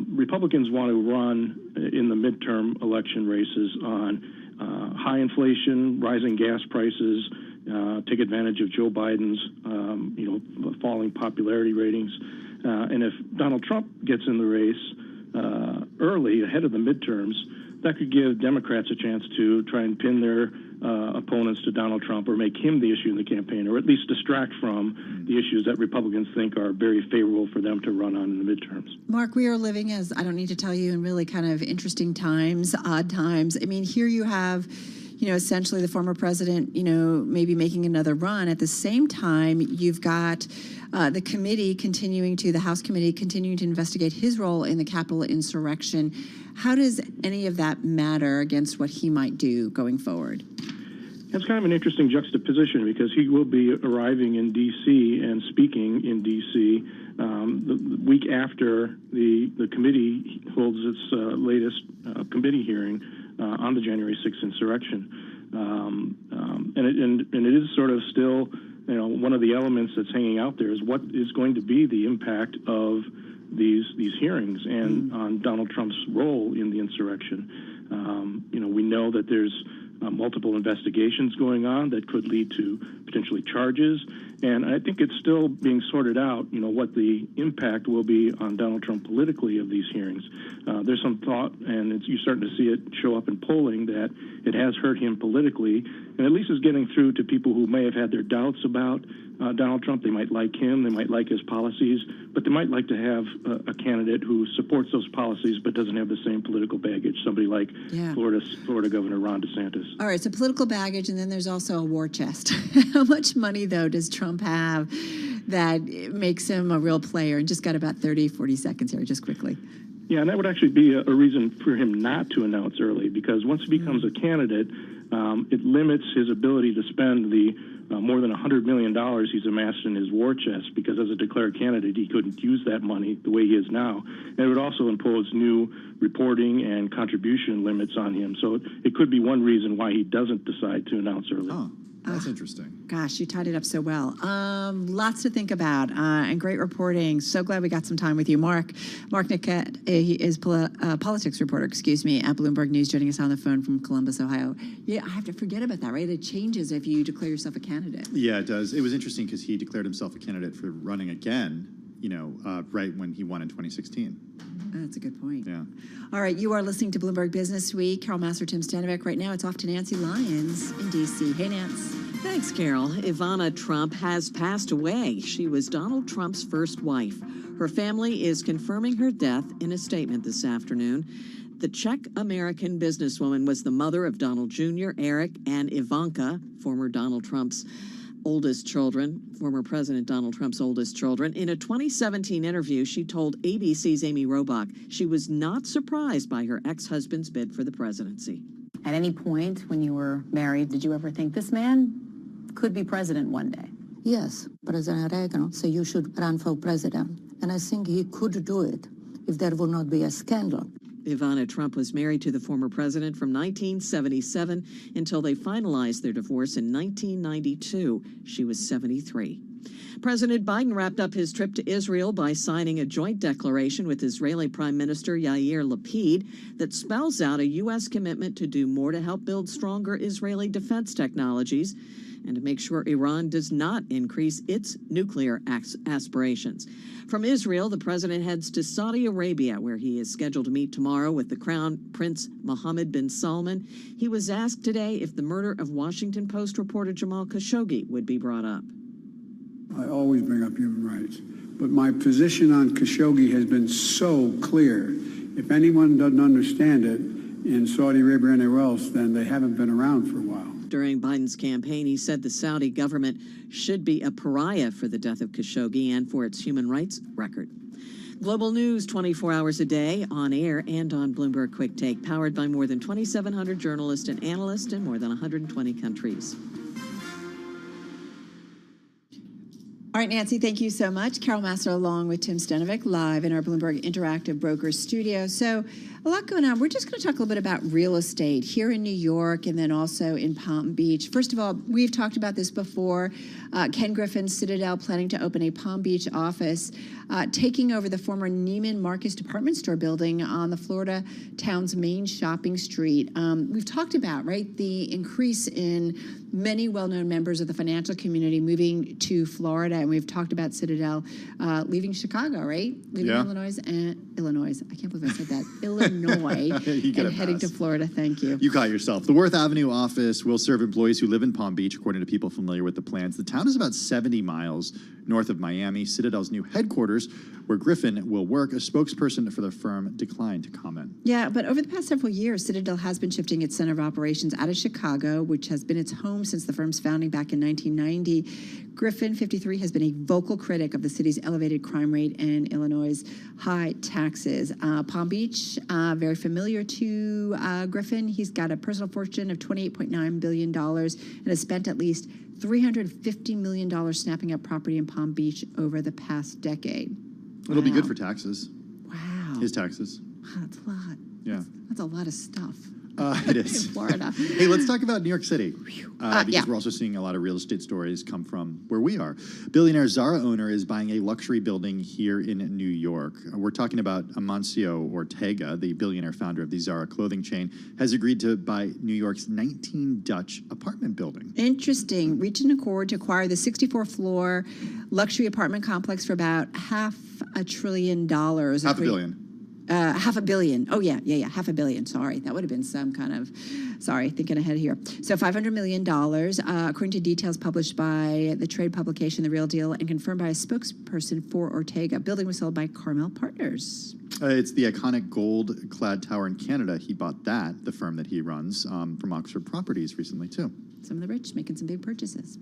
Republicans want to run in the midterm election races on high inflation, rising gas prices, take advantage of Joe Biden's falling popularity ratings. And if Donald Trump gets in the race early, ahead of the midterms, that could give Democrats a chance to try and pin their opponents to Donald Trump, or make him the issue in the campaign, or at least distract from the issues that Republicans think are very favorable for them to run on in the midterms. Mark, we are living, as I don't need to tell you, in really kind of interesting times, odd times. I mean, here you have, essentially the former president, maybe making another run. At the same time, you've got the House committee continuing to investigate his role in the Capitol insurrection. How does any of that matter against what he might do going forward? It's kind of an interesting juxtaposition, because he will be arriving in D.C. and speaking in D.C. The week after the committee holds its latest committee hearing on the January 6th insurrection. And it is sort of still, one of the elements that's hanging out there is what is going to be the impact of these hearings and on Donald Trump's role in the insurrection. We know that there's multiple investigations going on that could lead to potentially charges, and I think it's still being sorted out, what the impact will be on Donald Trump politically of these hearings. There's some thought, and you're starting to see it show up in polling, that it has hurt him politically, and at least is getting through to people who may have had their doubts about Donald Trump. They might like him, they might like his policies, but they might like to have a candidate who supports those policies but doesn't have the same political baggage, somebody like Florida Governor Ron DeSantis. All right, so political baggage, and then there's also a war chest. How much money, though, does Trump have that makes him a real player? And just got about 30, 40 seconds here, just quickly. Yeah, and that would actually be a reason for him not to announce early, because once he becomes a candidate, it limits his ability to spend the more than $100 million he's amassed in his war chest, because as a declared candidate, he couldn't use that money the way he is now. And it would also impose new reporting and contribution limits on him. So it could be one reason why he doesn't decide to announce early. Oh, that's interesting. Gosh, you tied it up so well. Lots to think about, and great reporting. So glad we got some time with you. Mark Niquette, he is politics reporter, at Bloomberg News, joining us on the phone from Columbus, Ohio. Yeah, I have to forget about that, right? It changes if you declare yourself a candidate. Yeah, it does. It was interesting because he declared himself a candidate for running again, right when he won in 2016. That's a good point. Yeah. All right, you are listening to Bloomberg Business Week. Carol Massar, Tim Stanivek. Right now, it's off to Nancy Lyons in D.C. Hey, Nance. Thanks, Carol. Ivana Trump has passed away. She was Donald Trump's first wife. Her family is confirming her death in a statement this afternoon. The Czech-American businesswoman was the mother of Donald Jr., Eric, and Ivanka, former Donald Trump's oldest children, former President Donald Trump's oldest children. In a 2017 interview, she told ABC's Amy Robach she was not surprised by her ex-husband's bid for the presidency. At any point when you were married, did you ever think this man could be president one day? Yes, President Reagan said you should run for president. And I think he could do it if there would not be a scandal. Ivana Trump was married to the former president from 1977 until they finalized their divorce in 1992. She was 73. President Biden wrapped up his trip to Israel by signing a joint declaration with Israeli Prime Minister Yair Lapid that spells out a U.S. commitment to do more to help build stronger Israeli defense technologies and to make sure Iran does not increase its nuclear aspirations. From Israel, the president heads to Saudi Arabia, where he is scheduled to meet tomorrow with the Crown Prince Mohammed bin Salman. He was asked today if the murder of Washington Post reporter Jamal Khashoggi would be brought up. I always bring up human rights, but my position on Khashoggi has been so clear. If anyone doesn't understand it in Saudi Arabia or anywhere else, then they haven't been around for a while. During Biden's campaign, he said the Saudi government should be a pariah for the death of Khashoggi and for its human rights record. Global news 24 hours a day, on air and on Bloomberg Quick Take, powered by more than 2,700 journalists and analysts in more than 120 countries. All right, Nancy, thank you so much. Carol Master along with Tim Stenovic live in our Bloomberg Interactive Brokers studio. So a lot going on. We're just going to talk a little bit about real estate here in New York and then also in Palm Beach. First of all, we've talked about this before. Ken Griffin, Citadel, planning to open a Palm Beach office, taking over the former Neiman Marcus department store building on the Florida town's main shopping street. We've talked about, right, the increase in many well-known members of the financial community moving to Florida, and we've talked about Citadel leaving Chicago, right? Leaving Illinois. I can't believe I said that. Illinois and heading to Florida. Thank you. You caught yourself. The Worth Avenue office will serve employees who live in Palm Beach, according to people familiar with the plans. The town is about 70 miles north of Miami. Citadel's new headquarters, where Griffin will work. A spokesperson for the firm declined to comment. Yeah, but over the past several years, Citadel has been shifting its center of operations out of Chicago, which has been its home since the firm's founding back in 1990. Griffin, 53, has been a vocal critic of the city's elevated crime rate and Illinois' high taxes. Palm Beach, very familiar to Griffin. He's got a personal fortune of $28.9 billion and has spent at least $350 million snapping up property in Palm Beach over the past decade. It'll be good for taxes. Wow. His taxes. Wow, that's a lot. Yeah. That's a lot of stuff. It is. In Florida. Hey, let's talk about New York City, because yeah. we're also seeing a lot of real estate stories come from where we are. Billionaire Zara owner is buying a luxury building here in New York. We're talking about Amancio Ortega, the billionaire founder of the Zara clothing chain, has agreed to buy New York's 19 Dutch apartment building. Interesting. Reached an accord to acquire the 64-floor luxury apartment complex for about $500 billion. $500 million. $500 million. Oh, yeah, $500 million. Sorry, that would have been some kind of, thinking ahead here. So $500 million, according to details published by the trade publication The Real Deal and confirmed by a spokesperson for Ortega. Building was sold by Carmel Partners. It's the iconic gold-clad tower in Canada. He bought that, the firm that he runs, from Oxford Properties recently, too. Some of the rich making some big purchases.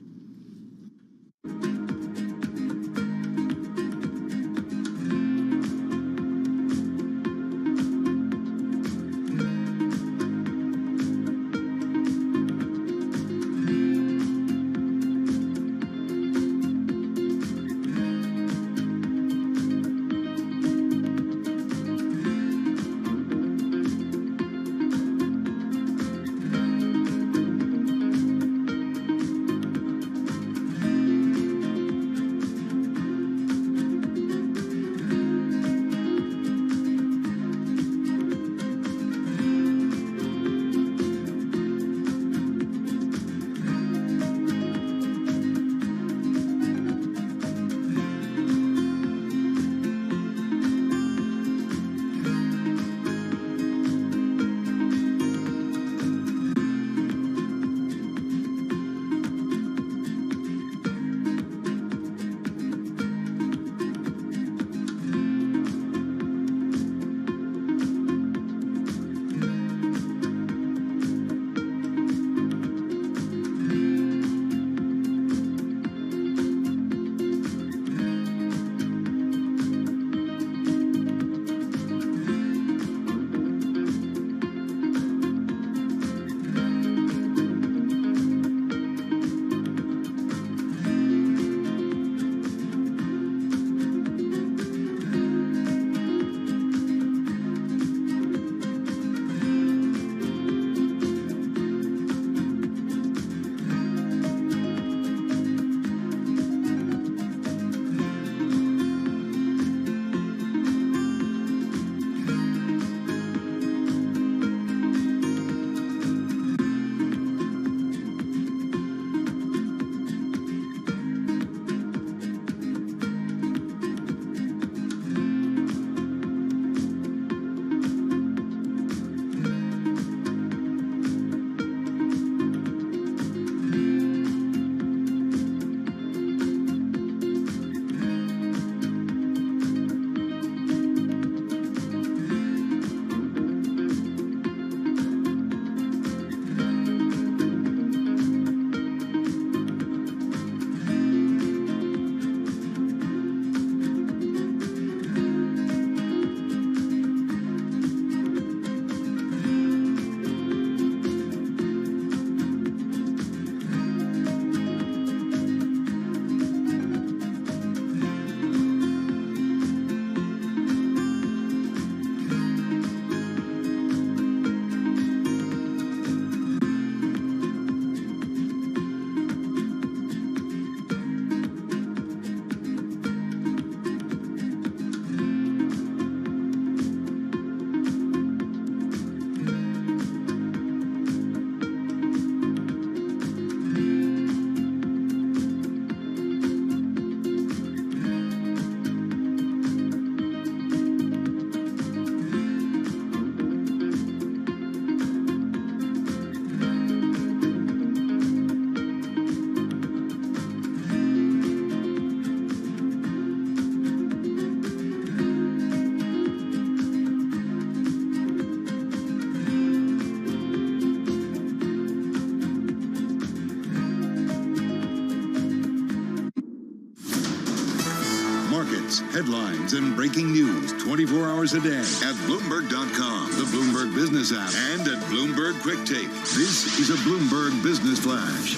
markets, headlines, and breaking news 24 hours a day at Bloomberg.com, the Bloomberg Business app, and at Bloomberg Quick Take. This is a Bloomberg Business Flash.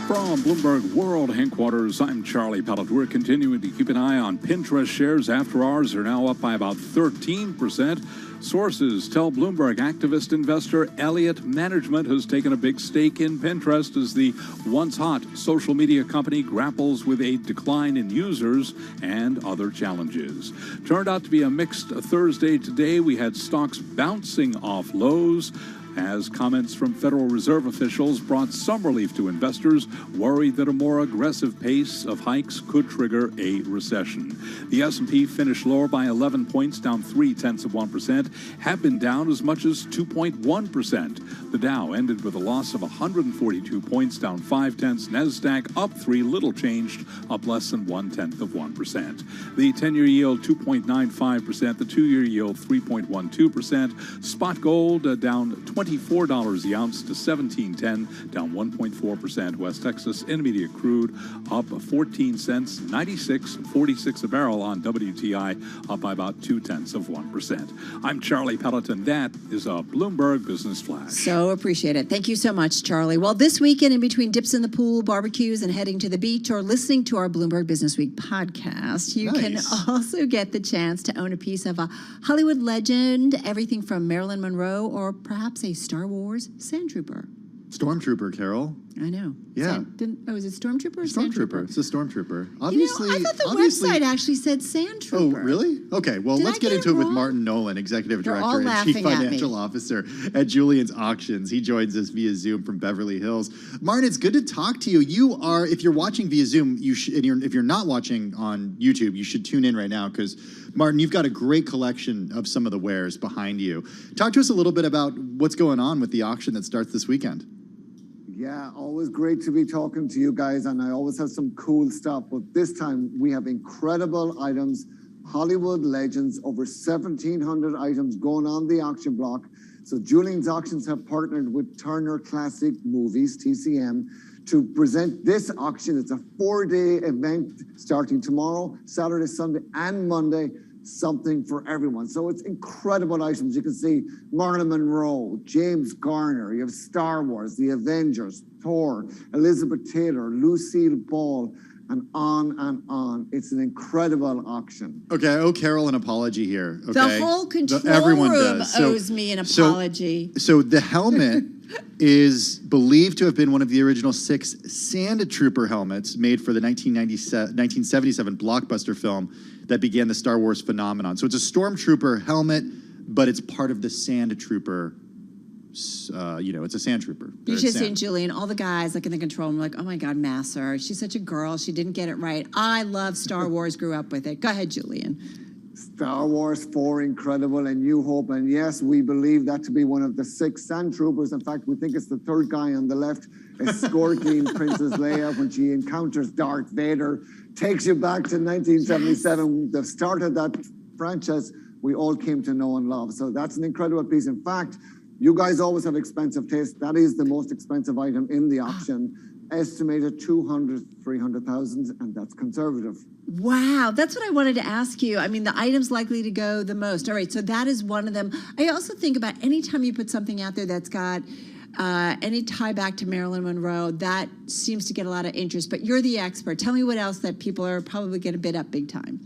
From Bloomberg World Headquarters, I'm Charlie Pellet. We're continuing to keep an eye on Pinterest shares. After hours are now up by about 13%. Sources tell Bloomberg activist investor Elliott Management has taken a big stake in Pinterest as the once hot social media company grapples with a decline in users and other challenges. Turned out to be a mixed Thursday today. We had stocks bouncing off lows as comments from Federal Reserve officials brought some relief to investors worried that a more aggressive pace of hikes could trigger a recession. The S&P finished lower by 11 points, down 0.3%, have been down as much as 2.1%. The Dow ended with a loss of 142 points, down 0.5. NASDAQ up 3, little changed, up less than 0.1%. The 10-year yield 2.95%, the 2-year yield 3.12%. Spot gold down $24 the ounce to $17.10, down 1.4%. West Texas Intermediate crude up 14 cents, 96.46 a barrel on WTI, up by about 0.2%. I'm Charlie Pelleton. That is a Bloomberg Business Flash. So appreciate it. Thank you so much, Charlie. Well, this weekend, in between dips in the pool, barbecues, and heading to the beach, or listening to our Bloomberg Business Week podcast, you can also get the chance to own a piece of a Hollywood legend, everything from Marilyn Monroe or perhaps a Star Wars sand trooper. Stormtrooper, Carol. I know. Yeah. Is it Stormtrooper or Stormtrooper? It's a Stormtrooper. Obviously, I thought the website actually said Sand Trooper. Oh, really? Okay, well, let's get into it with Martin Nolan, Executive Director and Chief Financial Officer at Julian's Auctions. He joins us via Zoom from Beverly Hills. Martin, it's good to talk to you. You are, if you're watching via Zoom, if you're not watching on YouTube, you should tune in right now because, Martin, you've got a great collection of some of the wares behind you. Talk to us a little bit about what's going on with the auction that starts this weekend. Yeah, always great to be talking to you guys, and I always have some cool stuff. But this time we have incredible items, Hollywood legends, over 1,700 items going on the auction block. So Julian's Auctions have partnered with Turner Classic Movies, TCM, to present this auction. It's a 4-day event starting tomorrow, Saturday, Sunday, and Monday. Something for everyone. So it's incredible items. You can see Marilyn Monroe, James Garner, you have Star Wars, The Avengers, Thor, Elizabeth Taylor, Lucille Ball, and on and on. It's an incredible auction. Okay, I owe Carol an apology here. Okay? The whole control Everyone room does. owes me an apology. So the helmet is believed to have been one of the original 6 Sand Trooper helmets made for the 1977 blockbuster film that began the Star Wars phenomenon. So it's a Stormtrooper helmet, but it's part of the Sand Trooper. It's a Sand Trooper. You should have seen Julian, all the guys like in the control room, like, oh my God, Masser, she's such a girl. She didn't get it right. I love Star Wars, grew up with it. Go ahead, Julian. Star Wars 4, incredible, and New Hope. And yes, we believe that to be one of the 6 Sand Troopers. In fact, we think it's the third guy on the left escorting Princess Leia when she encounters Darth Vader. Takes you back to 1977, the start of that franchise we all came to know and love. So that's an incredible piece. In fact, you guys always have expensive taste. That is the most expensive item in the auction. Estimated 300,000, and that's conservative. Wow, that's what I wanted to ask you. I mean, the items likely to go the most. All right, so that is one of them. I also think about anytime you put something out there that's got any tie back to Marilyn Monroe, that seems to get a lot of interest. But you're the expert. Tell me what else that people are probably going to bid up big time.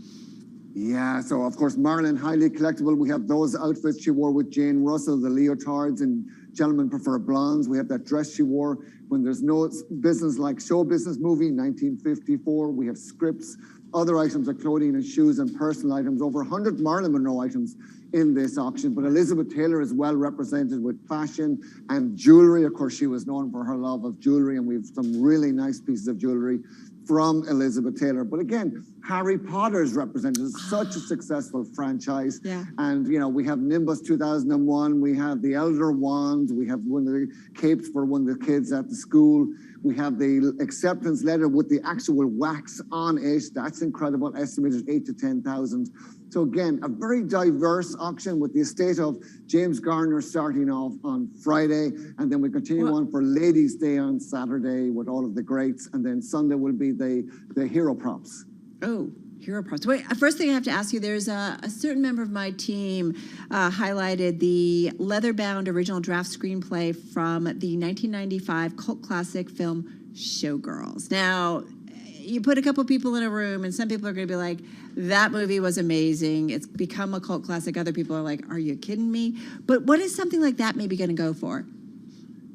Yeah, so of course, Marilyn, highly collectible. We have those outfits she wore with Jane Russell, the leotards, and Gentlemen Prefer Blondes. We have that dress she wore when there's no business like Show Business movie, 1954. We have scripts, other items of clothing and shoes and personal items, over 100 Marilyn Monroe items in this auction. But Elizabeth Taylor is well represented with fashion and jewelry. Of course, she was known for her love of jewelry, and we have some really nice pieces of jewelry from Elizabeth Taylor. But again, Harry Potter is represented as such a successful franchise. Yeah. And, you know, we have Nimbus 2001, we have the Elder Wand, we have one of the capes for one of the kids at the school. We have the acceptance letter with the actual wax on it. That's incredible, estimated 8,000 to 10,000. So again, a very diverse auction with the estate of James Garner starting off on Friday, and then we continue on for Ladies' Day on Saturday with all of the greats, and then Sunday will be the hero props. Oh, hero props. Wait, first thing I have to ask you, there's a certain member of my team highlighted the leather-bound original draft screenplay from the 1995 cult classic film Showgirls. Now, you put a couple people in a room and some people are going to be like, that movie was amazing. It's become a cult classic. Other people are like, are you kidding me? But what is something like that maybe going to go for?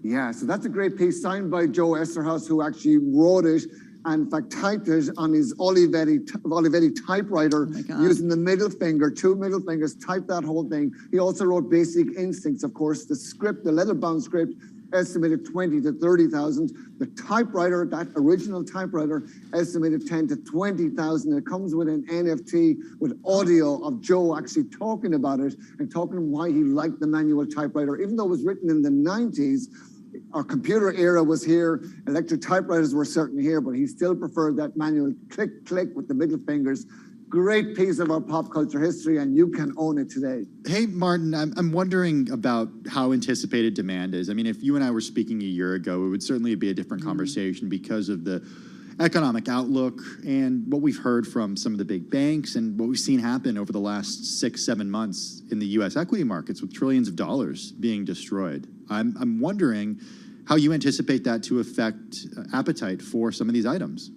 Yeah, so that's a great piece signed by Joe Esterhaus, who actually wrote it and in fact typed it on his Olivetti typewriter using the middle finger, 2 middle fingers, typed that whole thing. He also wrote Basic Instincts, of course, the script, the leather-bound script, estimated 20 to 30,000. The typewriter, that original typewriter, estimated 10 to 20,000. It comes with an NFT with audio of Joe actually talking about it and talking why he liked the manual typewriter. Even though it was written in the 90s, our computer era was here, electric typewriters were certainly here, but he still preferred that manual click, click with the middle fingers. Great piece of our pop culture history, and you can own it today. Hey, Martin, I'm wondering about how anticipated demand is. I mean, if you and I were speaking a year ago, it would certainly be a different conversation because of the economic outlook and what we've heard from some of the big banks and what we've seen happen over the last 6-7 months in the U.S. equity markets with trillions of dollars being destroyed. I'm wondering how you anticipate that to affect appetite for some of these items.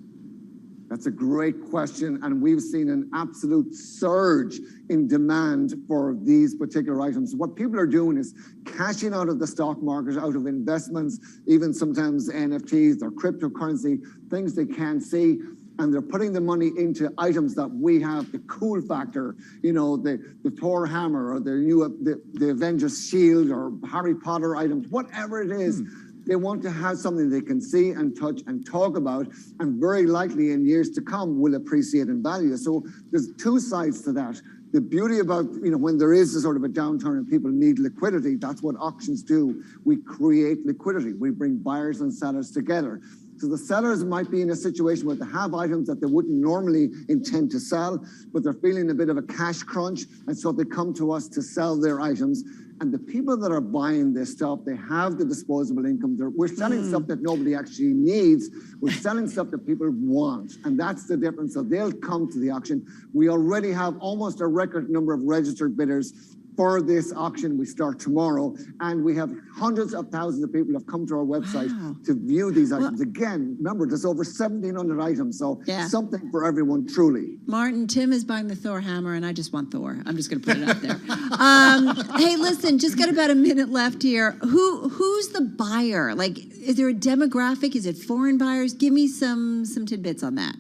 That's a great question, and we've seen an absolute surge in demand for these particular items. What people are doing is cashing out of the stock market, out of investments, even sometimes NFTs or cryptocurrency, things they can't see, and they're putting the money into items that we have, the cool factor, you know, the Thor hammer or the Avengers shield or Harry Potter items, whatever it is. They want to have something they can see and touch and talk about, and very likely in years to come will appreciate in value. So there's two sides to that. The beauty about, you know, when there is a sort of a downturn and people need liquidity, that's what auctions do. We create liquidity. We bring buyers and sellers together. So the sellers might be in a situation where they have items that they wouldn't normally intend to sell, but they're feeling a bit of a cash crunch, and so they come to us to sell their items. And the people that are buying this stuff, they have the disposable income. We're selling stuff that nobody actually needs. We're selling stuff that people want. And that's the difference. So they'll come to the auction. We already have almost a record number of registered bidders for this auction. We start tomorrow, and we have hundreds of thousands of people have come to our website to view these items. Again, remember, there's over 1,700 items, so something for everyone, truly. Martin, Tim is buying the Thor hammer, and I just want Thor. I'm just going to put it out there. Hey, listen, just got about a minute left here. Who's the buyer? Like, is there a demographic? Is it foreign buyers? Give me some tidbits on that.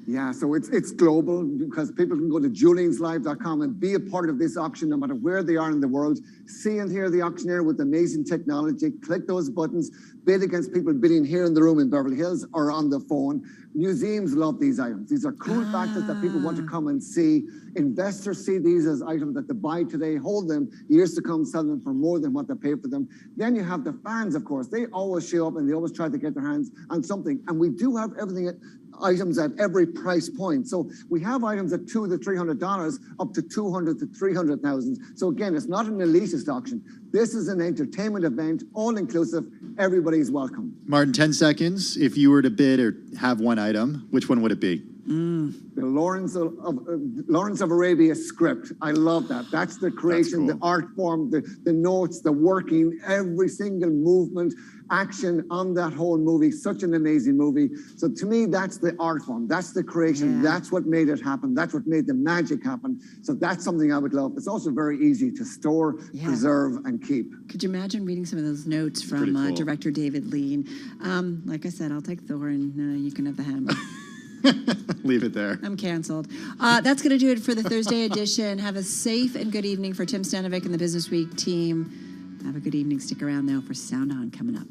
Yeah, so it's global because people can go to julianslive.com and be a part of this auction no matter where they are in the world. See and hear the auctioneer with amazing technology. Click those buttons. Bid against people bidding here in the room in Beverly Hills or on the phone. Museums love these items. These are cool factors that people want to come and see. Investors see these as items that they buy today, hold them, years to come, sell them for more than what they pay for them. Then you have the fans, of course. They always show up and they always try to get their hands on something. And we do have items at every price point. So we have items at $200 to $300 up to $200,000 to $300,000. So again, it's not an elitist auction. This is an entertainment event, all inclusive. Everybody's welcome. Martin, 10 seconds. If you were to bid or have one item, which one would it be? The Lawrence of Arabia script. I love that. That's the creation, the art form, the notes, the working, every single movement, action on that whole movie. Such an amazing movie. So to me, that's the art form. That's the creation. That's what made it happen. That's what made the magic happen. So that's something I would love. It's also very easy to store, preserve, and keep. Could you imagine reading some of those notes from director David Lean? Like I said, I'll take Thor, and you can have the hammer. Leave it there. I'm canceled. That's going to do it for the Thursday edition. Have a safe and good evening for Tim Stanovic and the Business Week team. Have a good evening. Stick around now for Sound On coming up.